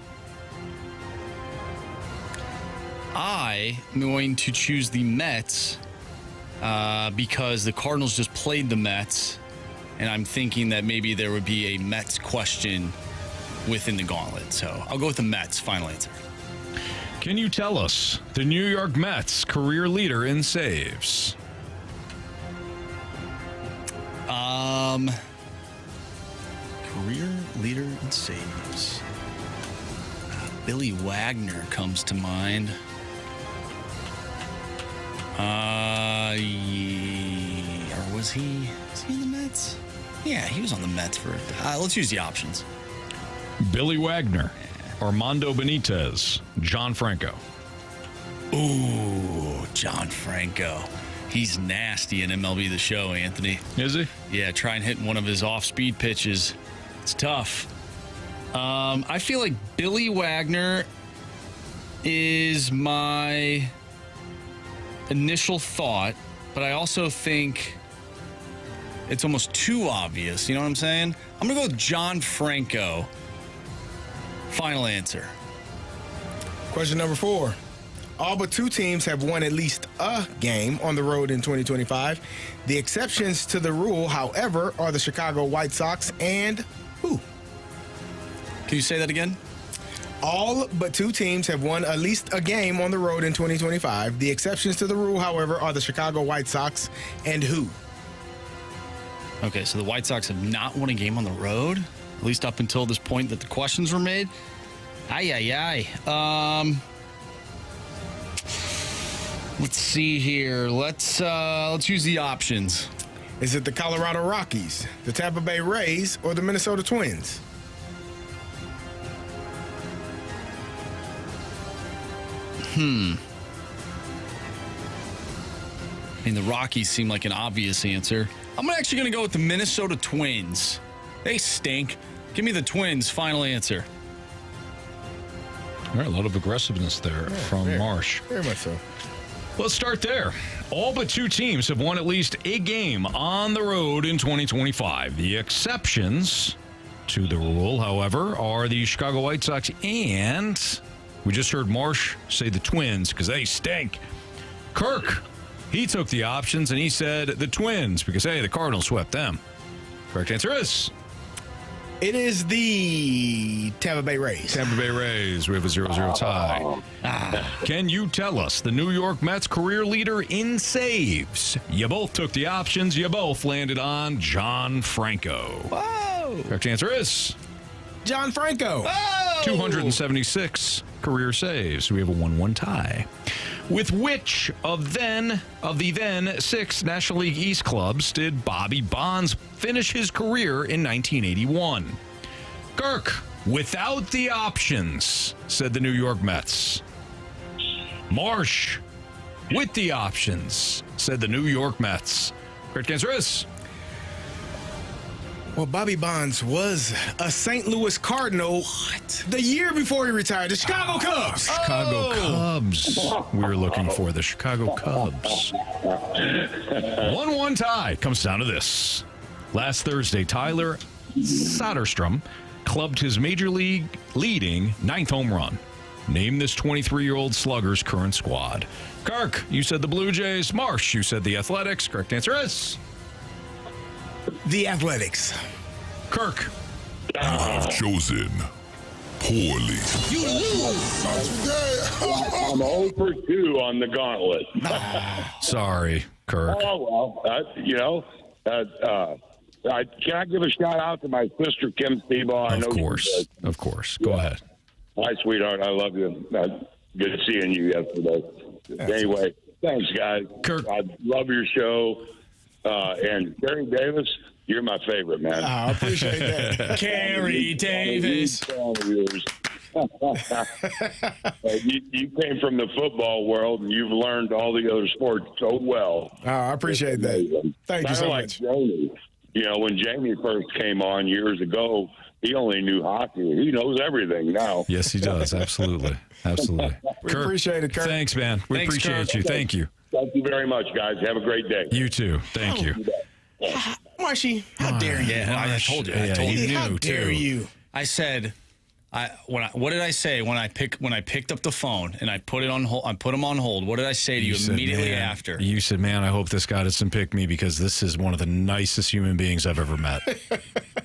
I am going to choose the Mets because the Cardinals just played the Mets, and I'm thinking that maybe there would be a Mets question within the Gauntlet. So I'll go with the Mets. Final answer. Can you tell us the New York Mets career leader in saves? Career leader in saves. Billy Wagner comes to mind. Or was he in the Mets? Yeah, he was on the Mets for it. Let's use the options. Billy Wagner, Armando Benitez, John Franco. Ooh, John Franco. He's nasty in MLB The Show, Anthony. Is he? Yeah, try and hit one of his off-speed pitches. It's tough. I feel like Billy Wagner is my initial thought, but I also think it's almost too obvious. You know what I'm saying? I'm going to go with John Franco. Final answer. Question number 4. All but 2 teams have won at least a game on the road in 2025. The exceptions to the rule, however, are the Chicago White Sox and who? Can you say that again? All but 2 teams have won at least a game on the road in 2025. The exceptions to the rule, however, are the Chicago White Sox and who? Okay, so the White Sox have not won a game on the road, at least up until this point that the questions were made. Let's see here. Let's use the options. Is it the Colorado Rockies, the Tampa Bay Rays, or the Minnesota Twins? I mean, the Rockies seem like an obvious answer. I'm actually going to go with the Minnesota Twins. They stink. Give me the Twins. Final answer. All right, a lot of aggressiveness there from Marsh. Very much so. Let's start there. All but 2 teams have won at least a game on the road in 2025. The exceptions to the rule, however, are the Chicago White Sox and we just heard Marsh say the Twins because they stink. Kirk, he took the options and he said the Twins because, hey, the Cardinals swept them. Correct answer is? It is the Tampa Bay Rays. Tampa Bay Rays. We have a 0-0 tie. Can you tell us the New York Mets career leader in saves? You both took the options. You both landed on John Franco. Whoa. Correct answer is? John Franco. Whoa. 276 career saves. We have a 1-1 tie. With which of the then 6 National League East clubs did Bobby Bonds finish his career in 1981? Kirk, without the options, said the New York Mets. Marsh, with the options, said the New York Mets. Correct answer is? Well, Bobby Bonds was a St. Louis Cardinal the year before he retired. The Chicago Cubs. Chicago Cubs. We were looking for the Chicago Cubs. 1-1 tie. Comes down to this. Last Thursday, Tyler Soderstrom clubbed his major league leading 9th home run. Name this 23-year-old slugger's current squad. Kirk, you said the Blue Jays. Marsh, you said the Athletics. Correct answer is? The Athletics. Kirk. I've chosen poorly. You lose. I'm 0 for 2 on the Gauntlet. Sorry, Kirk. Oh, well, can I give a shout out to my sister, Kim Seabaugh? Of course. Go ahead. Hi, sweetheart. I love you. Good seeing you yesterday. Anyway, thanks, guys. Kirk. I love your show. And Carey Davis, you're my favorite, man. I appreciate that. Carey Davis. You came from the football world, and you've learned all the other sports so well. I appreciate that. Thank you so much. Joni. when Jamie first came on years ago, he only knew hockey. He knows everything now. Yes, he does. Absolutely. Absolutely. We appreciate it, Kurt. Thanks, man. We appreciate you. Thank you. Thank you very much, guys. Have a great day. You too. Thank you. Marshy, how dare you? Yeah, I told you. I told you. How dare you? I said, what did I say when I picked up the phone and I put it on hold? I put him on hold. What did I say to you immediately after? You said, "Man, I hope this guy doesn't pick me because this is one of the nicest human beings I've ever met."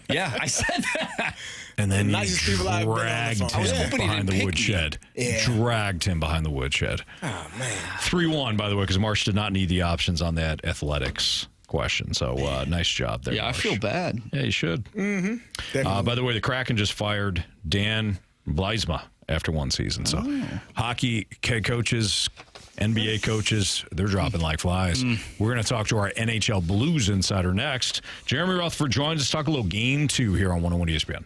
Yeah, I said that. And then nicest you people I've been on the dragged phone. I was him hoping he behind didn't the pick woodshed. me. Yeah. Dragged him behind the woodshed. Oh, man. 3-1, by the way, because Marsh did not need the options on that athletics question. So nice job there. Yeah, Marsh. I feel bad. Yeah, you should. Mm-hmm. By the way, the Kraken just fired Dan Bleisma after one season. So hockey coaches, NBA coaches, they're dropping like flies. We're going to talk to our NHL Blues insider next. Jeremy Rutherford joins us, talk a little Game 2 here on 101 ESPN.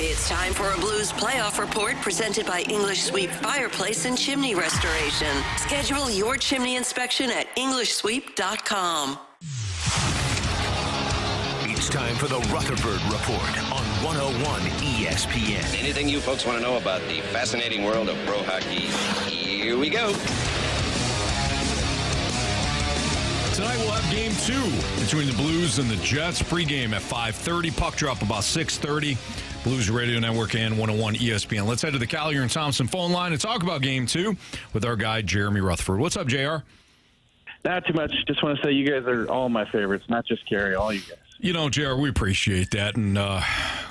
It's time for a Blues playoff report presented by English Sweep Fireplace and Chimney Restoration. Schedule your chimney inspection at EnglishSweep.com. It's time for the Rutherford Report on 101 ESPN. Anything you folks want to know about the fascinating world of pro hockey, here we go. Tonight we'll have Game 2 between the Blues and the Jets. Pre-game at 5:30. Puck drop about 6:30. Blues Radio Network and 101 ESPN. Let's head to the Collier and Thompson phone line and talk about Game 2 with our guy, Jeremy Rutherford. What's up, JR? Not too much. Just want to say you guys are all my favorites, not just Carey, all you guys. You know, JR, we appreciate that, and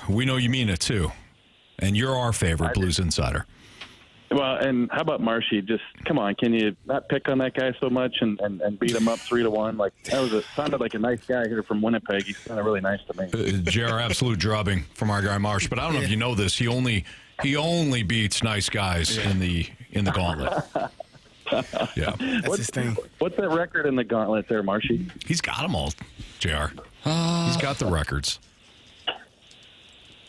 we know you mean it, too. And you're our favorite Blues insider. Well, and how about Marshy? Just come on, can you not pick on that guy so much and beat him up 3-1? Like that sounded like a nice guy here from Winnipeg. He sounded really nice to me. JR, absolute drubbing from our guy Marsh. But I don't know if you know this. He only beats nice guys in the Gauntlet. Yeah, that's his thing. What's that record in the Gauntlet there, Marshy? He's got them all, JR. He's got the records.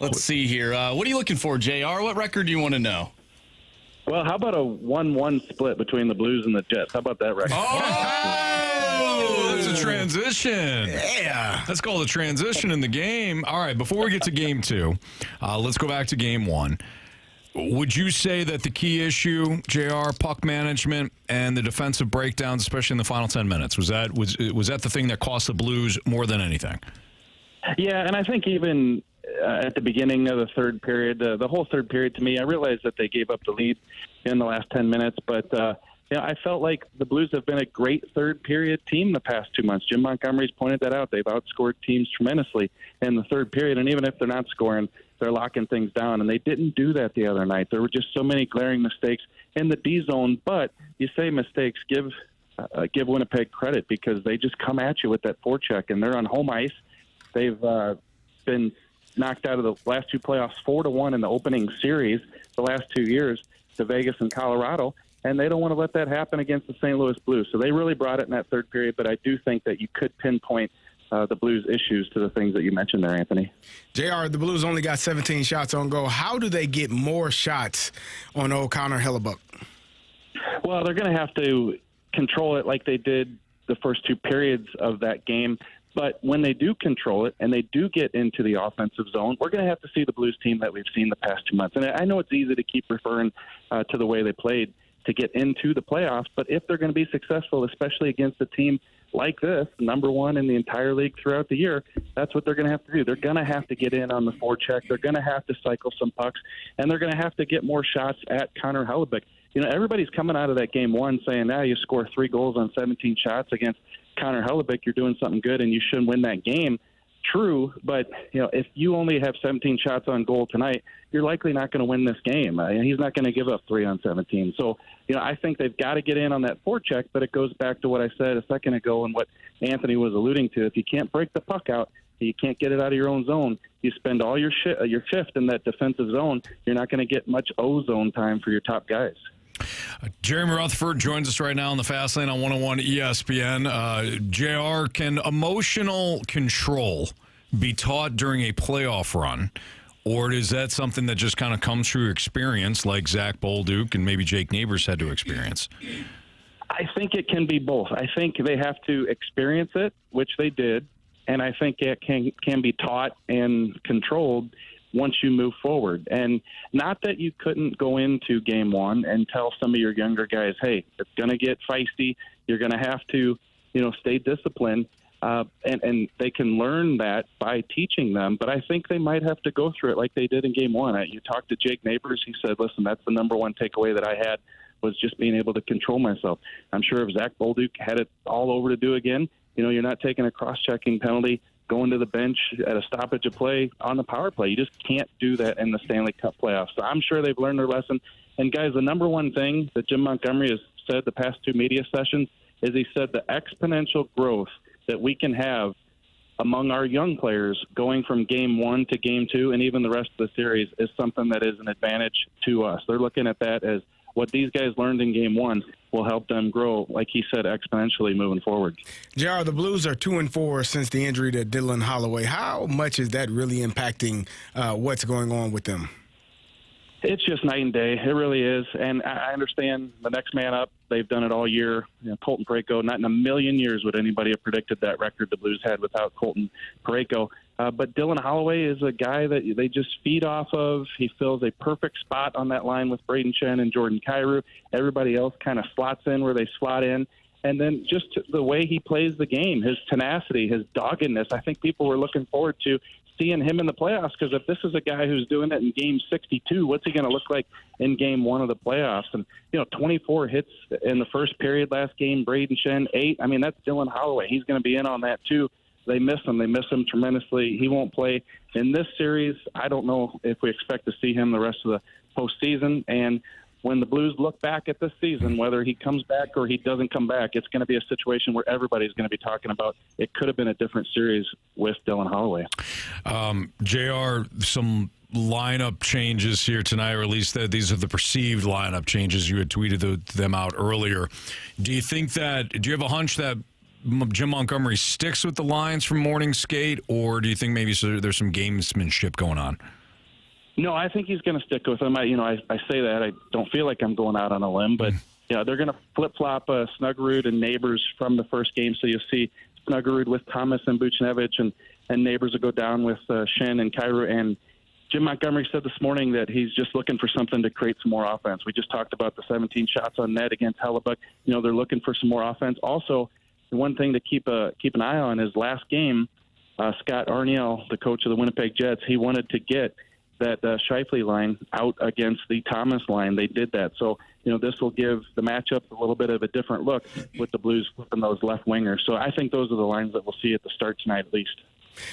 Let's see here. What are you looking for, JR? What record do you want to know? Well, how about a 1-1 split between the Blues and the Jets? How about that record? Oh, that's a transition. Yeah. That's called a transition in the game. All right, before we get to Game 2, let's go back to Game 1. Would you say that the key issue, JR, puck management and the defensive breakdowns, especially in the final 10 minutes, was that the thing that cost the Blues more than anything? Yeah, and I think even at the beginning of the third period, the whole third period to me, I realized that they gave up the lead in the last 10 minutes, but I felt like the Blues have been a great third period team the past 2 months. Jim Montgomery's pointed that out. They've outscored teams tremendously in the third period, and even if they're not scoring, they're locking things down, and they didn't do that the other night. There were just so many glaring mistakes in the D zone, but you say mistakes, give Winnipeg credit because they just come at you with that forecheck, and they're on home ice. They've been knocked out of the last two playoffs 4-1 in the opening series the last 2 years to Vegas and Colorado, and they don't want to let that happen against the St. Louis Blues. So they really brought it in that third period, but I do think that you could pinpoint the Blues' issues to the things that you mentioned there, Anthony. JR, the Blues only got 17 shots on goal. How do they get more shots on old Connor Hellebuyck? Well, they're going to have to control it like they did the first two periods of that game. But when they do control it and they do get into the offensive zone, we're going to have to see the Blues team that we've seen the past 2 months. And I know it's easy to keep referring to the way they played to get into the playoffs, but if they're going to be successful, especially against a team like this, number one in the entire league throughout the year, that's what they're going to have to do. They're going to have to get in on the forecheck. They're going to have to cycle some pucks, and they're going to have to get more shots at Connor Hellebuyck. You know, everybody's coming out of that game one saying, you score 3 goals on 17 shots against Connor Hellebuyck, you're doing something good and you shouldn't win that game. True, but if you only have 17 shots on goal tonight, you're likely not going to win this game. He's not going to give up 3 on 17. So, I think they've got to get in on that forecheck, but it goes back to what I said a second ago and what Anthony was alluding to. If you can't break the puck out, you can't get it out of your own zone, you spend all your shift in that defensive zone, you're not going to get much O-zone time for your top guys. Jeremy Rutherford joins us right now on the Fast Lane on 101 ESPN. JR, can emotional control be taught during a playoff run, or is that something that just kind of comes through experience like Zach Bolduc and maybe Jake Neighbors had to experience? I think it can be both. I think they have to experience it, which they did, and I think it can be taught and controlled once you move forward. And not that you couldn't go into game one and tell some of your younger guys, hey, it's going to get feisty. You're going to have to, stay disciplined. And they can learn that by teaching them. But I think they might have to go through it like they did in game one. You talked to Jake Neighbors. He said, listen, that's the number one takeaway that I had was just being able to control myself. I'm sure if Zach Bolduc had it all over to do again, you're not taking a cross-checking penalty, going to the bench at a stoppage of play on the power play. You just can't do that in the Stanley Cup playoffs. So I'm sure they've learned their lesson. And, guys, the number one thing that Jim Montgomery has said the past 2 media sessions is he said the exponential growth that we can have among our young players going from game 1 to game 2 and even the rest of the series is something that is an advantage to us. They're looking at that as what these guys learned in game one will help them grow, like he said, exponentially moving forward. JR, the Blues are 2-4 since the injury to Dylan Holloway. How much is that really impacting what's going on with them? It's just night and day. It really is. And I understand the next man up. They've done it all year. Colton Parayko, not in a million years would anybody have predicted that record the Blues had without Colton Parayko. But Dylan Holloway is a guy that they just feed off of. He fills a perfect spot on that line with Braden Chen and Jordan Kyrou. Everybody else kind of slots in where they slot in. And then just the way he plays the game, his tenacity, his doggedness, I think people were looking forward to seeing him in the playoffs, because if this is a guy who's doing it in game 62, what's he going to look like in game one of the playoffs? And, 24 hits in the first period last game, Braden Chen, 8. I mean, that's Dylan Holloway. He's going to be in on that too. They miss him. They miss him tremendously. He won't play in this series. I don't know if we expect to see him the rest of the postseason. And when the Blues look back at this season, whether he comes back or he doesn't come back, it's going to be a situation where everybody's going to be talking about it could have been a different series with Dylan Holloway. JR, some lineup changes here tonight, or at least these are the perceived lineup changes. You had tweeted them out earlier. Do you have a hunch that Jim Montgomery sticks with the lines from morning skate, or do you think maybe there's some gamesmanship going on? No, I think he's going to stick with him. I say that. I don't feel like I'm going out on a limb, but they're going to flip-flop Snuggerud and Neighbors from the first game. So you'll see Snuggerud with Thomas and Buchnevich, and Neighbors will go down with Shen and Kyrou. And Jim Montgomery said this morning that he's just looking for something to create some more offense. We just talked about the 17 shots on net against Hellebuck. They're looking for some more offense. Also, the one thing to keep an eye on is last game, Scott Arniel, the coach of the Winnipeg Jets, he wanted to get that Scheifele line out against the Thomas line. They did that. So, this will give the matchup a little bit of a different look with the Blues flipping those left wingers. So I think those are the lines that we'll see at the start tonight at least.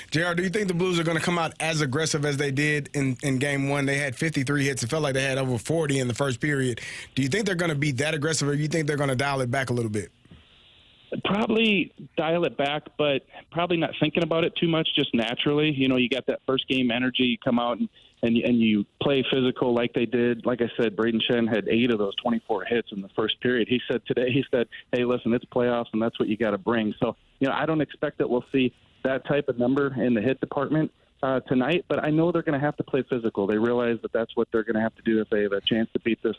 JR, do you think the Blues are going to come out as aggressive as they did in game one? They had 53 hits. It felt like they had over 40 in the first period. Do you think they're going to be that aggressive, or do you think they're going to dial it back a little bit? Probably dial it back, but probably not thinking about it too much, just naturally. You got that first game energy. You come out and you play physical like they did. Like I said, Braden Chen had 8 of those 24 hits in the first period. He said, hey, listen, it's playoffs, and that's what you got to bring. So, I don't expect that we'll see that type of number in the hit department tonight, but I know they're going to have to play physical. They realize that that's what they're going to have to do if they have a chance to beat this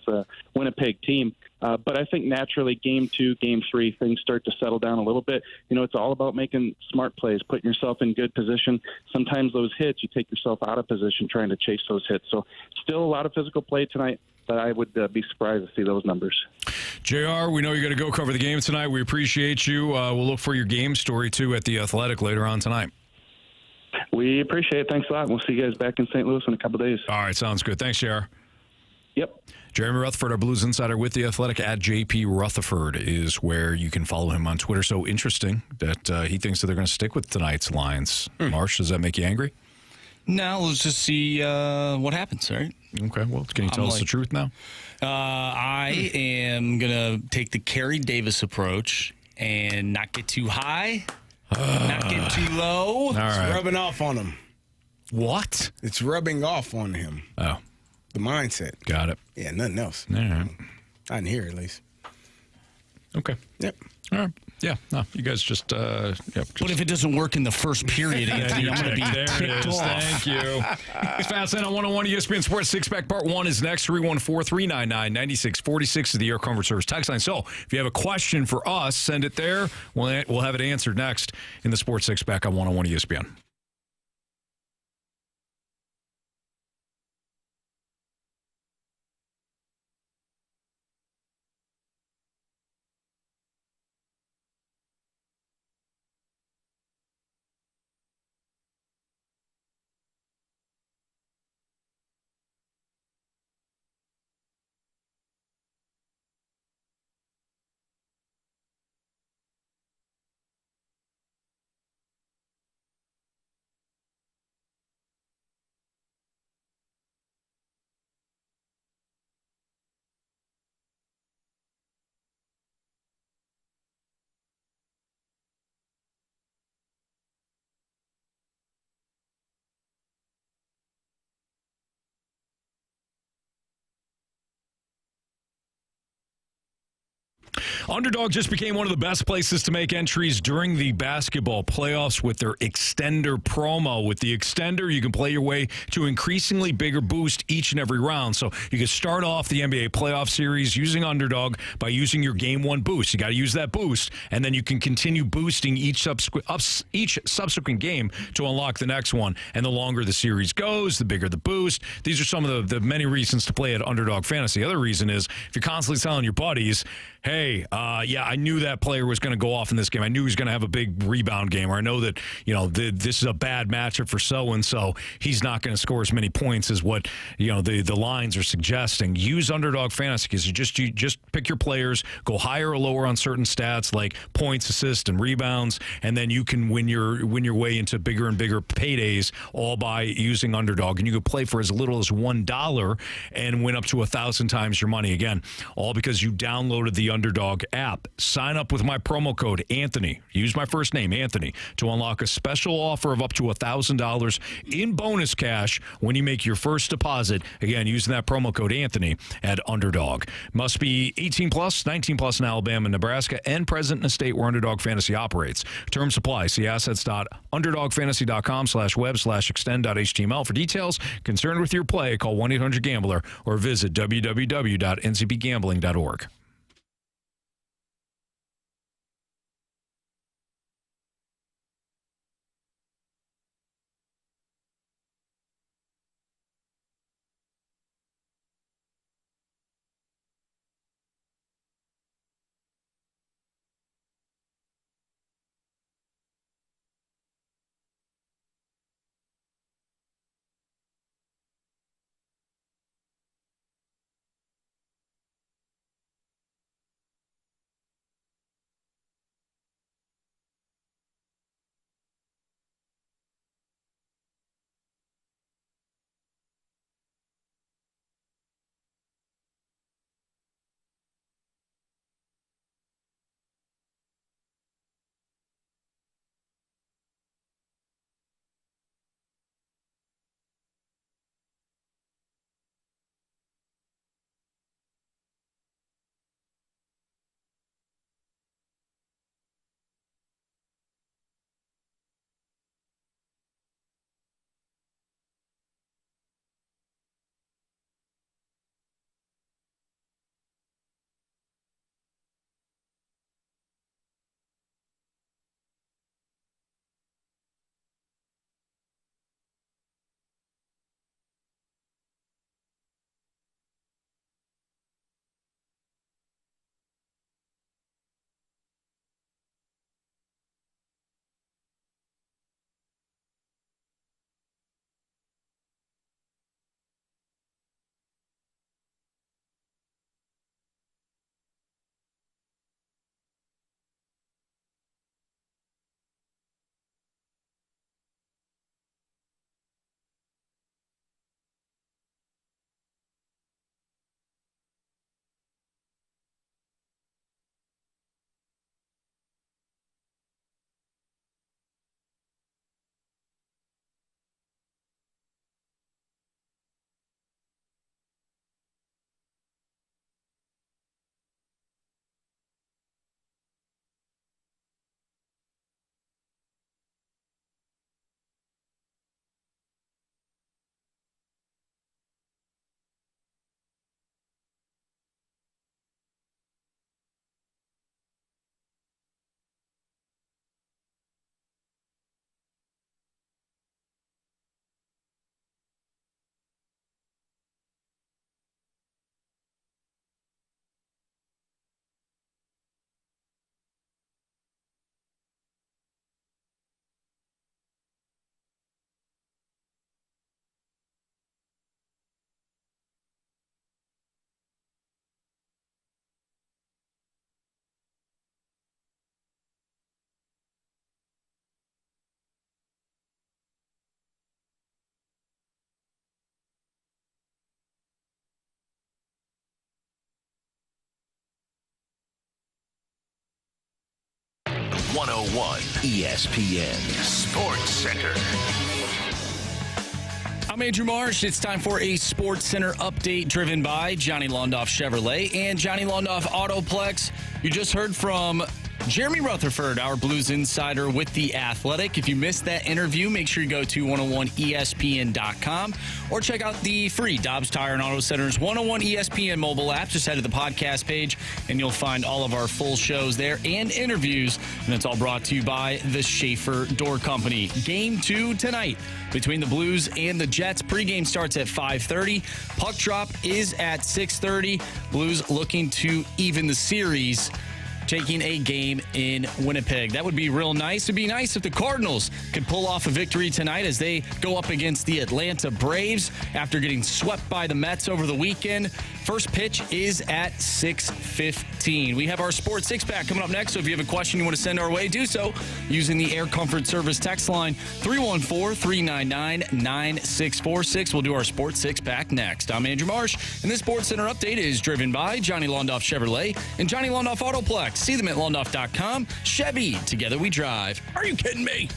Winnipeg team. But I think naturally game 2, game 3, things start to settle down a little bit. It's all about making smart plays, putting yourself in good position. Sometimes those hits, you take yourself out of position trying to chase those hits. So still a lot of physical play tonight, but I would be surprised to see those numbers. JR, we know you're going to go cover the game tonight. We appreciate you. We'll look for your game story, too, at The Athletic later on tonight. We appreciate it. Thanks a lot. We'll see you guys back in St. Louis in a couple of days. All right, sounds good. Thanks, JR. Yep. Jeremy Rutherford, our Blues insider with The Athletic, at JP Rutherford is where you can follow him on Twitter. So interesting that he thinks that they're going to stick with tonight's lines. Marsh, does that make you angry? No, let's just see what happens, all right? Okay, well, can you tell us the truth now? I am going to take the Carey Davis approach and not get too high, not get too low. All right. It's rubbing off on him. What? It's rubbing off on him. Oh. The mindset. Got it. Yeah, nothing else. All right. I didn't hear it, at least. Okay. Yep. All right. Yeah, no, you guys just, What if it doesn't work in the first period, Anthony? I'm going to be ticked off. Thank you. It's Fast Lane on 101 ESPN Sports. Six-Pack Part 1 is next. 314-399-9646 is the Air Comfort Service text line. So if you have a question for us, send it there. We'll have it answered next in the Sports Six-Pack on 101 ESPN. Underdog just became one of the best places to make entries during the basketball playoffs with their Extender promo. With the Extender, you can play your way to increasingly bigger boost each and every round. So you can start off the NBA playoff series using Underdog by using your Game 1 boost. You got to use that boost, and then you can continue boosting each subsequent game to unlock the next one. And the longer the series goes, the bigger the boost. These are some of the many reasons to play at Underdog Fantasy. The other reason is if you're constantly telling your buddies, hey, I knew that player was going to go off in this game. I knew he was going to have a big rebound game, or I know that, this is a bad matchup for so-and-so. He's not going to score as many points as what, the lines are suggesting. Use Underdog Fantasy because you just pick your players, go higher or lower on certain stats like points, assists, and rebounds, and then you can win your way into bigger and bigger paydays all by using Underdog. And you can play for as little as $1 and win up to 1,000 times your money. Again, all because you downloaded the Underdog app. Sign up with my promo code Anthony. Use my first name, Anthony, to unlock a special offer of up to $1,000 in bonus cash when you make your first deposit. Again, using that promo code Anthony at Underdog. Must be 18 plus, 19 plus in Alabama, Nebraska, and present in a state where Underdog Fantasy operates. Terms apply. See assets.underdogfantasy.com/web/extend.html for details. Concerned with your play, call 1-800-GAMBLER or visit www.ncpgambling.org. ESPN Sports Center. I'm Andrew Marsh. It's time for a Sports Center update driven by Johnny Londoff Chevrolet and Johnny Londoff Autoplex. You just heard from Jeremy Rutherford, our Blues insider with The Athletic. If you missed that interview, make sure you go to 101ESPN.com or check out the free Dobbs Tire and Auto Center's 101 ESPN mobile app. Just head to the podcast page, and you'll find all of our full shows there and interviews. And it's all brought to you by the Schaefer Door Company. Game 2 tonight between the Blues and the Jets. Pregame starts at 5:30. Puck drop is at 6:30. Blues looking to even the series, taking a game in Winnipeg. That would be real nice. It'd be nice if the Cardinals could pull off a victory tonight as they go up against the Atlanta Braves after getting swept by the Mets over the weekend. First pitch is at 6:15. We have our Sports Six-Pack coming up next, so if you have a question you want to send our way, do so using the Air Comfort Service text line 314-399-9646. We'll do our Sports Six-Pack next. I'm Andrew Marsh, and this Sports Center update is driven by Johnny Londoff Chevrolet and Johnny Londoff Autoplex. See them at londoff.com. Chevy, together we drive. Are you kidding me?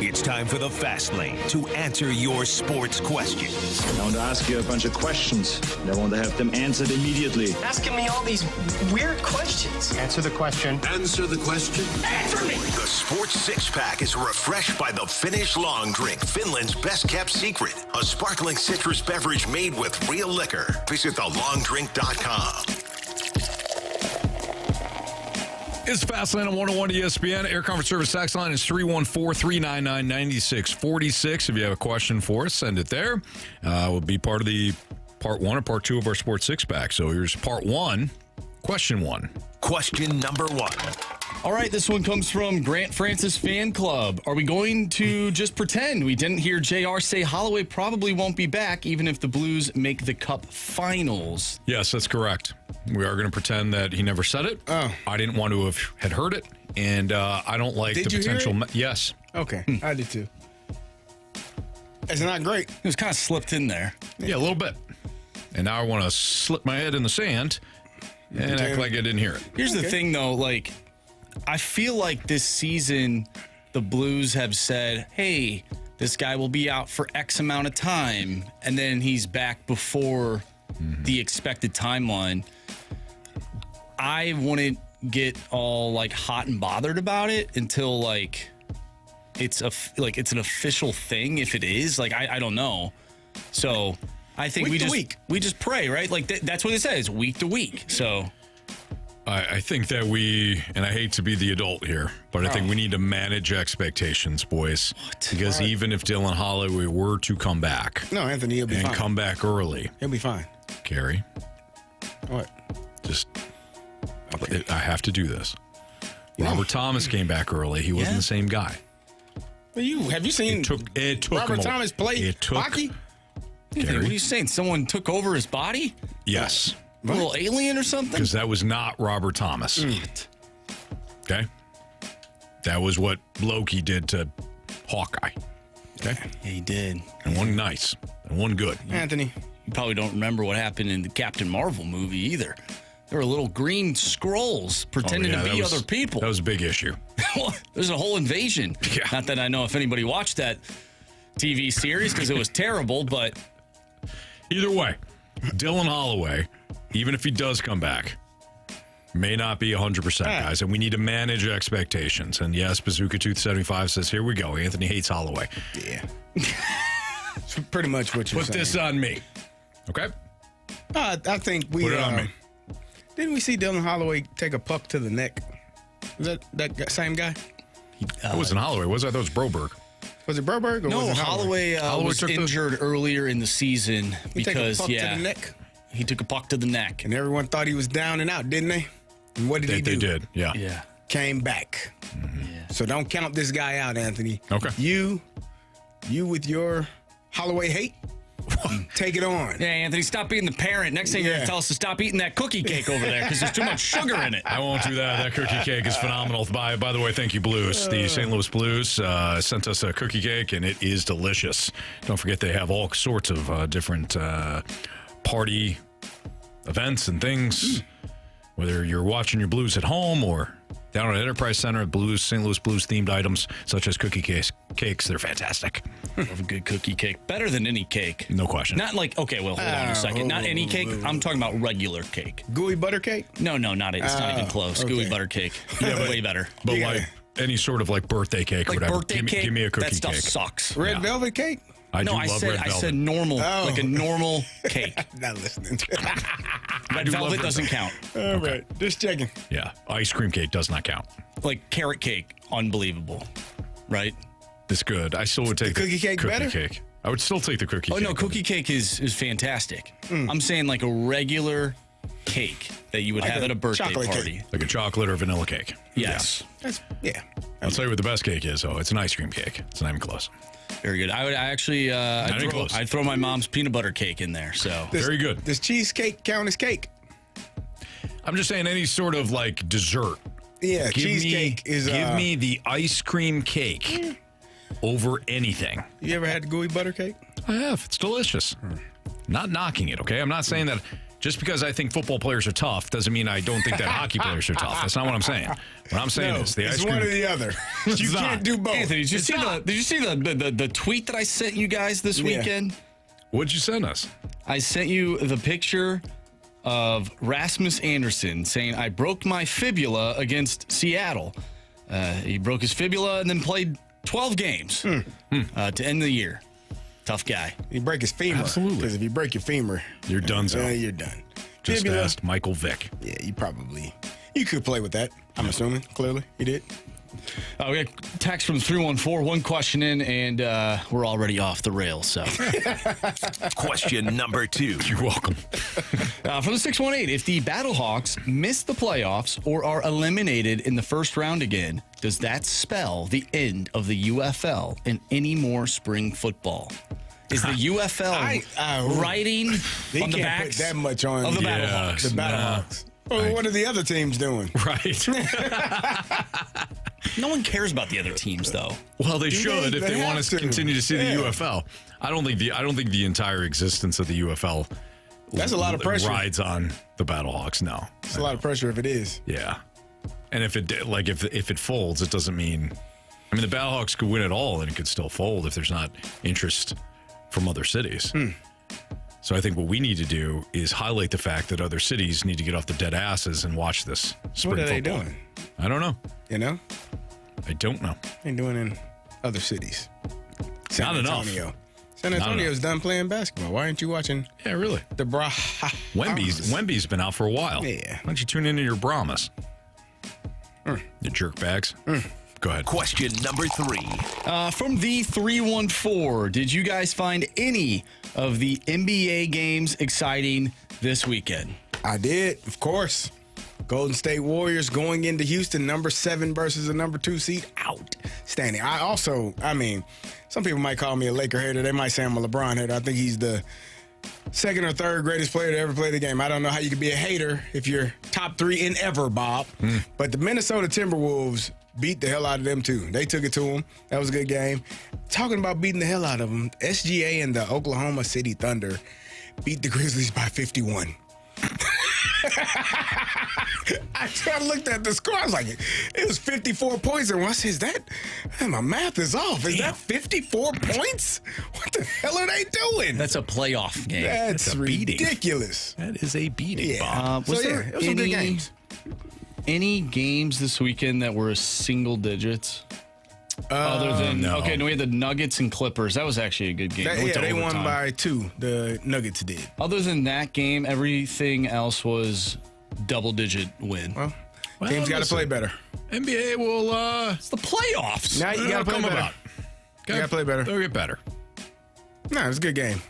It's time for the Fast Lane to answer your sports questions. I want to ask you a bunch of questions, and I want to have them answered immediately. Asking me all these weird questions. Answer the question. Answer the question. Answer me! The Sports Six-Pack is refreshed by the Finnish Long Drink, Finland's best-kept secret. A sparkling citrus beverage made with real liquor. Visit thelongdrink.com. It's Fastlane on 101 ESPN. Air Comfort Service tax line is 314-399-9646. If you have a question for us, send it there. We'll be part of the part 1 or part 2 of our Sports Six-Pack. So here's part 1, question 1. Question number 1. All right, this one comes from Grant Francis Fan Club. Are we going to just pretend we didn't hear JR say Holloway probably won't be back even if the Blues make the Cup Finals? Yes, that's correct. We are going to pretend that he never said it. Oh. I didn't want to have heard it, and I don't like Did the you potential. hear it? Yes. Okay, I did too. It's not great. It was kind of slipped in there. Yeah, a little bit. And now I want to slip my head in the sand and act like I didn't hear it. Here's the thing, though. Like, I feel like this season, the Blues have said, hey, this guy will be out for X amount of time, and then he's back before the expected timeline. I wouldn't get all, like, hot and bothered about it until, like, it's an official thing, if it is. Like, I don't know. So I think we just pray, right? Like, that's what it says, week to week. So I think that and I hate to be the adult here, but I think we need to manage expectations, boys. What? Because even if Dylan Holloway were to come back. No, Anthony, he'll be fine. And come back early. He'll be fine. Carey. What? I have to do this. Robert Thomas came back early. He wasn't the same guy. Well, have you seen it took Robert Thomas play hockey? What are you saying? Someone took over his body? Yes. A little alien or something? Because that was not Robert Thomas. Okay? That was what Loki did to Hawkeye. Okay? Yeah, he did. And one nice. And one good. Anthony. You probably don't remember what happened in the Captain Marvel movie either. There were little green scrolls pretending to be other people. That was a big issue. There's a whole invasion. Yeah. Not that I know if anybody watched that TV series because it was terrible, but either way, Dylan Holloway, even if he does come back, may not be 100%, guys, and we need to manage expectations. And yes, Bazooka Tooth 75 says, here we go. Anthony hates Holloway. Yeah. It's pretty much what you're saying. Put this on me. Okay? I think we put it on me. Didn't we see Dylan Holloway take a puck to the neck? Was that same guy? It wasn't Holloway, was it? I thought it was Broberg. Was it Broberg? Or no, was it Holloway was injured earlier in the season because to the neck? He took a puck to the neck, and everyone thought he was down and out, didn't they? And what did he do? They did, yeah. Came back. Yeah. So don't count this guy out, Anthony. Okay. You with your Holloway hate. Take it on. Yeah, Anthony, stop being the parent. Next thing you're going to tell us to stop eating that cookie cake over there because there's too much sugar in it. I won't do that. That cookie cake is phenomenal. By the way, thank you, Blues. The St. Louis Blues sent us a cookie cake, and it is delicious. Don't forget they have all sorts of different party events and things, whether you're watching your Blues at home or Down at Enterprise Center at St. Louis Blues themed items such as cookie cakes. They're fantastic. Love a good cookie cake. Better than any cake. No question. Not like, okay, well, hold on a second. Not any cake. I'm talking about regular cake. Gooey butter cake? No, not it. It's not even close. Okay. Gooey butter cake. Yeah, way better. But like any sort of like birthday cake or Like whatever. birthday cake? Give me a cookie that stuff cake. sucks. Red velvet cake? I no, do I love said red velvet. I said normal, like a normal cake. Not listening. Red velvet doesn't count. All right, just checking. Yeah, ice cream cake does not count. Like carrot cake, unbelievable, right? It's good. I still would take the cookie cake better? Cake. I would still take the cookie cake. Oh no, cookie cake is fantastic. I'm saying like a regular cake that you would Like have a at a birthday chocolate party. cake. Like a chocolate or vanilla cake. Yes. Yeah. I'll tell you what the best cake is, though. It's an ice cream cake. It's not even close. Very good. I'd throw my mom's peanut butter cake in there. So very good. Does cheesecake count as cake? I'm just saying any sort of like dessert. Yeah, cheesecake is. Give me the ice cream cake over anything. You ever had the gooey butter cake? I have. It's delicious. Not knocking it, okay? I'm not saying that just because I think football players are tough doesn't mean I don't think that hockey players are tough. That's not what I'm saying. What I'm saying is the ice cream. It's one or the other. You can't do both. Anthony, did you see the tweet that I sent you guys this weekend? What'd you send us? I sent you the picture of Rasmus Andersson saying, I broke my fibula against Seattle. He broke his fibula and then played 12 games to end the year. Tough guy. You break his femur. Absolutely. Because if you break your femur, you're done. You're done. Just fibula. asked Michael Vick. Yeah, you could play with that. I'm assuming. Clearly, you did. We got text from 314. One question in, and we're already off the rails. So, Question number 2. You're welcome. From the 618, if the Battlehawks miss the playoffs or are eliminated in the first round again, does that spell the end of the UFL and any more spring football? Is the UFL riding on the backs put that much on of the Battlehawks? The Battlehawks. Well, what are the other teams doing? Right. No one cares about the other teams, though. Well, they should if they want to continue to see the Yeah. UFL. I don't think the entire existence of the UFL. That's a lot of pressure. Rides on the Battlehawks. No, it's a lot of pressure if it is. Yeah, and if it folds, it doesn't mean. I mean, the Battlehawks could win it all, and it could still fold if there's not interest from other cities. So I think what we need to do is highlight the fact that other cities need to get off their dead asses and watch this spring What are they football. doing? I don't know. You know? I don't know. They're doing in other cities. Not enough. San Antonio's done playing basketball. Why aren't you watching? Yeah, really. The Wemby's been out for a while. Yeah. Why don't you tune into your Brahmas? You jerk bags. Go ahead. Question number 3. From the 314, did you guys find any of the NBA games exciting this weekend? I did, of course. Golden State Warriors going into Houston, number 7 versus the number 2 seed. Outstanding. Some people might call me a Laker hater. They might say I'm a LeBron hater. I think he's the second or third greatest player to ever play the game. I don't know how you could be a hater if you're top 3 in ever, Bob. But the Minnesota Timberwolves beat the hell out of them, too. They took it to them. That was a good game. Talking about beating the hell out of them, SGA and the Oklahoma City Thunder beat the Grizzlies by 51. I looked at the score. I was like, it was 54 points. And I said, my math is off. Is that 54 points? What the hell are they doing? That's a playoff game. That's ridiculous. That is a beating, Yeah. Bob. Was So, there it was some good games. any games this weekend that were single digits? Other than, no. We had the Nuggets and Clippers. That was actually a good game. They won by 2. The Nuggets did. Other than that game, everything else was double-digit win. Well, teams got to play better. NBA will. It's the playoffs. Now you got to play better. You got to play better. They'll get better. No, it was a good game.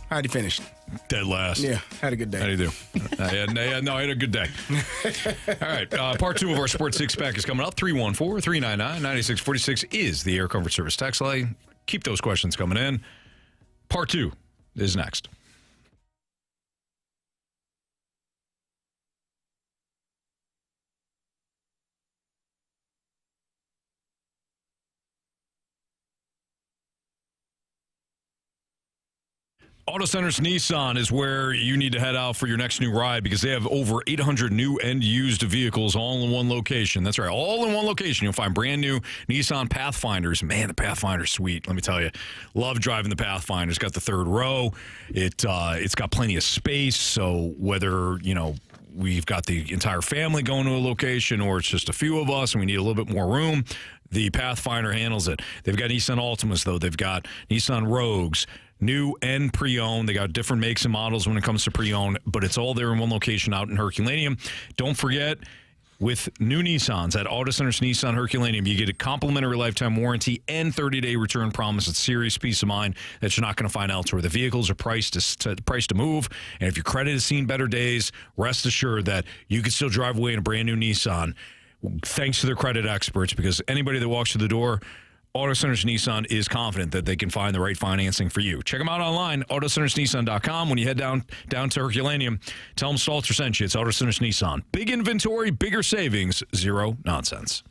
How'd you finish? Dead last. Yeah, had a good day. How do you do? I had a good day. All right, part 2 of our Sports Six-Pack is coming up. 314-399-9646 is the Air Comfort Service text line. Keep those questions coming in. Part 2 is next. Auto Centers Nissan is where you need to head out for your next new ride because they have over 800 new and used vehicles all in one location. That's right, all in one location. You'll find brand new Nissan Pathfinders. Man, the Pathfinder's sweet. Let me tell you, love driving the Pathfinder. It's got the third row. It's got plenty of space. So whether we've got the entire family going to a location or it's just a few of us and we need a little bit more room, the Pathfinder handles it. They've got Nissan Altimas, though. They've got Nissan Rogues, new and pre-owned. They got different makes and models when it comes to pre-owned, but it's all there in one location out in Herculaneum. Don't forget, with new Nissans at Auto Centers Nissan Herculaneum, you get a complimentary lifetime warranty and 30-day return promise. It's serious peace of mind that you're not going to find elsewhere. The vehicles are priced to move, and if your credit has seen better days, rest assured that you can still drive away in a brand new Nissan thanks to their credit experts, because anybody that walks through the door, Auto Centers Nissan is confident that they can find the right financing for you. Check them out online, autocentersnissan.com. When you head down to Herculaneum, tell them Stalter sent you. It's Auto Centers Nissan. Big inventory, bigger savings, zero nonsense.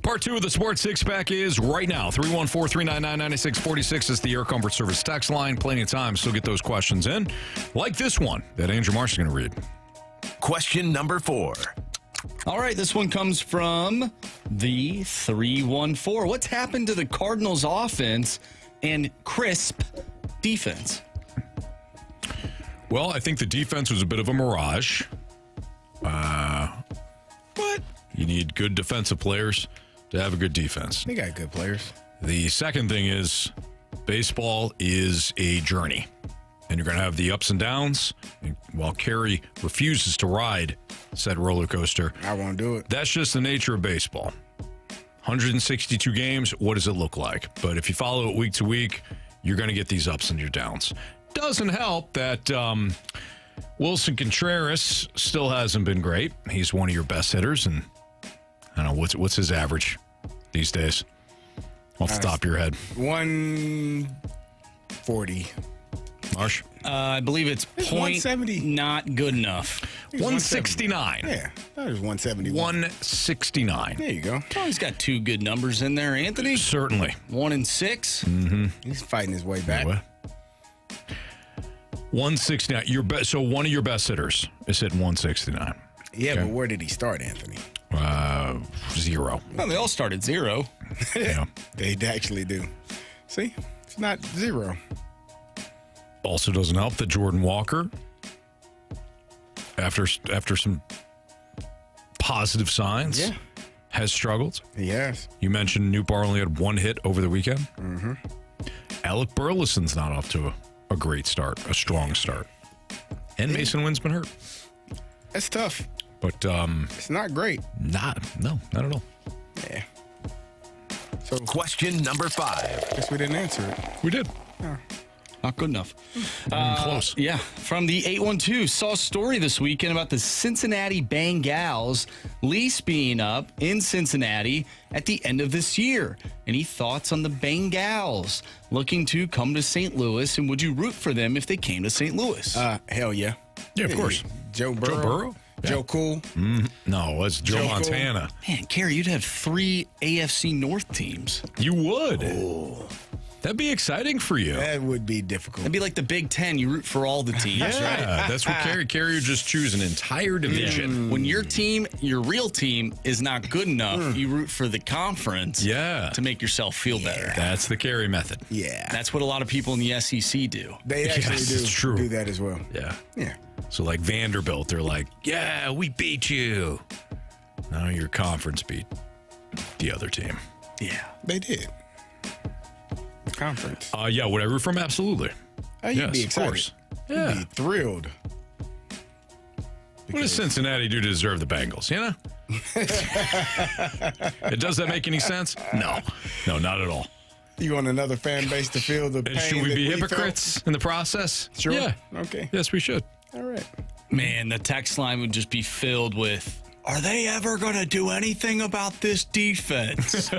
Part 2 of the Sports Six Pack is right now. 314-399-9646 is the Air Comfort Service text line. Plenty of time, so get those questions in. Like this one that Andrew Marsh is going to read. Question number 4. All right, this one comes from the 314. What's happened to the Cardinals offense and crisp defense? Well, I think the defense was a bit of a mirage. What? You need good defensive players to have a good defense. They got good players. The second thing is baseball is a journey, and you're going to have the ups and downs. And while Carey refuses to ride said roller coaster, I won't do it. That's just the nature of baseball. 162 games, what does it look like? But if you follow it week to week, you're going to get these ups and your downs. Doesn't help that Wilson Contreras still hasn't been great. He's one of your best hitters, and I don't know, what's his average these days? Off the top of your head. 140. Marsh? I believe it's 170. Not good enough. 169. Yeah, that was 170. 169. There you go. Oh, he's got 2 good numbers in there, Anthony. Certainly. 1 and 6. Mm-hmm. He's fighting his way back. 169. So one of your best hitters is hitting 169. Yeah, Okay. but where did he start, Anthony? 0. Well, they all start at 0. Yeah. They actually do. See? It's not 0. Also doesn't help that Jordan Walker, after some positive signs, has struggled. Yes. You mentioned Newbar only had 1 hit over the weekend. Mm-hmm. Alec Burleson's not off to a great start, a strong start. And Mason Wynn's been hurt. That's tough. But it's not great. Not at all. Yeah. So question number 5. Guess we didn't answer it. We did. Oh. Not good enough. Close. Yeah. From the 812, saw a story this weekend about the Cincinnati Bengals lease being up in Cincinnati at the end of this year. Any thoughts on the Bengals looking to come to St. Louis, and would you root for them if they came to St. Louis? Hell yeah. Yeah, of course. Joe Burrow. Joe Burrow? Joe Cool. No, it's Joe Montana. Cool. Man, Carey, you'd have 3 AFC North teams. You would. Oh. That'd be exciting for you. That would be difficult. It'd be like the Big Ten. You root for all the teams, right? That's what Carey would just choose an entire division. When your team, your real team, is not good enough, you root for the conference to make yourself feel better. That's the Carey method. Yeah. That's what a lot of people in the SEC do. They actually do that as well. Yeah. Yeah. So like Vanderbilt, they're like, yeah, we beat you. Now your conference beat the other team. Yeah. They did. Conference. Yeah, would I root for them? Absolutely. You'd be excited. Of course. You'd be thrilled. What does Cincinnati do to deserve the Bengals? You know? Does that make any sense? No, not at all. You want another fan base to feel the pain? Should we that be felt? hypocrites in the process? Sure. Yeah. Okay. Yes, we should. All right. Man, the text line would just be filled with, are they ever going to do anything about this defense?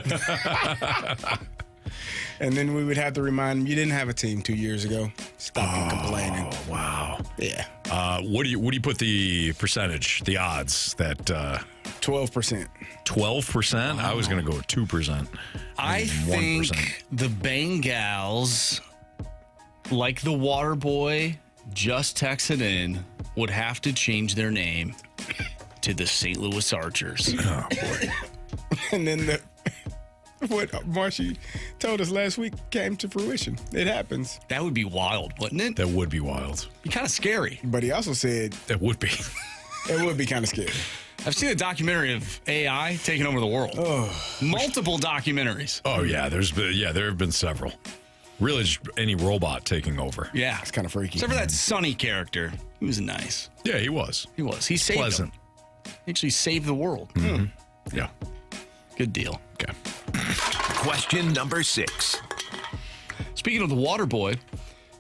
And then we would have to remind them, you didn't have a team 2 years ago. Stop complaining. Oh, wow. Yeah. What do you put the percentage, the odds that 12%. 12%? I was going to go with 2%. I think 1%. the Bengals, like the water boy just texted in, would have to change their name to the St. Louis Archers. Oh, boy. And then what Marshy told us last week came to fruition. It happens. That would be wild, wouldn't it? That would be wild. Be kind of scary. But he also said that would be. It would be kind of scary. I've seen a documentary of AI taking over the world. Multiple documentaries. Oh yeah, there have been several. Really, just any robot taking over. Yeah, it's kind of freaky. Except for that Sonny character, he was nice. Yeah, he was. He was. He saved Pleasant. them. He actually saved the world. Yeah. Good deal. Okay. Question number 6. Speaking of the water boy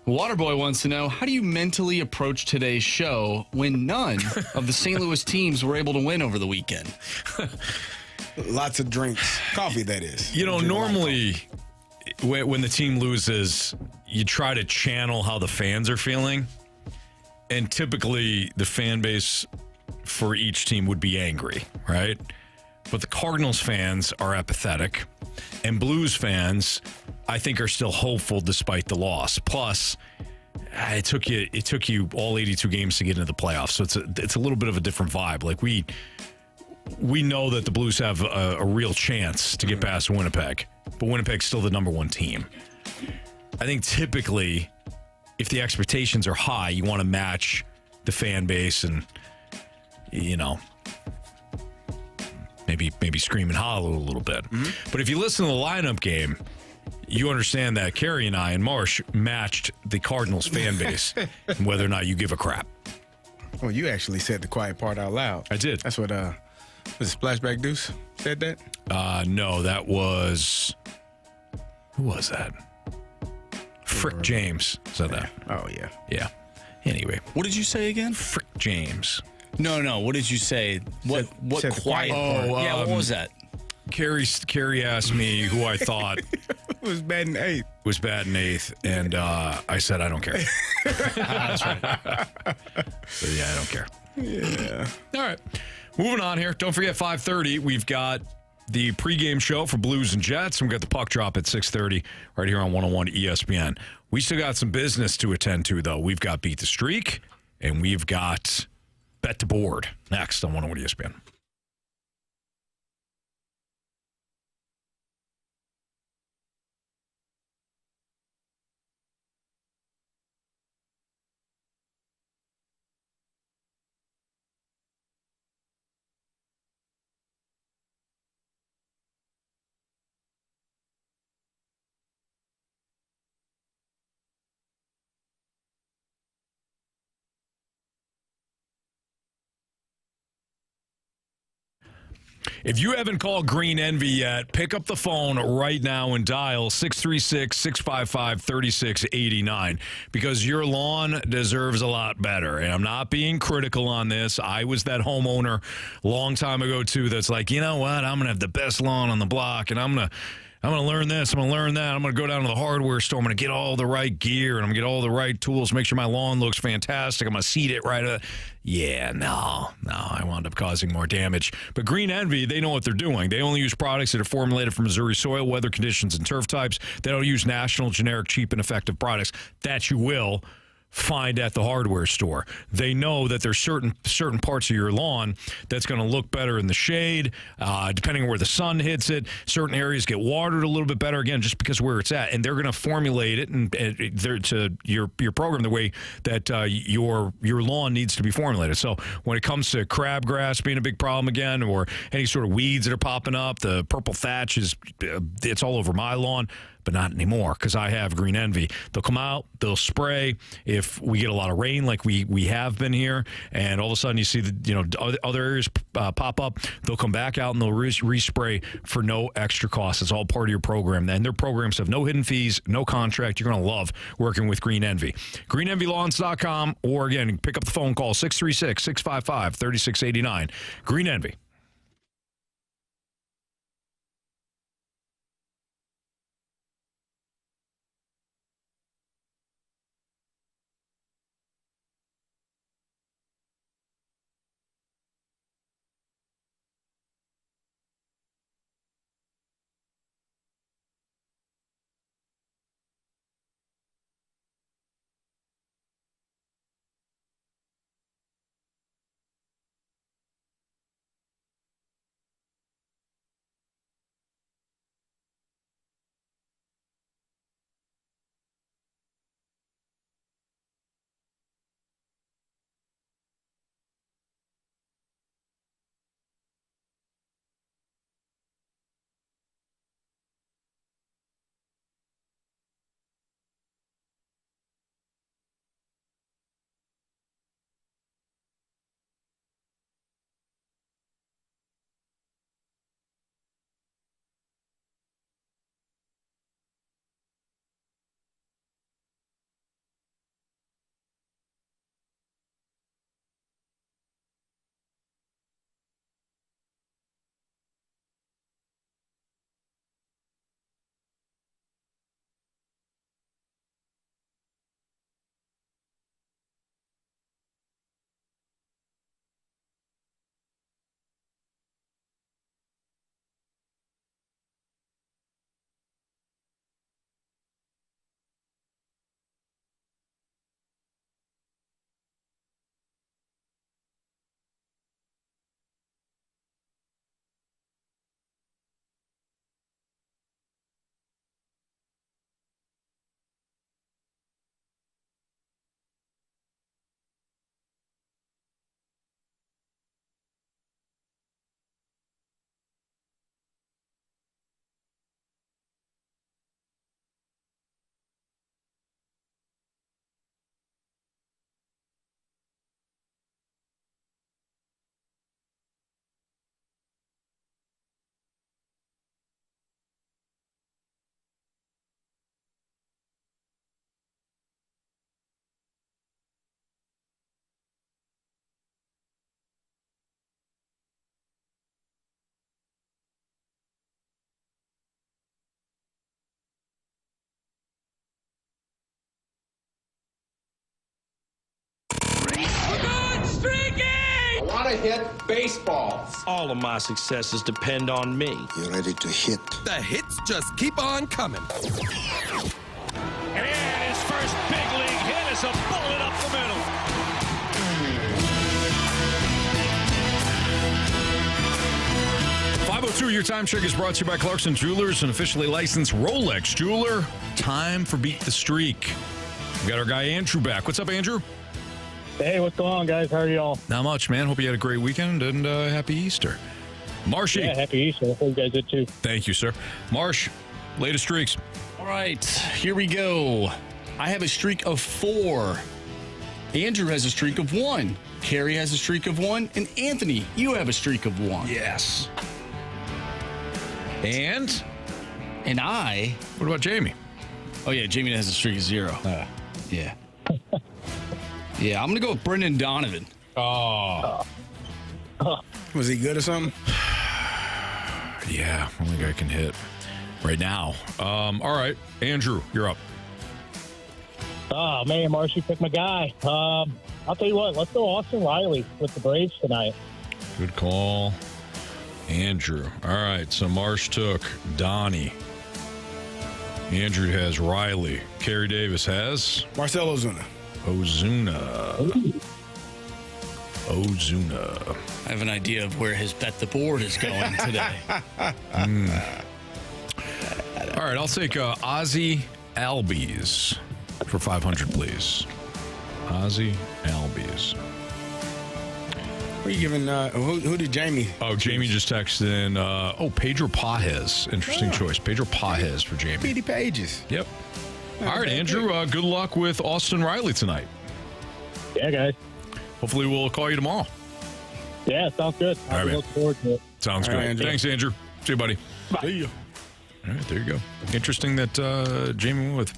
wants to know, how do you mentally approach today's show when none of the St. Louis teams were able to win over the weekend? Lots of drinks. Coffee, that is. You know, normally when the team loses, you try to channel how the fans are feeling. And typically the fan base for each team would be angry, right? but the Cardinals fans are apathetic, and Blues fans, I think, are still hopeful despite the loss. Plus, it took you all 82 games to get into the playoffs, so it's a little bit of a different vibe. Like we know that the Blues have a real chance to get past Winnipeg, but Winnipeg's still the number one team. I think typically, if the expectations are high, you want to match the fan base and, maybe scream and holler a little bit. Mm-hmm. But if you listen to the lineup game, you understand that Carey and I and Marsh matched the Cardinals fan base and whether or not you give a crap. Well, you actually said the quiet part out loud. I did. That's what was it Splashback Deuce said that? No, that was... Who was that? Frick James said that. Oh, yeah. Yeah. Anyway. What did you say again? Frick James. No. What did you say? What quiet part? Yeah, what was that? Carey asked me who I thought was batting eighth. And I said, I don't care. That's right. So, yeah, I don't care. Yeah. All right. Moving on here. Don't forget, 5:30, we've got the pregame show for Blues and Jets, and we've got the puck drop at 6:30 right here on 101 ESPN. We still got some business to attend to, though. We've got Beat the Streak, and we've got Bet the Board next on 101 ESPN. If you haven't called Green Envy yet, pick up the phone right now and dial 636-655-3689 because your lawn deserves a lot better. And I'm not being critical on this. I was that homeowner a long time ago, too, that's like, you know what? I'm going to have the best lawn on the block, and I'm going to learn this. I'm going to learn that. I'm going to go down to the hardware store. I'm going to get all the right gear, and I'm going to get all the right tools, make sure my lawn looks fantastic. I'm going to seed it right. No, I wound up causing more damage. But Green Envy, they know what they're doing. They only use products that are formulated for Missouri soil, weather conditions, and turf types. They don't use national, generic, cheap, and effective products that you will find at the hardware store. They know that there's certain parts of your lawn that's going to look better in the shade, depending on where the sun hits it. Certain areas get watered a little bit better, again, just because of where it's at. And they're going to formulate it and to your program the way that your lawn needs to be formulated. So when it comes to crabgrass being a big problem again, or any sort of weeds that are popping up, the purple thatch it's all over my lawn. But not anymore because I have Green Envy. They'll come out, they'll spray if we get a lot of rain like we have been here, and all of a sudden you see other areas pop up. They'll come back out and they'll respray for no extra cost. It's all part of your program. And their programs have no hidden fees, no contract. You're going to love working with Green Envy. GreenEnvyLawns.com, or again, pick up the phone call 636-655-3689. Green Envy. hit baseballs. All of my successes depend on me. You're ready to hit. The hits just keep on coming. And his first big league hit is a bullet up the middle. Your time check is brought to you by Clarkson Jewelers, an officially licensed Rolex jeweler. Time for Beat the Streak. We got our guy Andrew back. What's up, Andrew? Hey, what's going on, guys? How are y'all? Not much, man. Hope you had a great weekend and happy Easter. Marshy. Yeah, happy Easter. I hope you guys did too. Thank you, sir. Marsh, latest streaks. All right, here we go. I have a streak of 4. Andrew has a streak of 1. Carey has a streak of 1. And Anthony, you have a streak of 1. Yes. And I. What about Jamie? Oh, yeah, Jamie has a streak of 0. Yeah. Yeah, I'm going to go with Brendan Donovan. Oh. Was he good or something? Yeah, only guy can hit right now. All right, Andrew, you're up. Oh, man, Marshy picked my guy. I'll tell you what, let's go Austin Riley with the Braves tonight. Good call, Andrew. All right, so Marsh took Donnie. Andrew has Riley. Carey Davis has Marcell Ozuna. Ozuna. I have an idea of where his bet the board is going today. All right, I'll take Ozzy Albies for 500, please. Ozzy Albies. What are you giving? Who did Jamie? Oh, Jamie just texted in. Pedro Pages. Interesting choice. Pedro Pages for Jamie. Petey Pages. Yep. All right, Andrew. Good luck with Austin Riley tonight. Yeah, guys. Hopefully, we'll call you tomorrow. Yeah, sounds good. All right, man. Look forward to it. Sounds good. Andrew. Thanks, Andrew. See you, buddy. Bye. See you. All right, there you go. Interesting that Jamie went with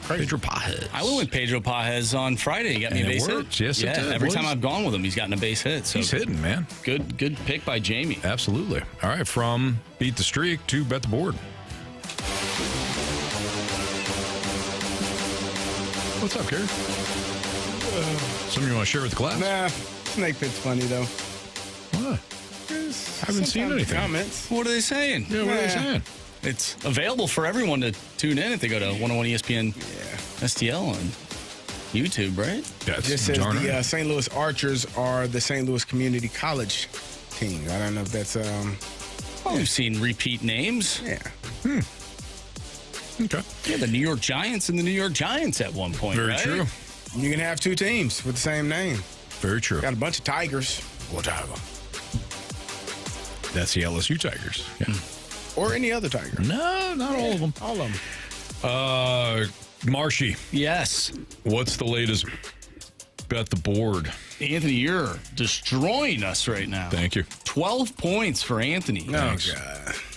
Pedro Pages. I went with Pedro Pages on Friday. He got me a base hit. Yes, it did. Every time I've gone with him, he's gotten a base hit. So he's hitting, man. Good pick by Jamie. Absolutely. All right, from Beat the Streak to Bet the Board. What's up, Carey? Something you want to share with the class? Nah, Snake Pit's funny, though. What? I haven't seen anything. Comments. What are they saying? Yeah, what are they saying? It's available for everyone to tune in if they go to 101 ESPN STL on YouTube, right? That's just says the St. Louis Archers are the St. Louis Community College team. I don't know if that's... we've seen repeat names. Yeah. Okay. Yeah, the New York Giants and the New York Giants at one point, Very right? true. You can have 2 teams with the same name. Very true. Got a bunch of Tigers. Whatever. That's the LSU Tigers. Yeah. Or any other Tiger. No, not all of them. All of them. Marshy. Yes. What's the latest Bet the Board? Anthony, you're destroying us right now. Thank you. 12 points for Anthony. Oh, God.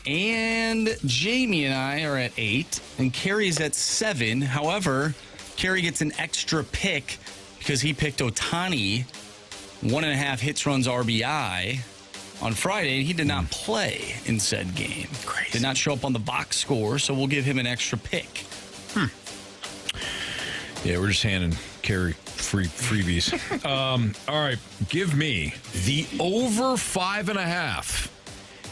And Jamie and I are at 8, and Carey's at 7. However, Carey gets an extra pick because he picked Ohtani, 1.5 hits, runs, RBI on Friday, and he did not play in said game. Crazy. Did not show up on the box score, so we'll give him an extra pick. Yeah, we're just handing Carey freebies. All right, give me the over 5.5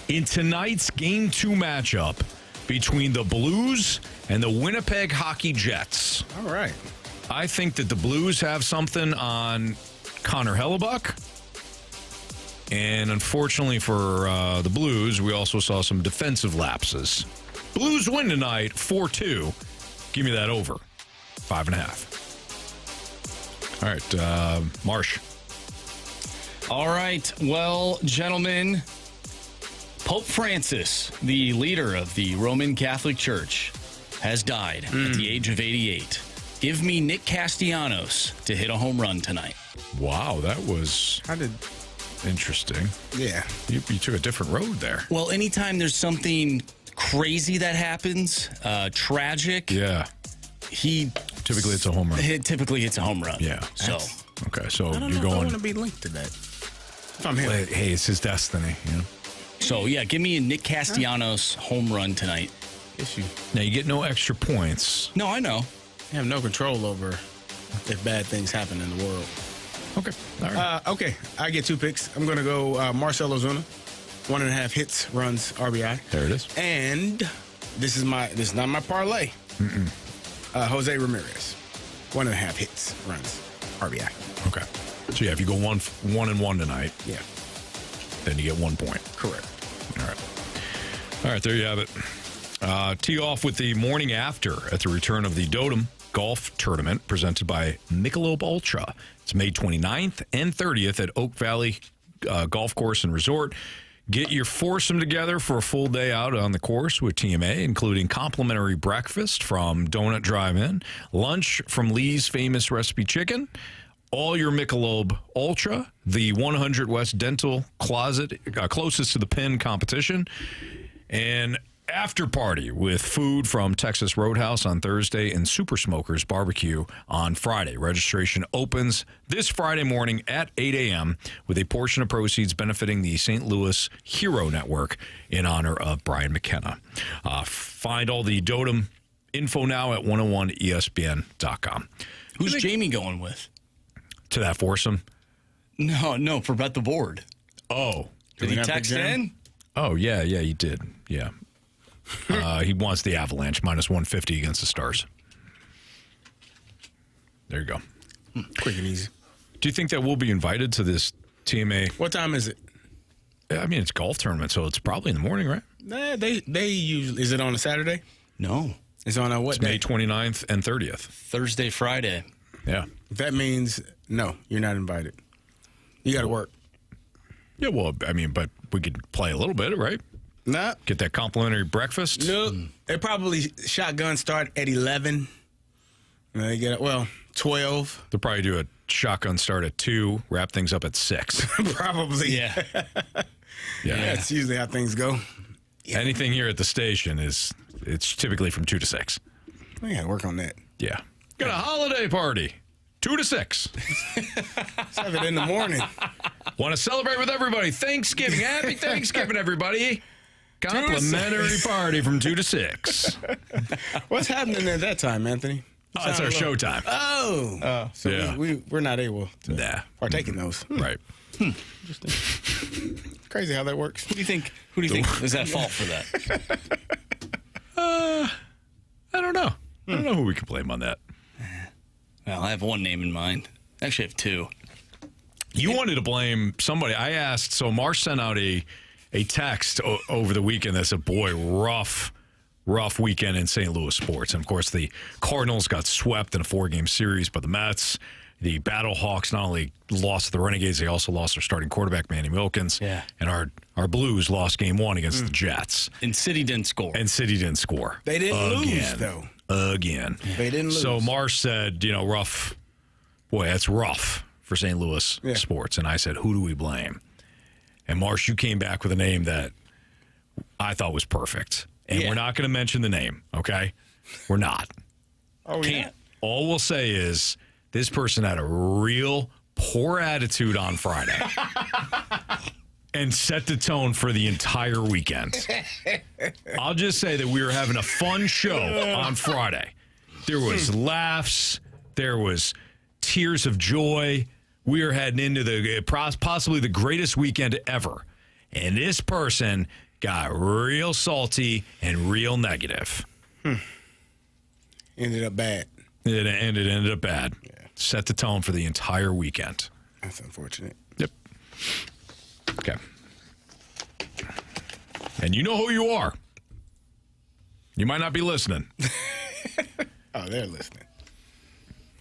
in tonight's Game 2 matchup between the Blues and the Winnipeg Hockey Jets. All right. I think that the Blues have something on Connor Hellebuck. And unfortunately for the Blues, we also saw some defensive lapses. Blues win tonight, 4-2. Give me that over. 5.5. All right, Marsh. All right. Well, gentlemen, Pope Francis, the leader of the Roman Catholic Church, has died at the age of 88. Give me Nick Castellanos to hit a home run tonight. Wow, that was interesting. Yeah. You took a different road there. Well, anytime there's something crazy that happens, tragic. Yeah. Typically it's a home run. Typically it's a home run. Yeah. So. Okay, so I don't you're know if I going. want to be linked to that. If I'm him. Hey, it's his destiny. You know? So, yeah, give me a Nick Castellanos home run tonight. Now, you get no extra points. No, I know. You have no control over if bad things happen in the world. Okay. All right. Okay, I get 2 picks. I'm going to go Marcell Ozuna, 1.5 hits, runs, RBI. There it is. And this is not my parlay. Jose Ramirez, 1.5 hits, runs, RBI. Okay. So yeah, if you go 1-1 tonight, yeah, then you get 1 point. Correct. All right, there you have it. Tee off with the morning after at the return of the Dotem Golf Tournament presented by Michelob Ultra. It's May 29th and 30th at Oak Valley Golf Course and Resort. Get your foursome together for a full day out on the course with TMA, including complimentary breakfast from Donut Drive-In, lunch from Lee's Famous Recipe Chicken, all your Michelob Ultra, the 100 West Dental Closet closest to the pin competition, and after party with food from Texas Roadhouse on Thursday and Super Smokers Barbecue on Friday. Registration opens this Friday morning at 8 a.m. with a portion of proceeds benefiting the St. Louis Hero Network in honor of Brian McKenna. Find all the Dotem info now at 101ESPN.com. Who's Jamie going with? To that foursome? No, for Bet the Board. Oh. Did he text in? Oh, yeah, he did. Yeah. He wants the Avalanche minus 150 against the Stars. There you go. Quick and easy. Do you think that we'll be invited to this TMA? What time is it? I mean, it's a golf tournament, so it's probably in the morning, right? Nah, they usually. Is it on a Saturday? No. It's on a what it's day? May 29th and 30th. Thursday, Friday. Yeah. That means no, you're not invited. You got to work. Yeah, well, I mean, but we could play a little bit, right? Nah. Get that complimentary breakfast? No. They probably shotgun start at 11. And they get 12. They'll probably do a shotgun start at 2, wrap things up at 6. Probably. Yeah. Yeah. That's usually how things go. Yeah. Anything here at the station it's typically from 2 to 6. I got to work on that. Yeah. Got a holiday party. 2 to 6. 7 in the morning. Want to celebrate with everybody. Thanksgiving. Happy Thanksgiving, everybody. Complimentary party from 2 to 6. What's happening at that time, Anthony? Oh, it's our showtime. Oh. So yeah. we're not able to partake in those. Right. Interesting. Crazy how that works. Who do you think is at fault for that? I don't know. I don't know who we can blame on that. Well, I have one name in mind. Actually, I have 2. You wanted to blame somebody. I asked, so Marsh sent out a text over the weekend that said, boy, rough weekend in St. Louis sports. And, of course, the Cardinals got swept in a 4-game series by the Mets. The Battlehawks not only lost to the Renegades, they also lost their starting quarterback, Manny Wilkins. Yeah. And our Blues lost game 1 against the Jets. And City didn't score. They didn't lose, though. Again. They didn't lose. So Marsh said, rough. Boy, that's rough for St. Louis sports. And I said, who do we blame? And Marsh, you came back with a name that I thought was perfect. And we're not going to mention the name, okay? We're not. Oh, we can't. All we'll say is this person had a real poor attitude on Friday and set the tone for the entire weekend. I'll just say that we were having a fun show on Friday. There was laughs. There was tears of joy. We were heading into possibly the greatest weekend ever. And this person got real salty and real negative. Ended up bad. It ended up bad. Yeah. Set the tone for the entire weekend. That's unfortunate. Yep. Okay. And you know who you are. You might not be listening. Oh, they're listening.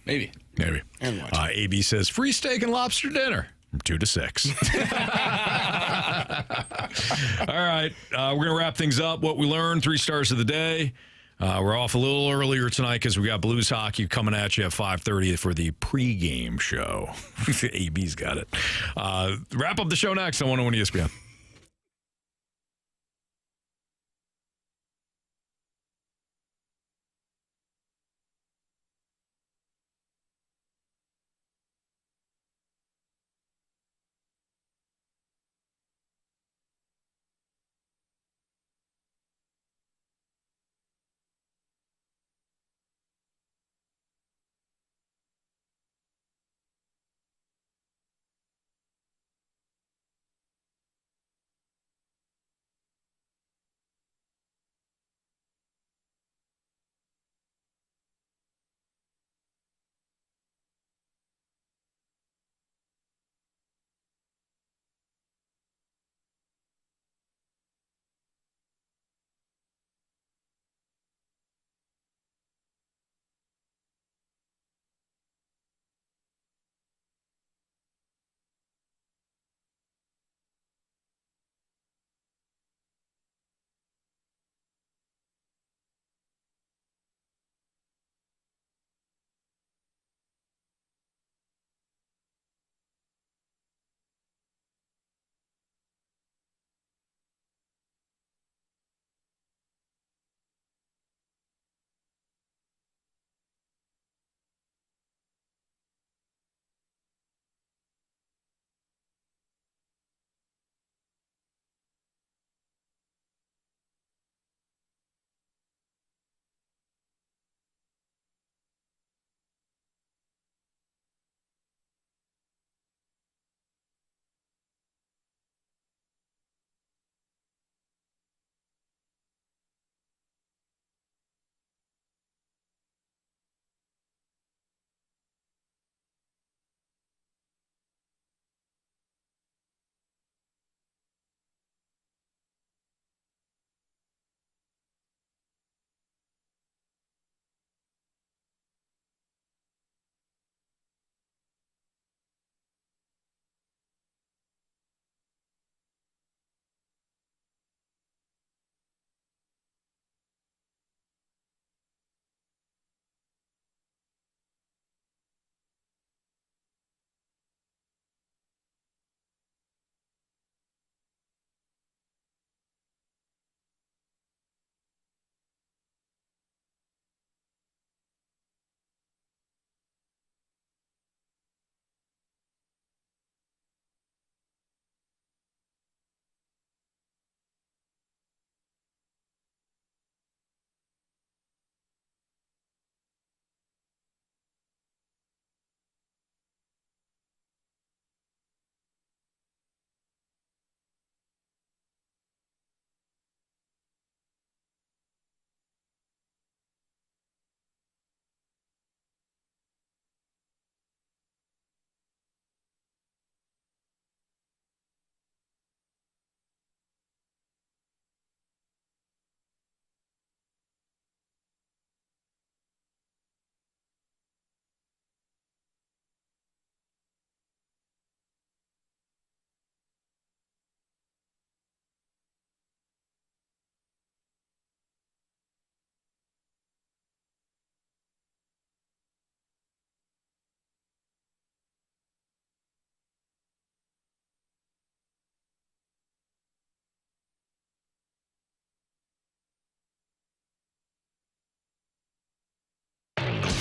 Maybe. And watching. AB says, free steak and lobster dinner from 2 to 6. All right. We're going to wrap things up. What we learned, 3 stars of the day. We're off a little earlier tonight because we got Blues hockey coming at you at 5:30 for the pregame show. AB's got it. Wrap up the show next on 101 ESPN.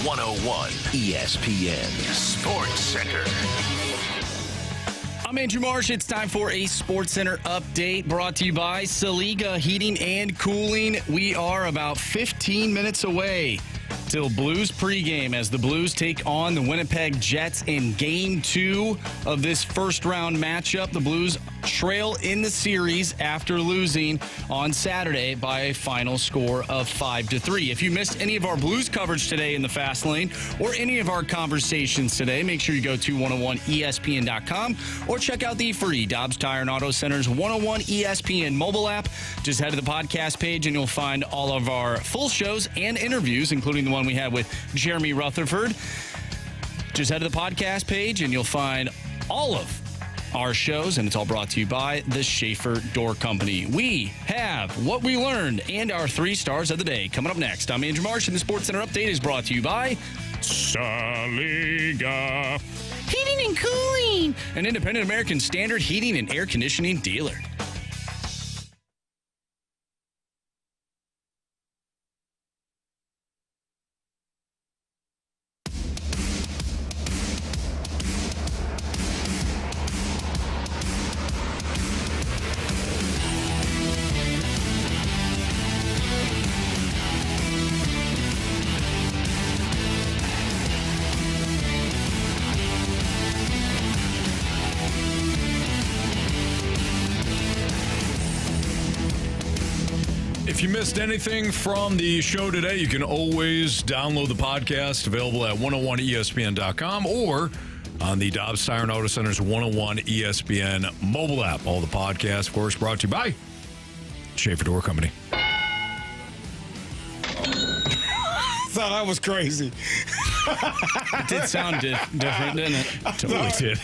101 ESPN Sports Center. I'm Andrew Marsh. It's time for a Sports Center update brought to you by Saliga Heating and Cooling. We are about 15 minutes away till Blues pregame as the Blues take on the Winnipeg Jets in Game 2 of this first-round matchup. The Blues trail in the series after losing on Saturday by a final score of 5-3. If you missed any of our Blues coverage today in the Fast Lane or any of our conversations today, make sure you go to 101ESPN.com or check out the free Dobbs Tire and Auto Center's 101 ESPN mobile app. Just head to the podcast page and you'll find all of our full shows and interviews, including the one we had with Jeremy Rutherford. Just head to the podcast page and you'll find all of our shows, and it's all brought to you by the Schaefer Door Company. We have what we learned and our 3 stars of the day coming up next. I'm Andrew Marsh, and the Sports Center update is brought to you by Saliga Heating and Cooling, an independent American Standard heating and air conditioning dealer. If you missed anything from the show today, you can always download the podcast, available at 101ESPN.com or on the Dobbs Tire and Auto Center's 101 ESPN mobile app. All the podcasts, of course, brought to you by Schaefer Door Company. So that was crazy. It did sound different, didn't it? Totally did.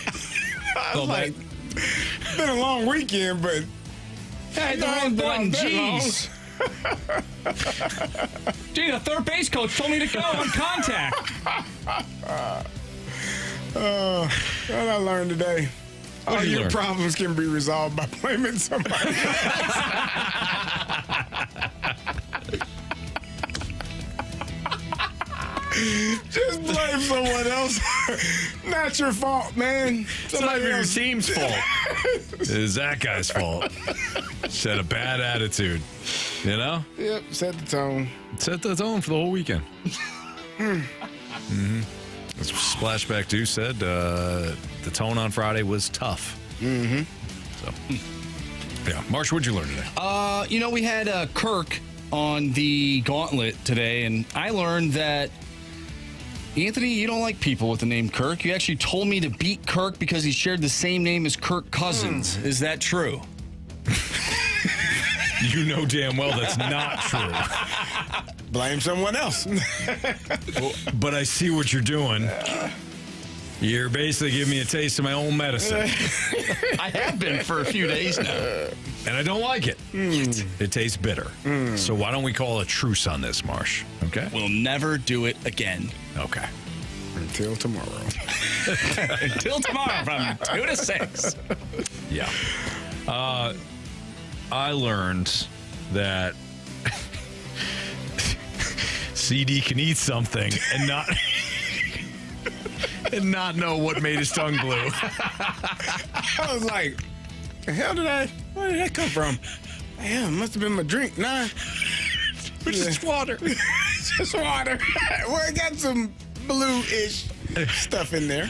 I was like, it's been a long weekend, but hey, the wrong button. Jeez. Gee, the third base coach told me to go on contact. What I learned today. All your learn? problems can be resolved by blaming somebody else. Just blame someone else. Not your fault, man. It's not even your team's fault. It is that guy's fault. Set a bad attitude. You know? Yep, set the tone. Set the tone for the whole weekend. Mm-hmm. As Splashback 2 said, the tone on Friday was tough. Mm-hmm. So, yeah. Marsh, what'd you learn today? We had Kirk on the Gauntlet today, and I learned that Anthony, you don't like people with the name Kirk. You actually told me to beat Kirk because he shared the same name as Kirk Cousins. Is that true? You know damn well that's not true. Blame someone else. But I see what you're doing. You're basically giving me a taste of my own medicine. I have been for a few days now. And I don't like it. It tastes bitter. So why don't we call a truce on this, Marsh? Okay? We'll never do it again. Okay. Until tomorrow. Until tomorrow from 2 to 6. Yeah. I learned that CD can eat something and not know what made his tongue blue. I was like, the hell where did that come from? Yeah, it must have been my drink. Nah. It's just water. Just water. Well, it got some blue-ish stuff in there.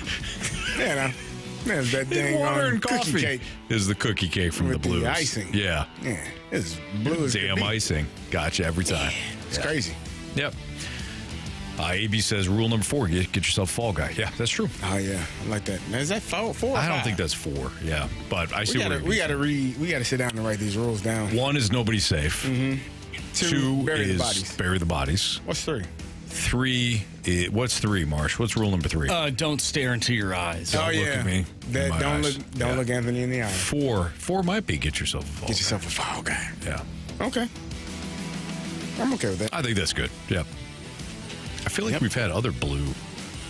There's that dang water and cookie coffee. cake. Is the cookie cake from With the Blues. the icing. Yeah. Yeah, it's blue as Damn could be. icing. Gotcha every time. It's crazy. Yep. AB says rule number 4, get yourself a fall guy. Yeah, that's true. Oh, yeah. I like that. Now, is that 4 or 5? I don't think that's 4. Yeah, but I see what we got to sit down and write these rules down. 1 is nobody's safe. Mm-hmm. 2 bury is the bodies. bury the bodies. What's 3? 3, what's 3, Marsh? What's rule number 3? Don't stare into your eyes. Don't look at me. Don't look Anthony in the eye. 4 might be get yourself a fall. Get yourself a fall guy. Yeah. Okay. I'm okay with that. I think that's good. Yeah. I feel like we've had other blue,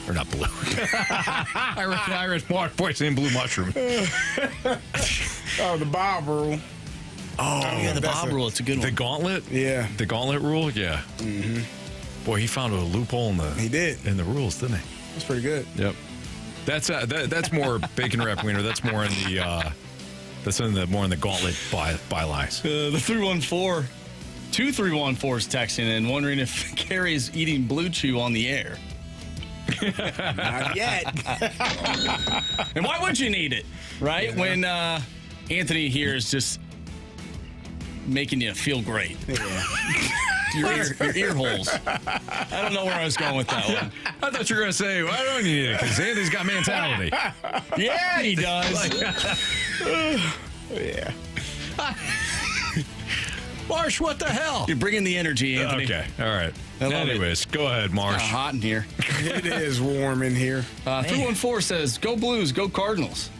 or not blue. I read water poisoning blue mushroom. Oh, the Bob rule. Oh, yeah, the Bob rule. It's a good one. The Gauntlet? Yeah. The Gauntlet rule? Yeah. Mm-hmm. Boy, he found a loophole in the rules, didn't he? That's pretty good. Yep. That's more bacon wrap wiener. That's more in the more in the Gauntlet bylines. The 314, 2314's texting and wondering if Carey is eating Blue Chew on the air. Not yet. And why would you need it, right? Yeah. When Anthony here is just making you feel great. Yeah. your ear holes. I don't know where I was going with that one. I thought you were going to say, why don't you need it? Because Anthony's got mentality. Yeah, he does. Yeah. Marsh, what the hell? You're bringing the energy, Anthony. Okay, all right. Anyways, go ahead, Marsh. It's hot in here. It is warm in here. 314 says, go Blues, go Cardinals.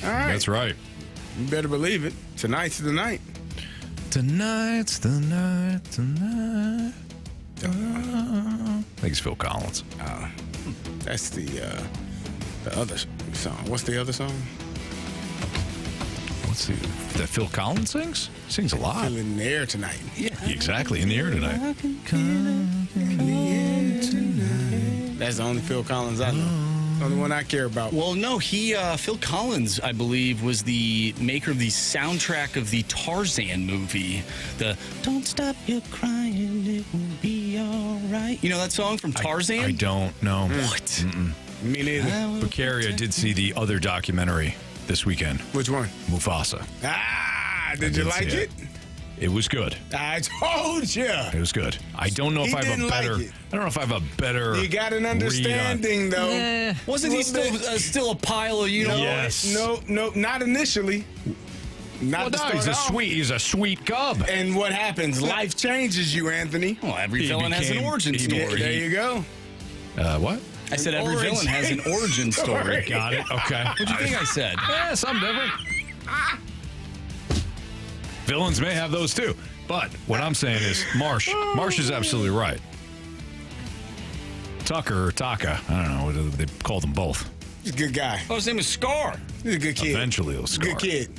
All right. That's right. You better believe it. Tonight's the night. Tonight's the night, tonight. I think it's Phil Collins. That's the other song. What's the other song? What's that Phil Collins sings? He sings a lot. Feel in the air tonight. Yeah, exactly. In the air tonight. That's the only Phil Collins I know. The only one I care about. Well, no, Phil Collins, I believe, was the maker of the soundtrack of the Tarzan movie. The Don't Stop Your Crying, It Will Be All Right. You know that song from Tarzan? I don't know. What? Mm-mm. Me neither. But Carey, I did see the other documentary this weekend. Which one? Mufasa. Did you like it? It was good. I told you. It was good. I don't know if I have a better. I don't know if I have a better. You got an understanding, though. Wasn't he still a pile of Yes. No, not initially. Not he's a sweet cub. And what happens? Life changes you, Anthony. Well, every villain has an origin story. There you go. What? I said every villain has an origin story. Got it. Okay. What'd you think I said? Yeah, something different. Villains may have those too. But what I'm saying is Marsh is absolutely right. Tucker or Taka, I don't know, they call them both. He's a good guy. Oh, his name is Scar. He's a good kid. Eventually he'll scar. Good kid.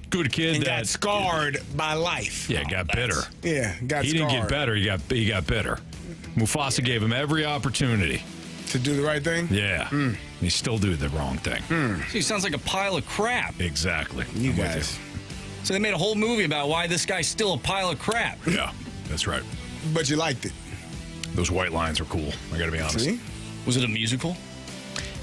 Good kid and that got scarred by life. Yeah, got bitter. Yeah, got he scarred. Didn't get better, he got bitter. Mufasa gave him every opportunity. To do the right thing? Yeah. He still do the wrong thing. He sounds like a pile of crap. Exactly. You guys. So they made a whole movie about why this guy's still a pile of crap. Yeah, that's right. But you liked it. Those white lines were cool. I got to be honest. See? Was it a musical?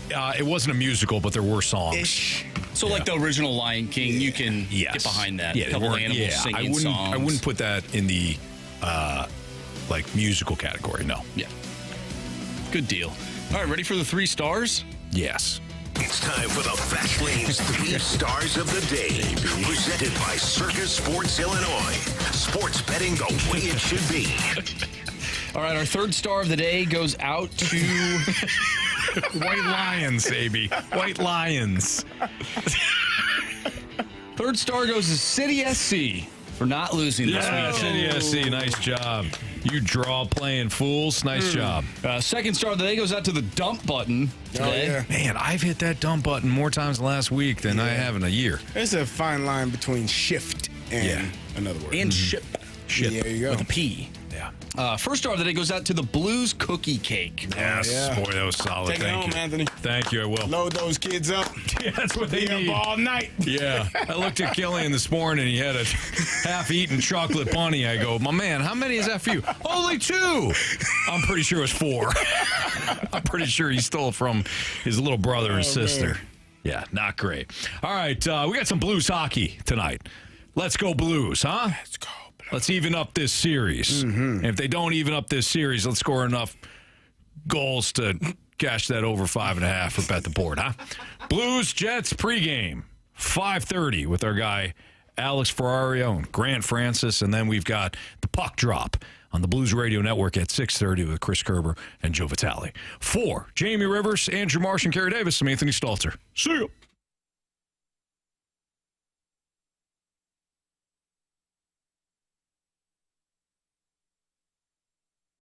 It wasn't a musical, but there were songs. So like the original Lion King, you can get behind that. Yeah, a couple animals singing songs. I wouldn't put that in the musical category. No. Yeah. Good deal. All right, ready for the 3 stars? Yes. It's time for the Fast Lane's 3 stars of the day. Presented by Circus Sports Illinois. Sports betting the way it should be. All right, our 3rd star of the day goes out to White Lions, baby. White Lions. 3rd star goes to City SC for not losing this week. Yeah, City SC, nice job. You draw playing fools. Nice job. 2nd star of the day goes out to the dump button today. Oh, yeah. Man, I've hit that dump button more times last week than I have in a year. There's a fine line between shift and another word. And ship. Ship. Yeah, there you go. With a P. Yeah. 1st star of the day goes out to the Blues cookie cake. Yes. yeah. Boy, that was solid. Take it Thank home, you. Anthony. Thank you, I will. Load those kids up. Yeah, that's what they need. Up all night. Yeah. I looked at Killian this morning. He had a half-eaten chocolate bunny. I go, my man, how many is that for you? Only 2. I'm pretty sure it was 4. I'm pretty sure he stole it from his little brother and sister. Man. Yeah, not great. All right, we got some Blues hockey tonight. Let's go Blues, huh? Let's go. Let's even up this series. And if they don't even up this series, let's score enough goals to cash that over 5.5 or bet the board, huh? Blues Jets pregame, 5:30 with our guy Alex Ferrario and Grant Francis, and then we've got the puck drop on the Blues Radio Network at 6:30 with Chris Kerber and Joe Vitale. For Jamie Rivers, Andrew Marsh, and Carey Davis, I'm Anthony Stalter. See you.